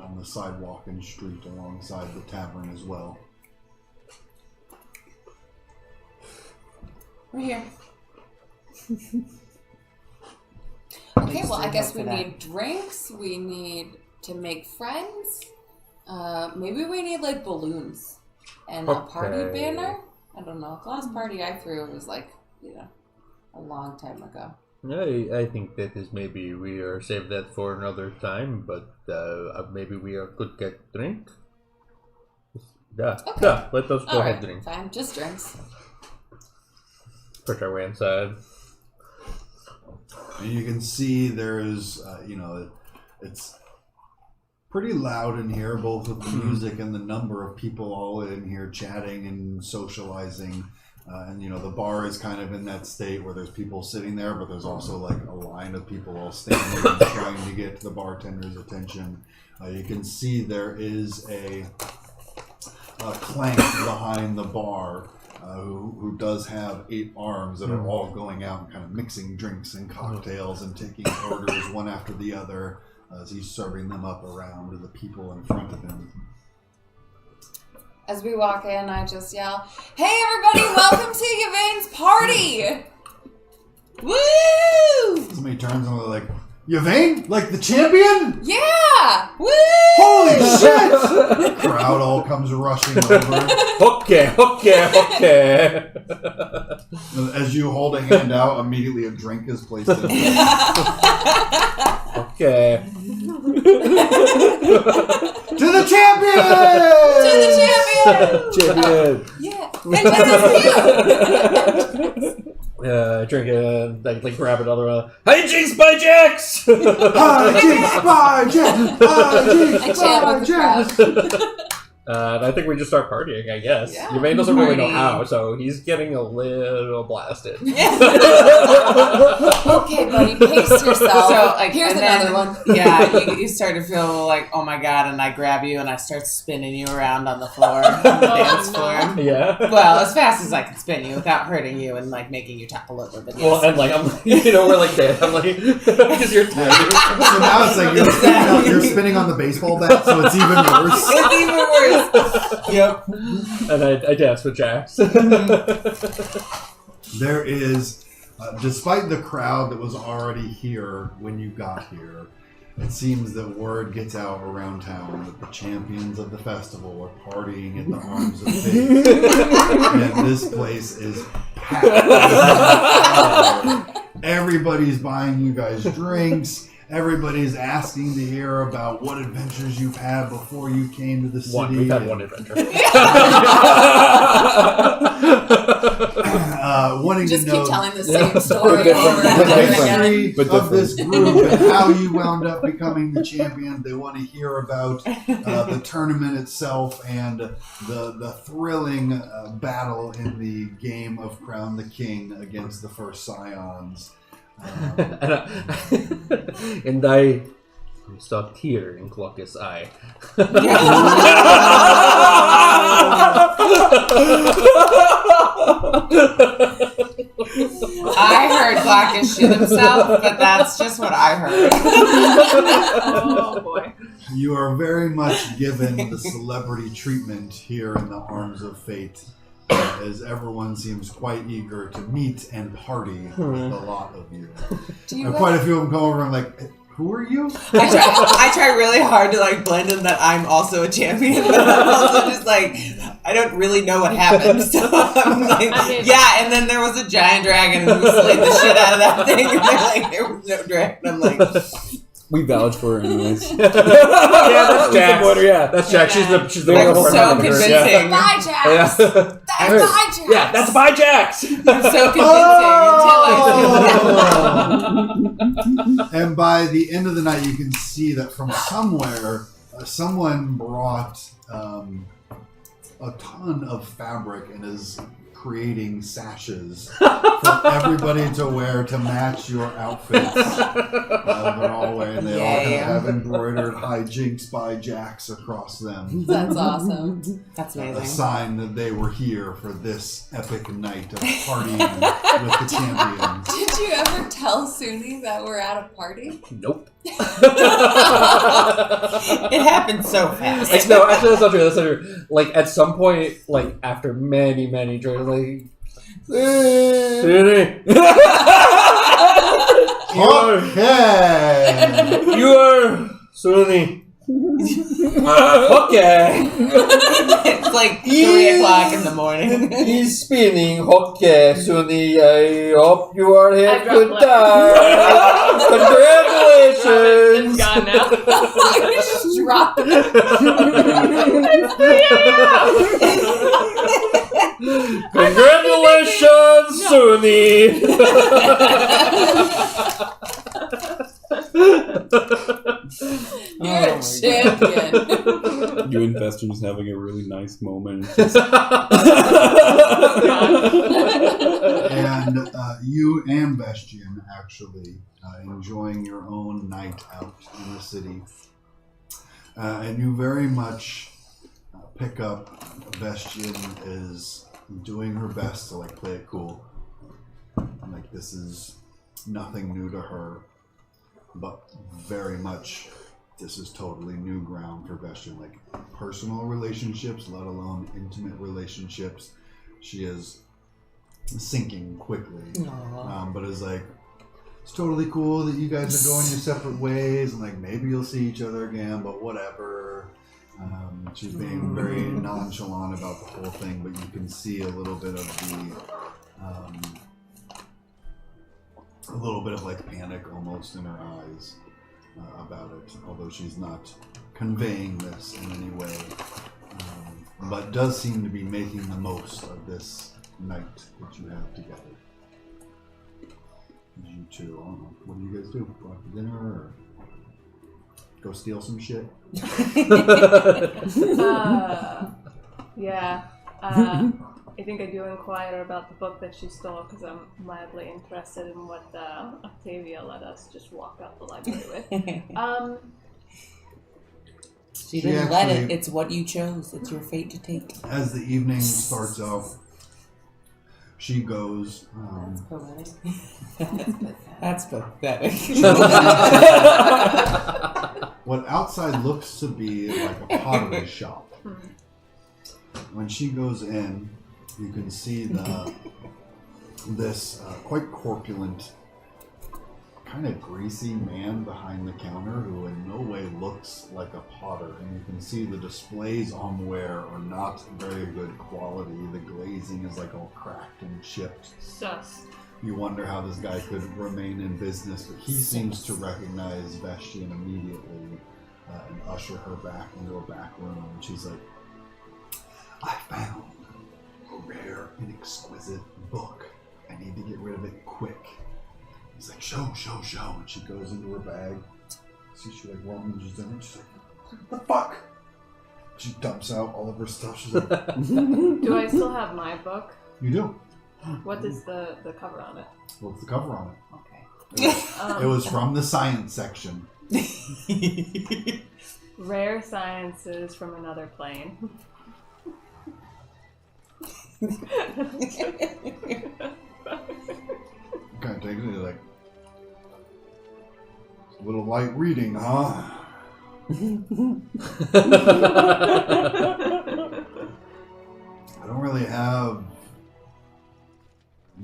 on the sidewalk and street alongside the tavern as well. We're here. Okay, well, I guess we need drinks. We need to make friends. Maybe we need like balloons and a party banner. I don't know. The last party I threw was like, a long time ago. I think that is maybe we are save that for another time, but maybe we could get drink. Yeah, Okay. yeah. Let us go ahead drink. Fine, just drinks. Push our way inside. And you can see there's, it's pretty loud in here, both with the music and the number of people all in here chatting and socializing. And the bar is kind of in that state where there's people sitting there, but there's also like a line of people all standing and trying to get the bartender's attention. You can see there is a clank behind the bar. Who does have 8 arms that are all going out and kind of mixing drinks and cocktails and taking orders one after the other as he's serving them up around to the people in front of him. As we walk in, I just yell, "Hey everybody, welcome to Yvain's party!" Woo! Somebody turns and they're like, "Yvain? Like the champion? Yeah! Woo! Holy shit!" The crowd all comes rushing over. Okay. As you hold a hand out, immediately a drink is placed in it. Okay. To the champion! To the champion! Champion. Yeah. And Drink it, like grab another. Hey, Jinx by Jax! Hi, Jinx by Jax! Hi, Jinx I chat by with the Jax! crowd. And I think we just start partying, I guess. Yeah. Yvain doesn't really know Party. how, so he's getting a little blasted. Okay, buddy, pace yourself. So, Here's and another then, one. Yeah, you start to feel like, oh my god, and I grab you and I start spinning you around on the floor, on the dance floor. Yeah. Well, as fast as I can spin you without hurting you and like making you topple over. But Well, yes. and like, I'm, we're like that. I'm like, because you're tired. So now it's like you're spinning on the baseball bat, so it's even worse. It's even worse. Yep. And I dance with Jax. There is, despite the crowd that was already here when you got here, it seems that word gets out around town that the champions of the festival are partying at the Arms of Fate. And this place is packed. Everybody's buying you guys drinks. Everybody's asking to hear about what adventures you've had before you came to the city. We've had one adventure. Wanting Just to know keep telling the same story Different. over and the over again. history But of this group and how you wound up becoming the champion. They want to hear about the tournament itself and the thrilling battle in the game of Crown the King against the first Scions. And I saw a tear in Clockus' eye. I heard Glockus shit himself, but that's just what I heard. Oh boy. You are very much given the celebrity treatment here in the Arms of Fate, as everyone seems quite eager to meet and party with a lot of you. Do you Quite a few of them come over and like, Who are you? I try really hard to like blend in that I'm also a champion, but I'm also just like I don't really know what happened. So I'm like, yeah. And then there was a giant dragon, and we slayed the shit out of that thing. And they're like, there was no dragon. I'm like, We vouch for her anyways. Yeah, that's Jax. Yeah. That's Jax. She's the I'm one so from her. convincing. Bye, Jax. Yeah. That's bye, Jax. Yeah, that's by Jax. I'm so convincing until I And by the end of the night, you can see that from somewhere, someone brought a ton of fabric and is creating sashes for everybody to wear to match your outfits. They're all wearing, they all have embroidered "Hi Jinx" by Jax across them. That's awesome. That's A amazing. sign that they were here for this epic night of partying with the champions. Did you ever tell Suni that we're at a party? Nope. It happened so fast. No, actually, that's not true. That's not true. Like, at some point, like, after many, many drinks, like, Suni, Okay. you are Suni. Okay. It's like 3 o'clock in the morning. He's spinning. Okay, Suni. I hope you are having a good dropped time. Congratulations. It's gone now. I just dropped it. Congratulations, Suni. You're a champion. You and Fester just having a really nice moment. And you and Vestian actually enjoying your own night out in the city. And you very much pick up Vestian is doing her best to like play it cool. Like this is nothing new to her, but very much this is totally new ground for Vestian. Like personal relationships, let alone intimate relationships, she is sinking quickly. But is like, it's totally cool that you guys are going your separate ways, and like maybe you'll see each other again, but whatever. She's being very nonchalant about the whole thing, but you can see a little bit of like panic almost in her eyes about it, although she's not conveying this in any way, but does seem to be making the most of this night that you have together. You two, I don't know, what do you guys do? Go out to dinner or go steal some shit? Yeah. I think I do inquire about the book that she stole because I'm mildly interested in what Octavia let us just walk out the library with. She didn't let actually- it. It's what you chose. It's your fate to take. As the evening starts out, she goes. That's pathetic. What outside looks to be like a pottery shop. When she goes in, you can see this quite corpulent, kind of greasy man behind the counter who in no way looks like a potter. And you can see the displays on ware are not very good quality. The glazing is like all cracked and chipped. Sus. You wonder how this guy could remain in business, but he seems to recognize Vestian immediately and usher her back into a back room. And she's like, I found a rare and exquisite book. I need to get rid of it quick. He's like, show. And she goes into her bag. See, she like rummages in it. She's like, what the fuck? She dumps out all of her stuff. She's like, Do I still have my book? you do. What is the cover on it? What's the cover on it? Okay. It was from the science section. Rare Sciences from Another Plane. Kind of takes it like, a little light reading, huh? I don't really have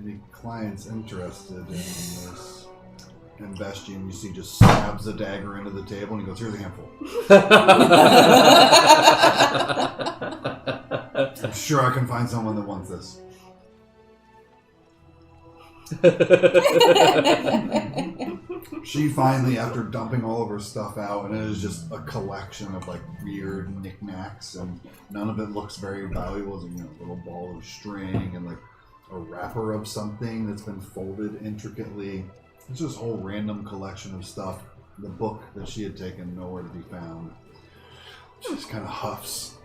any clients interested in this. And Vestian, you see, just stabs a dagger into the table and he goes, "Here's a handful. I'm sure I can find someone that wants this." She finally, after dumping all of her stuff out, and it is just a collection of like weird knickknacks, and none of it looks very valuable. It's a little ball of string and like a wrapper of something that's been folded intricately. It's just a whole random collection of stuff. The book that she had taken, nowhere to be found. She just kind of huffs,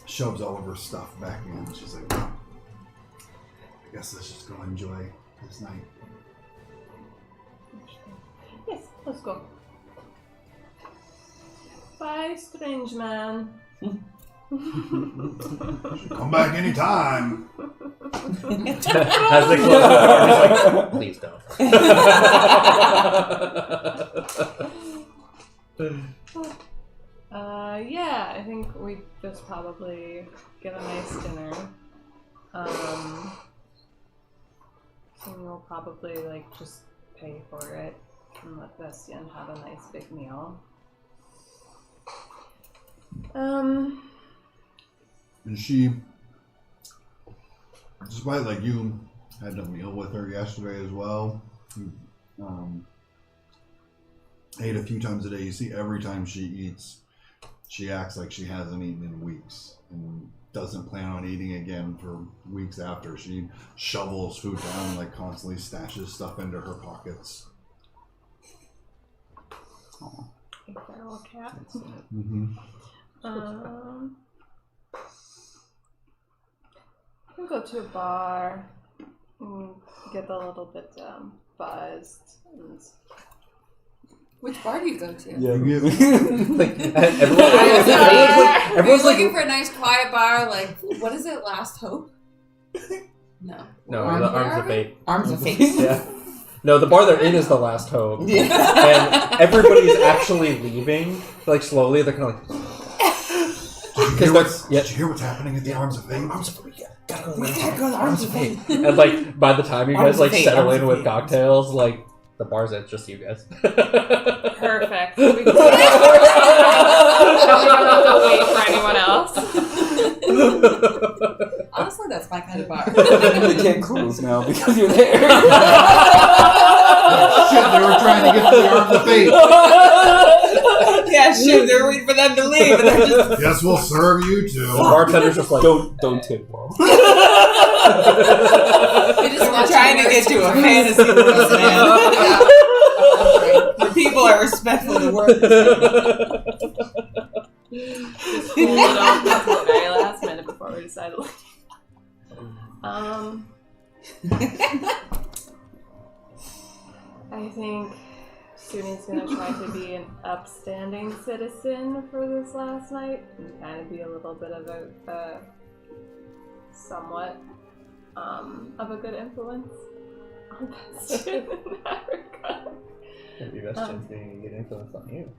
shoves all of her stuff back in. She's like, "Well, I guess let's just go enjoy this night." Yes, let's go. Bye, strange man. Come back anytime. As they close the door, he's like, "Please don't." Yeah, I think we just probably get a nice dinner. And we'll probably like just pay for it and let Vestian have a nice big meal. And she, despite like you had a meal with her yesterday as well, you ate a few times a day. You see, every time she eats, she acts like she hasn't eaten in weeks and doesn't plan on eating again for weeks after. She shovels food down and like constantly stashes stuff into her pockets. A feral cat. Mm-hmm. We go to a bar and get a little bit buzzed. And Which bar do you go to? Yeah. Like, everyone's looking for a nice quiet bar. Like, what is it? Last Hope? No. no, the Arms of Fate. Arms of Fate. Yeah. No, the bar they're in is the Last Hope. Yeah. And everybody's actually leaving. Like, slowly, they're kind of like... Did you hear what's happening at the Arms of Fate? Arms of Fate, gotta go We gotta go to the Arms of Fate. And, like, by the time you Arms guys, like, of Fate, settle Arms in of with Fate. cocktails, like, the bar's at just you guys. perfect. We don't have to wait for anyone else. Honestly, that's my kind of bar. They can't close now because you're there. Shit, they were trying to get to the Arms of Fate. Yeah, shit, they're waiting for them to leave, and they're just... Yes, we'll serve you The too. bartender's just like, don't tip well. We're trying to get to a fantasy world, man. The people are respectful to work. Just hold it off until the very last minute before we decide to leave. I think Suni's gonna try to be an upstanding citizen for this last night and kind of be a little bit of a somewhat of a good influence on Vestian in that regard. maybe Vestian's being a good influence on you.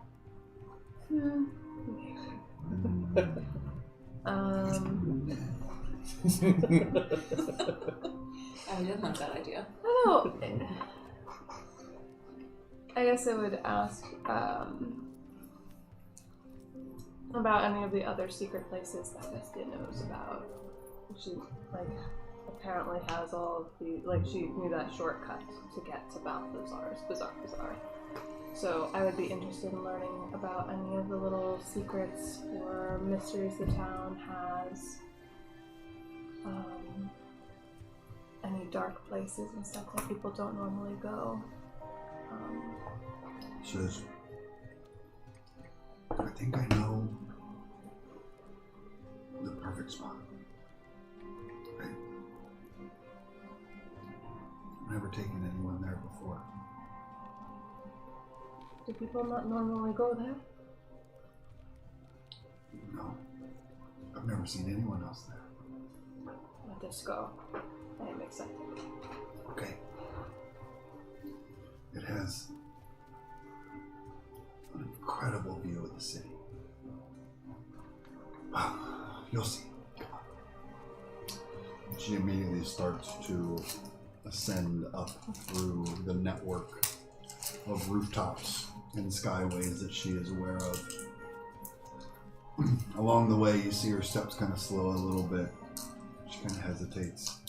I didn't like that idea. I don't know. I guess I would ask about any of the other secret places that Vestian knows about. She, like, apparently has all of the, like, she knew that shortcut to get to Balthazar's Bazaar. So I would be interested in learning about any of the little secrets or mysteries the town has. Any dark places and stuff that people don't normally go. Says, I think I know the perfect spot. Right? I've never taken anyone there before. Do people not normally go there? No. I've never seen anyone else there. Let us go. I am excited. Okay. It has an incredible view of the city. Wow. You'll see. Come on. She immediately starts to ascend up through the network of rooftops and skyways that she is aware of. Along the way, you see her steps kind of slow a little bit. She kind of hesitates.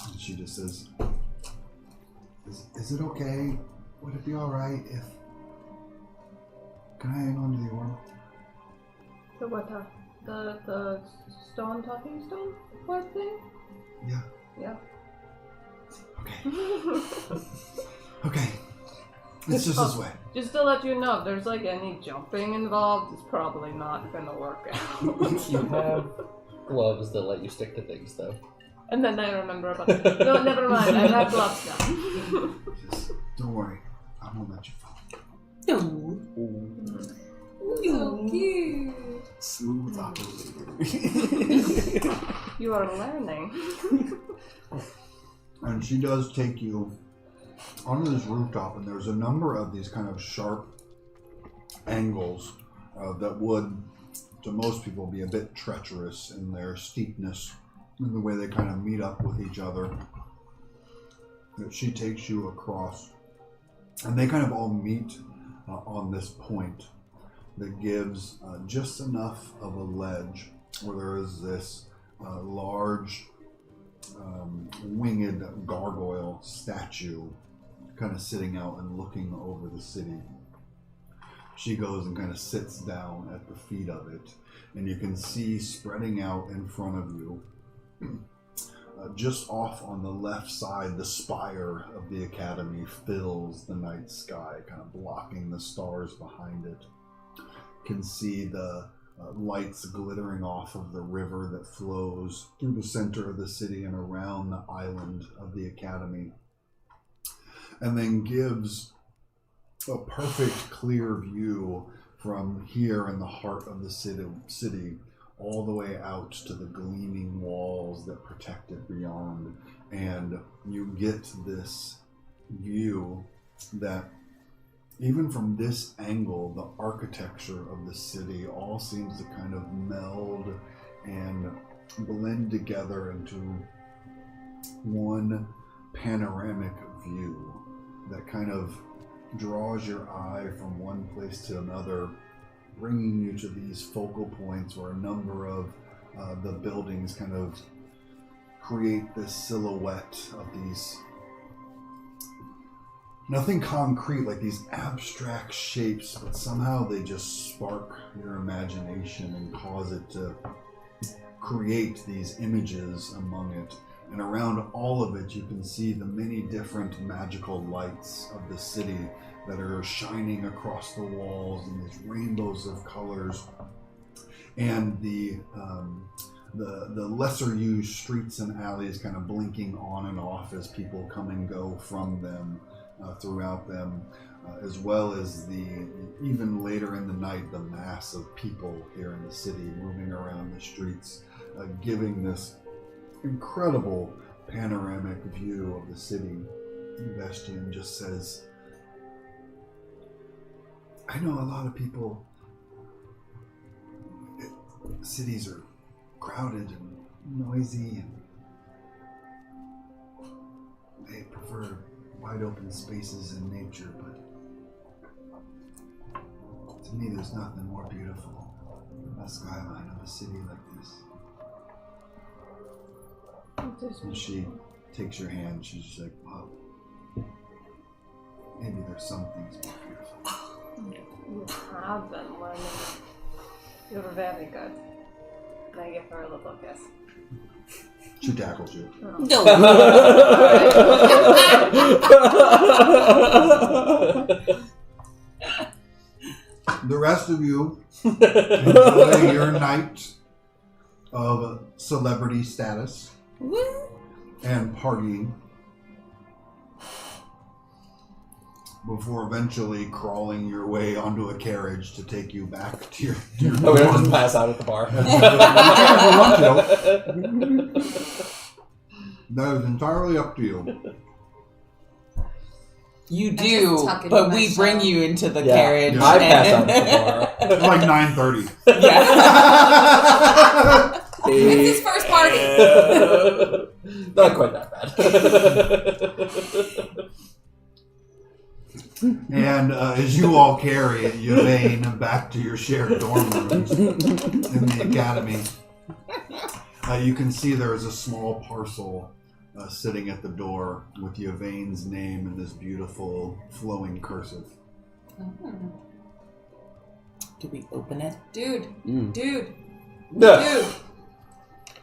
And she just says, Is it okay? Would it be alright if... Can I hang on to the orb? The what? The stone talking stone part thing? Yeah. Yeah. Okay. Okay. It's just this way. Just to let you know, if there's like any jumping involved, it's probably not gonna work out. You have gloves that let you stick to things, though. And then I remember about it. No, never mind. I have gloves now. Just don't worry. I won't let you fall. So cute. Smooth operator. You are learning. And she does take you onto this rooftop, and there's a number of these kind of sharp angles that would, to most people, be a bit treacherous in their steepness, in the way they kind of meet up with each other. That she takes you across, and they kind of all meet on this point that gives just enough of a ledge where there is this large winged gargoyle statue kind of sitting out and looking over the city. She goes and kind of sits down at the feet of it, and you can see spreading out in front of you, just off on the left side, the spire of the academy fills the night sky, kind of blocking the stars behind it. You can see the lights glittering off of the river that flows through the center of the city and around the island of the academy, and then gives a perfect clear view from here in the heart of the city all the way out to the gleaming walls that protect it beyond. And you get this view that even from this angle, the architecture of the city all seems to kind of meld and blend together into one panoramic view that kind of draws your eye from one place to another, bringing you to these focal points where a number of the buildings kind of create this silhouette of these, nothing concrete, like these abstract shapes, but somehow they just spark your imagination and cause it to create these images among it. And around all of it, you can see the many different magical lights of the city that are shining across the walls in these rainbows of colors. And the lesser used streets and alleys kind of blinking on and off as people come and go from them, throughout them, as well as even later in the night, the mass of people here in the city moving around the streets, giving this incredible panoramic view of the city. Vestian just says, I know a lot of people, cities are crowded and noisy, and they prefer wide open spaces in nature, but to me there's nothing more beautiful than the skyline of a city like this. And she takes your hand, she's just like, wow, maybe there's some things more beautiful. You have been learning. You're very good. And I give her a little kiss. She tackles you. No. The rest of you enjoy your night of celebrity status and partying before eventually crawling your way onto a carriage to take you back to your Oh, we don't just pass out at the bar. That is entirely up to you. You I do, just tuck into but my we bring shell. you into the Yeah. carriage. I pass out at the bar. It's like 9:30. Yeah. It's his first party. Not quite that bad. And as you all carry Yvain back to your shared dorm rooms in the academy, you can see there is a small parcel sitting at the door with Yvain's name in this beautiful flowing cursive. Do we open it? Dude. Mm. Dude. Duh. Dude.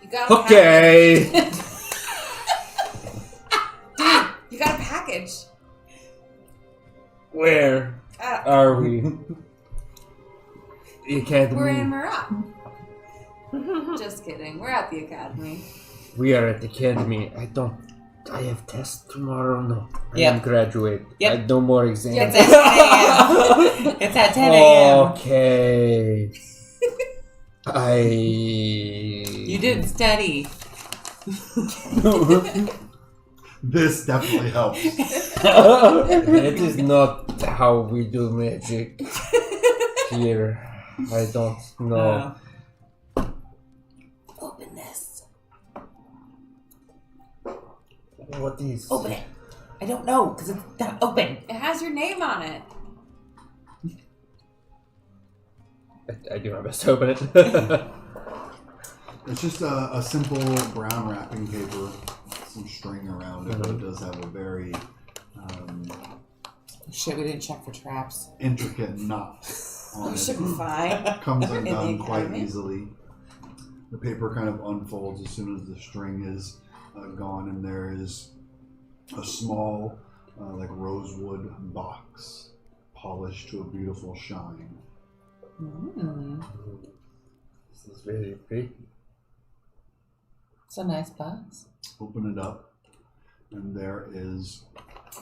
You got a Okay. package. Dude, you got a package. Where Uh, are we? The academy. we're in Marat. Just kidding. We're at the academy. We are at the academy. I have tests tomorrow. No. I Yep. am graduate. Yep. No more exams. It's at 10 a.m. It's at 10 a.m. Okay. You didn't study. This definitely helps. That is not how we do magic here. I don't know. Open this. What is? Open it. I don't know because it's not open. It has your name on it. I do my best to open it. It's just a simple brown wrapping paper, some string around it, but it does have a very Shit, we didn't check for traps. intricate knot on We it. should be fine. Comes In the undone quite academy? easily. The paper kind of unfolds as soon as the string is gone, and there is a small, like rosewood box, polished to a beautiful shine. This is very pretty. It's a nice box. Open it up, and there is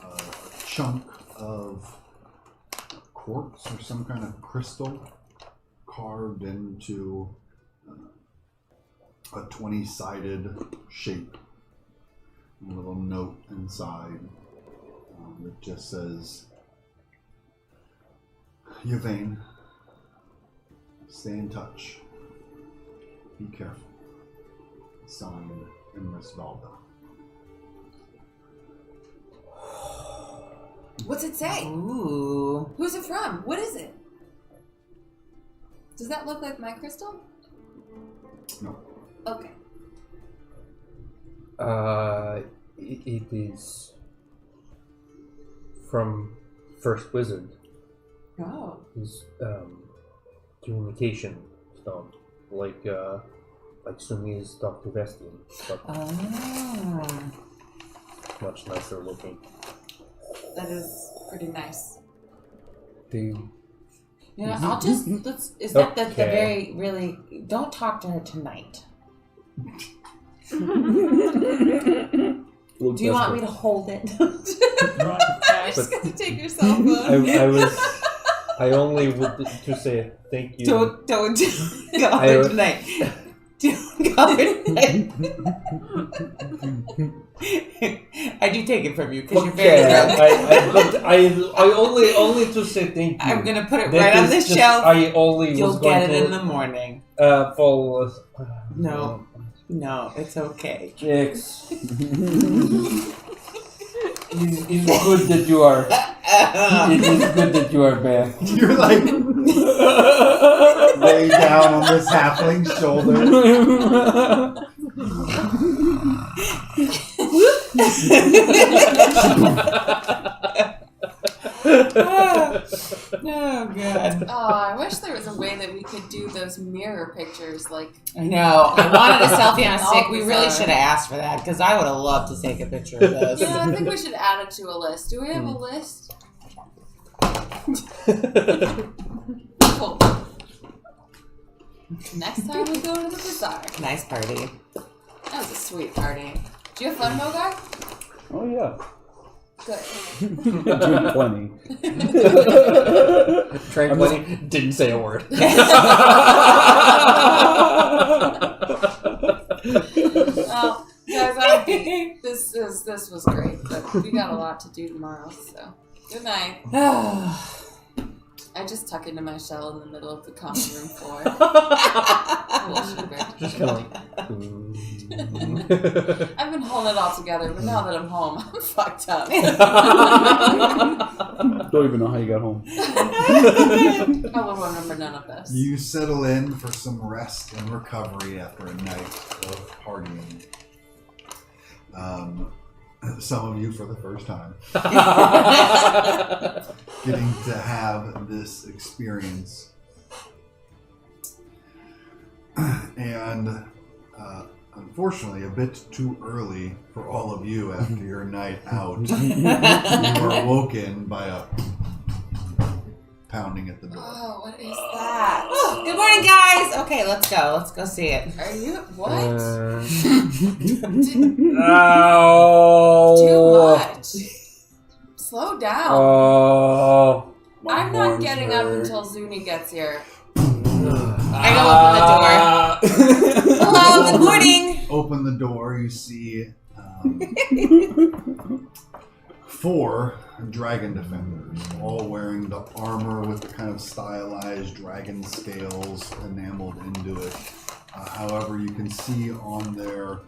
a chunk of quartz or some kind of crystal carved into a 20-sided shape. A little note inside that just says, Yvain, stay in touch. Be careful. Signed, Emrys Valda. What's it say? Ooh. Who's it from? What is it? Does that look like my crystal? No. Okay. It is from First Wizard. Oh. His communication stone, like Sumi's Dr. Vestian, but Oh. much nicer looking. That is pretty nice. They Yeah, I'll just is that the Okay. very really don't talk to her tonight. We'll Do you want me test to hold it? You're just gonna take yourself off. I only would to say thank you. don't go her tonight. Don't go her tonight. I do take it from you because you're very Okay, good. I only to say thank you. I'm gonna put it That right on is the just- shelf. I only You'll was going get it to in the morning. follow. No. No, it's okay. Jinx. It's good that you are. It is good that you are back. You're like lay down on this halfling's shoulder. Oh god. Oh, I wish there was a way that we could do those mirror pictures. Like, I know. I wanted a selfie on a stick. We really Bizarre. should have asked for that because I would have loved to take a picture of this. yeah, I think we should add it to a list. Do we have a list? Cool. Next time we go to the bazaar. Nice party. That was a sweet party. Did you have fun, Mogar? Oh yeah. Good. Drink plenty. Tranquility didn't say a word. Well, guys, I'm beat. This was great, but we got a lot to do tomorrow. So, good night. I just tuck into my shell in the middle of the common room floor. A little shiver. Just kind of like. I've been holding it all together, but now that I'm home, I'm fucked up. Don't even know how you got home. I will remember none of this. You settle in for some rest and recovery after a night of partying. Some of you for the first time. Getting to have this experience. And unfortunately, a bit too early for all of you after your night out. You were awoken by a pounding at the door. Oh, what is that? Oh, good morning, guys. Okay, let's go. Let's go see it. Are you what? Ow! Too much. Slow down. Oh. I'm not horns getting up hurt. until Zuni gets here. I go open the door. Hello, good morning. Open the door, you see 4 dragon defenders, all wearing the armor with the kind of stylized dragon scales enameled into it. However, you can see on their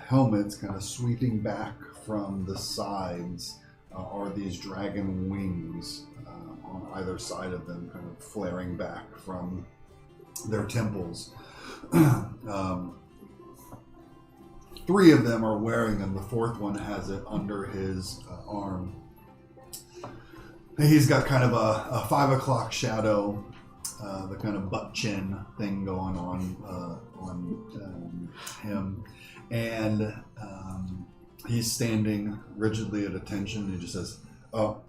helmets, kind of sweeping back from the sides, are these dragon wings on either side of them, kind of flaring back from their temples. 3 of them are wearing them. The 4th one has it under his arm. He's got kind of a 5 o'clock shadow, the kind of butt chin thing going on him, and he's standing rigidly at attention. He just says, "Oh,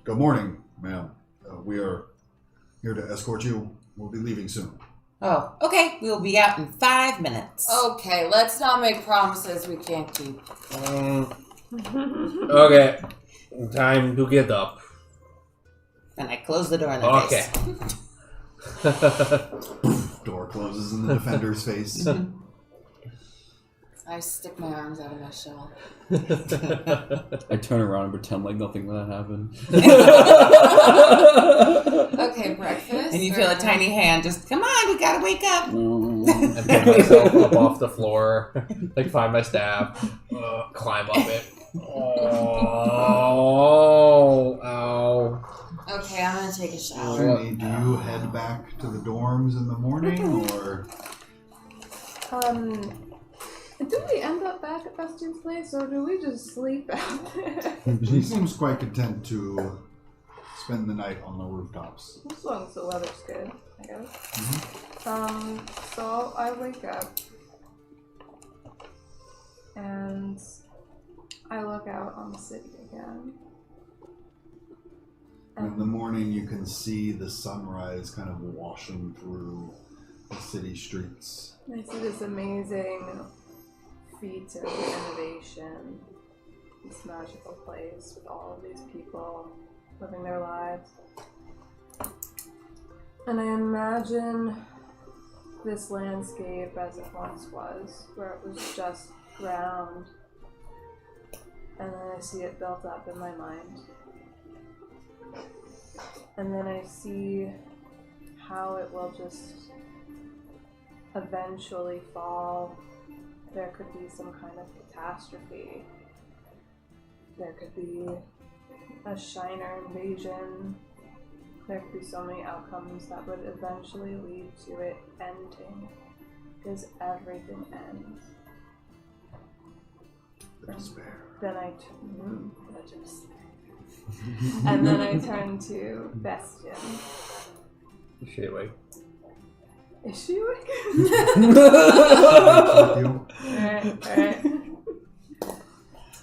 good morning, ma'am. We are here to escort you. We'll be leaving soon." Oh, okay. We'll be out in 5 minutes. Okay, let's not make promises we can't keep. Okay, time to get up. And I close the door in their Okay. face. Door closes in the defender's face. I stick my arms out of my shell. I turn around and pretend like nothing that happened. Okay, breakfast. And you feel a tiny hand just, come on, we gotta wake up. And put myself up off the floor, like find my staff, climb up it. Oh, ow. Okay, I'm gonna take a shower. Junie, do you head back to the dorms in the morning, or Do we end up back at Bastian's place, or do we just sleep out there? she seems quite content to spend the night on the rooftops? As long as the weather's good, I guess. So I wake up and I look out on the city again. In the morning, you can see the sunrise kind of washing through the city streets. I see this amazing feat of innovation, this magical place with all of these people living their lives. And I imagine this landscape as it once was, where it was just ground. And then I see it built up in my mind. And then I see how it will just eventually fall. There could be some kind of catastrophe. There could be a Shiner invasion. There could be so many outcomes that would eventually lead to it ending. Because everything ends. The despair. Then and then I turn to Bastian. Is she awake? Is she awake? You. Alright.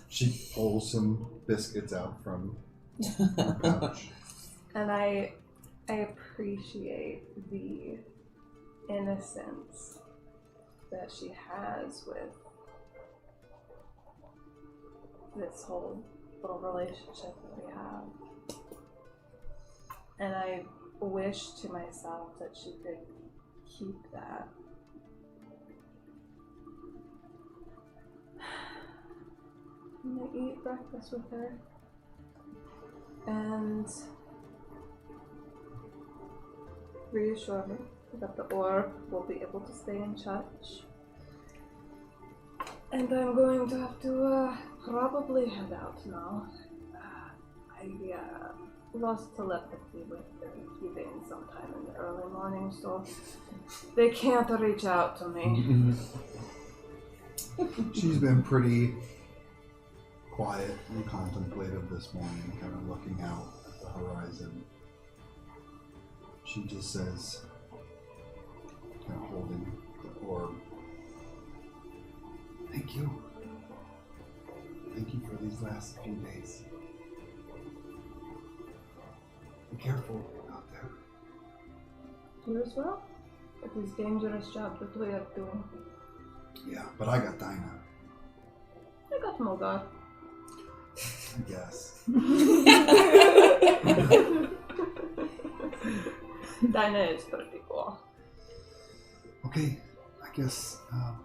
She pulls some biscuits out from her pouch. And I appreciate the innocence that she has with this whole little relationship that we have. And I wish to myself that she could keep that. And I eat breakfast with her. And reassure her that the orb will be able to stay in touch. And I'm going to have to probably head out now. lost telepathy with the healing sometime in the early morning, so they can't reach out to me. She's been pretty quiet and contemplative this morning, kind of looking out at the horizon. She just says, kind of holding the orb, "Thank you. Thank you for these last few days. Be careful out there." You as well? It is a dangerous job that we are doing. Yeah, but I got Dinah, I got Mogar. I guess. Dinah is pretty cool. Okay, I guess I'll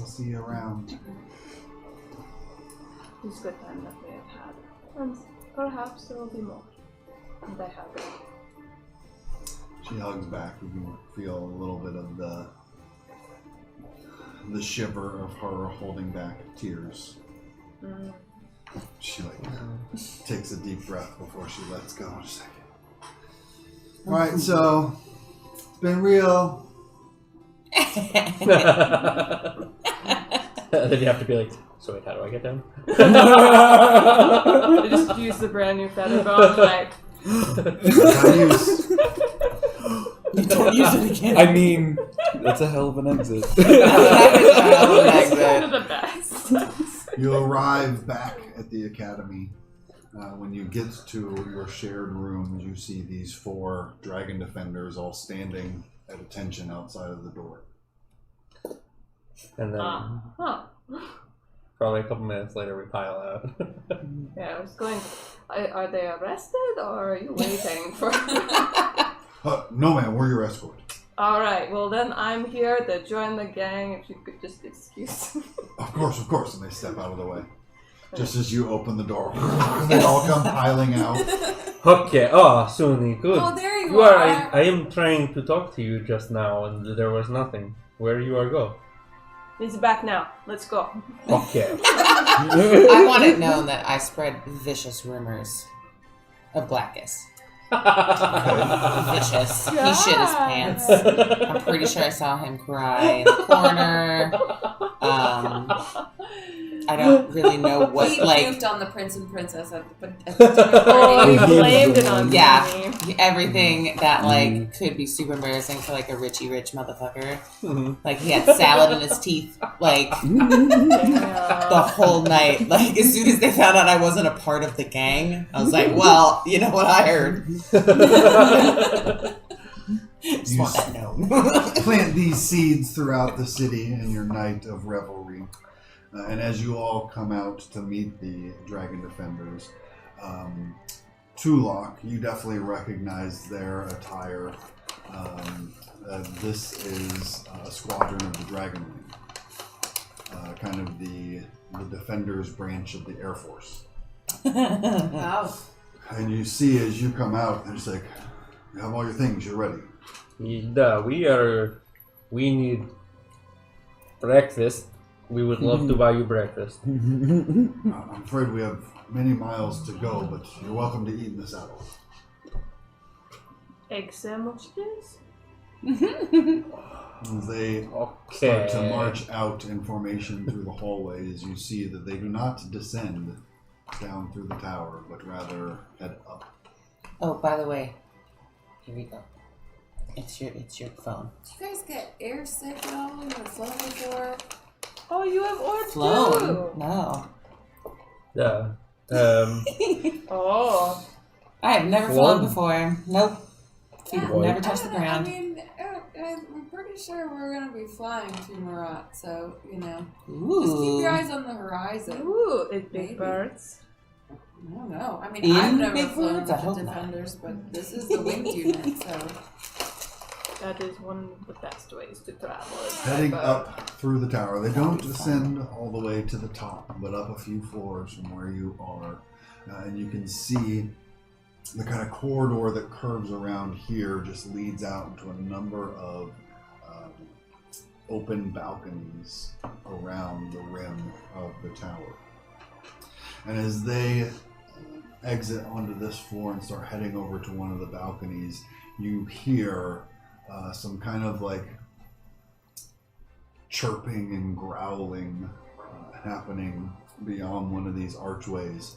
see you around. It's a good time that we have had. And perhaps there will be more. And I have it. She hugs back. You can feel a little bit of the shiver of her holding back tears. She takes a deep breath before she lets go. She's like, "All right, so it's been real." Then you have to be like, "So wait, how do I get down?" They just use the brand new feather bone, like. You don't use it again. I mean, that's a hell of an exit. It's kind of the best. You arrive back at the academy. When you get to your shared rooms, you see these 4 dragon defenders all standing at attention outside of the door. And then probably a couple minutes later, we pile out. Yeah, I was going. Are they arrested or are you waiting for? No, ma'am, we're your escort. All right. Well, then I'm here to join the gang. If you could just excuse me. Of course. And they step out of the way. Just as you open the door, they all come piling out. Okay. Oh, Suni, good. Oh, there you are. I am trying to talk to you just now, and there was nothing. Where you are go? He's back now. Let's go. Okay. I want it known that I spread vicious rumors of Blackus. Vicious. He shit his pants. I'm pretty sure I saw him cry in the corner. I don't really know what, We like... puked on the prince and princess at the dinner Oh, party. you blamed it on Yeah. me. Everything that, like, could be super embarrassing for, like, a richy rich motherfucker. Mhm. Like, he had salad in his teeth, like, the whole night. Like, as soon as they found out I wasn't a part of the gang, I was like, well, you know what I heard. Just want that known. Plant these seeds throughout the city in your night of revelry. And as you all come out to meet the Dragon Defenders, Tulok, you definitely recognize their attire. This is a squadron of the Dragon Wing, kind of the Defenders branch of the Air Force. Wow. And you see as you come out, they're just like, "You have all your things, you're ready." We need breakfast. We would love to buy you breakfast. I'm afraid we have many miles to go, but you're welcome to eat in the saddle. Egg sandwiches? As they start to march out in formation through the hallways, you see that they do not descend down through the tower, but rather head up. Oh, by the way, here we go. It's your phone. Did you guys get air sick at all when you were flown before? Oh, you have orb Flown? too. No. Yeah. Oh. I have never flown before. Nope. Feet have never touched the I ground. mean, I'm pretty sure we're going to be flying to Marat, so, you know. Ooh. Just keep your eyes on the horizon. Ooh, it's Maybe. big birds. I don't know. I mean, In I've never big flown birds? with I the hope not. Defenders, but this is the winged unit, so. That is one of the best ways to travel. Heading But up through the tower. They don't descend all the way to the top, but up a few floors from where you are. And you can see the kind of corridor that curves around here just leads out into a number of open balconies around the rim of the tower. And as they exit onto this floor and start heading over to one of the balconies, you hear some kind of like chirping and growling happening beyond one of these archways.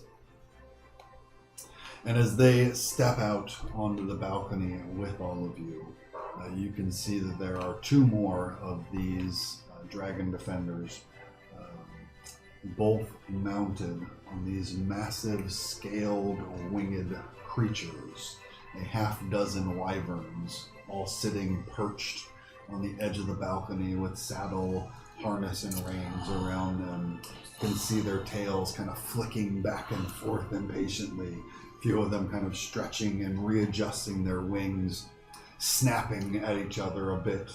And as they step out onto the balcony with all of you, you can see that there are two more of these dragon defenders, both mounted on these massive scaled winged creatures, a half dozen wyverns, all sitting perched on the edge of the balcony with saddle, harness, and reins around them. You can see their tails kind of flicking back and forth impatiently, a few of them kind of stretching and readjusting their wings, snapping at each other a bit.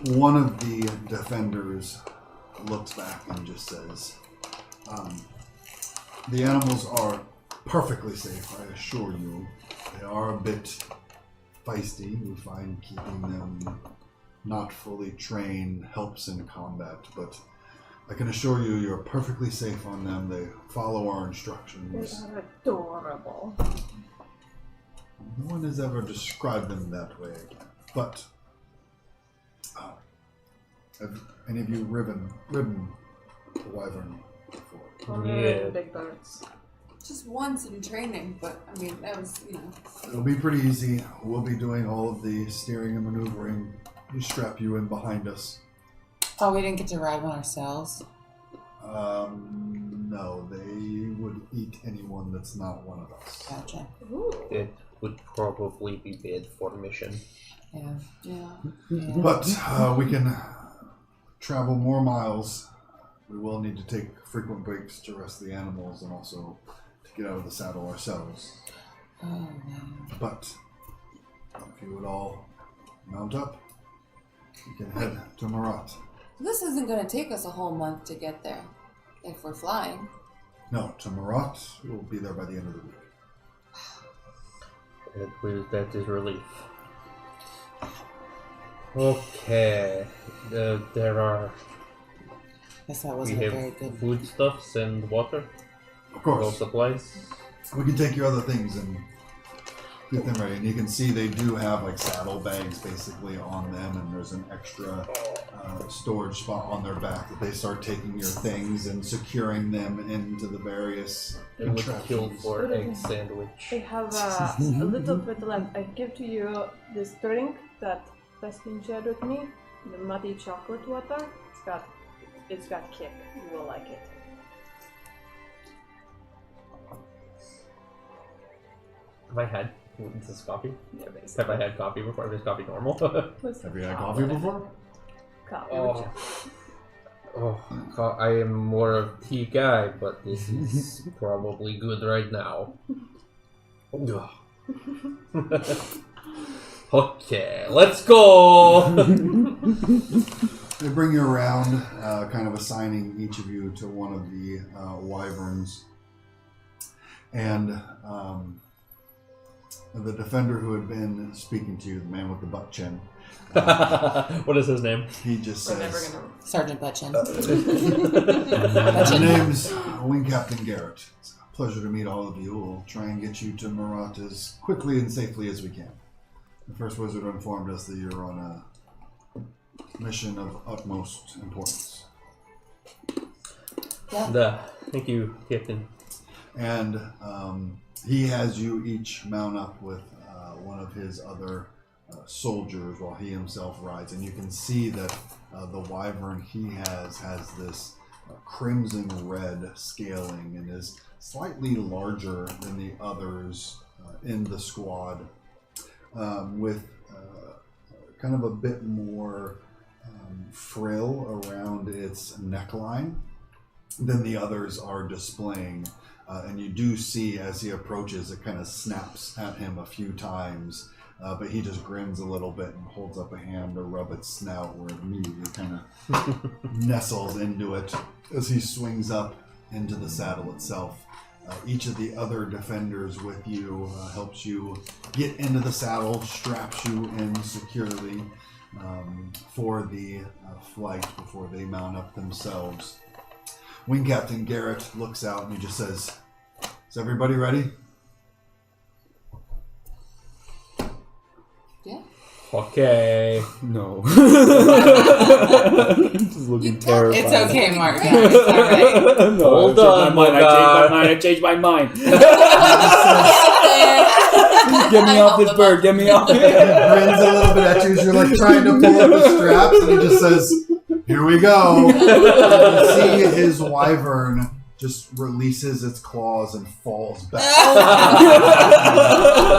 One of the defenders looks back and just says, the animals are perfectly safe, I assure you. They are a bit feisty. We find keeping them not fully trained helps in combat, but I can assure you you're perfectly safe on them. They follow our instructions. They are adorable. No one has ever described them that way again. But have any of you ridden a wyvern before? Only Yeah. big birds. Just once in training, but I mean, that was, It'll be pretty easy. We'll be doing all of the steering and maneuvering. We strap you in behind us. Oh, we didn't get to ride one ourselves? No, they would eat anyone that's not one of us. Gotcha. Ooh. It would probably be bad for mission. Yeah. yeah. But we can travel more miles. We will need to take frequent breaks to rest the animals and also to get out of the saddle ourselves. Oh, man. But if you would all mount up, we can head to Marat. This isn't going to take us a whole month to get there, if we're flying. No, to Marat. We'll be there by the end of the week. That is relief. Okay, there are. Guess that We wasn't a very have good. foodstuffs and water, Of all course. supplies. We can take your other things and get them ready. And you can see they do have like saddlebags basically on them, and there's an extra storage spot on their back that they start taking your things and securing them into the various I would kill contraptions. for egg sandwich. I have a little bit left. I give to you this drink that Westin shared with me, the muddy chocolate water. It's got kick. You will like it. Have I had this coffee? Yeah, basically. Have I had coffee before? Is coffee normal? Have you had coffee before? Coffee. I am more of tea guy, but this is probably good right now. Okay, let's go! They bring you around, kind of assigning each of you to one of the wyverns. And the defender who had been speaking to you, the man with the butt chin, What is his name? he just We're never says, gonna. Sergeant Butchin. "My name's Wing Captain Garrett. It's a pleasure to meet all of you. We'll try and get you to Marat as quickly and safely as we can. The first wizard informed us that you're on a mission of utmost importance." Thank you, Captain. And he has you each mount up with one of his other soldiers while he himself rides. And you can see that the wyvern he has this crimson red scaling and is slightly larger than the others in the squad, with kind of a bit more frill around its neckline than the others are displaying. And you do see as he approaches, it kind of snaps at him a few times, but he just grins a little bit and holds up a hand to rub its snout, where it immediately kind of nestles into it as he swings up into the saddle itself. Each of the other defenders with you helps you get into the saddle, straps you in securely for the flight before they mount up themselves. Wing Captain Garrett looks out and he just says, "Is everybody ready?" Yeah. Okay. No. Just looking terrified. It's okay, Mark. It's all right. No, Hold on, I changed my mind. Get me off this bird. Get me off He here. grins a little bit at you as you're like trying to pull up the straps, and he just says, "Here we go." And you see his wyvern just releases its claws and falls back.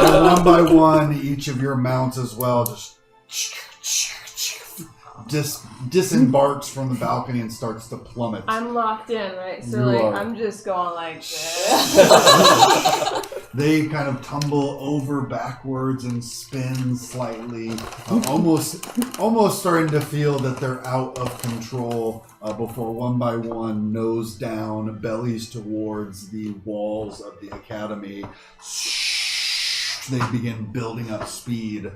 And one by one, each of your mounts as well just disembarks from the balcony and starts to plummet. I'm locked in, right? So You like are. I'm just going like this. They kind of tumble over backwards and spin slightly, almost starting to feel that they're out of control before one by one, nose down, bellies towards the walls of the academy. They begin building up speed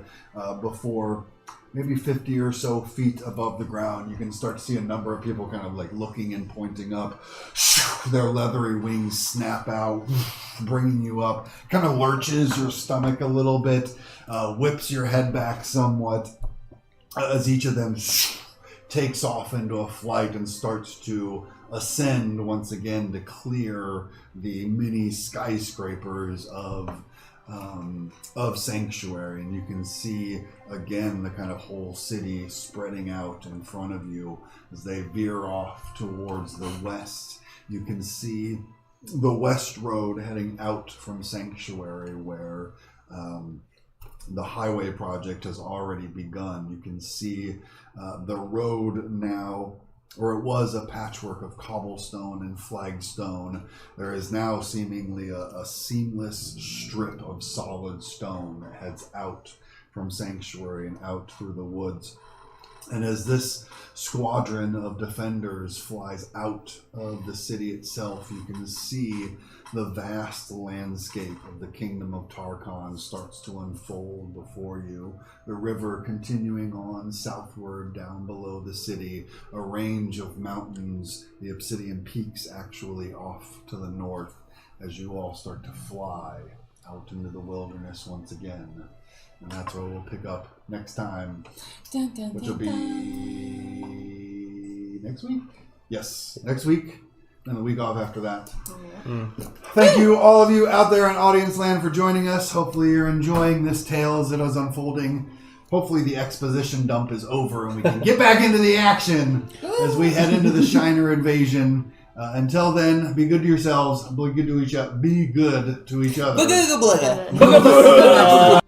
before maybe 50 or so feet above the ground. You can start to see a number of people kind of like looking and pointing up. Their leathery wings snap out, bringing you up. Kind of lurches your stomach a little bit, whips your head back somewhat as each of them takes off into a flight and starts to ascend once again to clear the mini skyscrapers of Sanctuary, and you can see again the kind of whole city spreading out in front of you as they veer off towards the west. You can see the west road heading out from Sanctuary, where the highway project has already begun. You can see the road now, or it was a patchwork of cobblestone and flagstone. There is now seemingly a seamless strip of solid stone that heads out from Sanctuary and out through the woods. And as this squadron of defenders flies out of the city itself, you can see the vast landscape of the kingdom of Tarkon starts to unfold before you. The river continuing on southward down below the city, a range of mountains, the Obsidian Peaks actually off to the north, as you all start to fly out into the wilderness once again. And that's where we'll pick up next time, which will be next week? Yes, next week. And the week off after that. Thank you, all of you out there in audience land, for joining us. Hopefully you're enjoying this tale as it is unfolding. Hopefully the exposition dump is over and we can get back into the action as we head into the Shiner invasion. Until then, be good to yourselves. Be good to each other. Booga.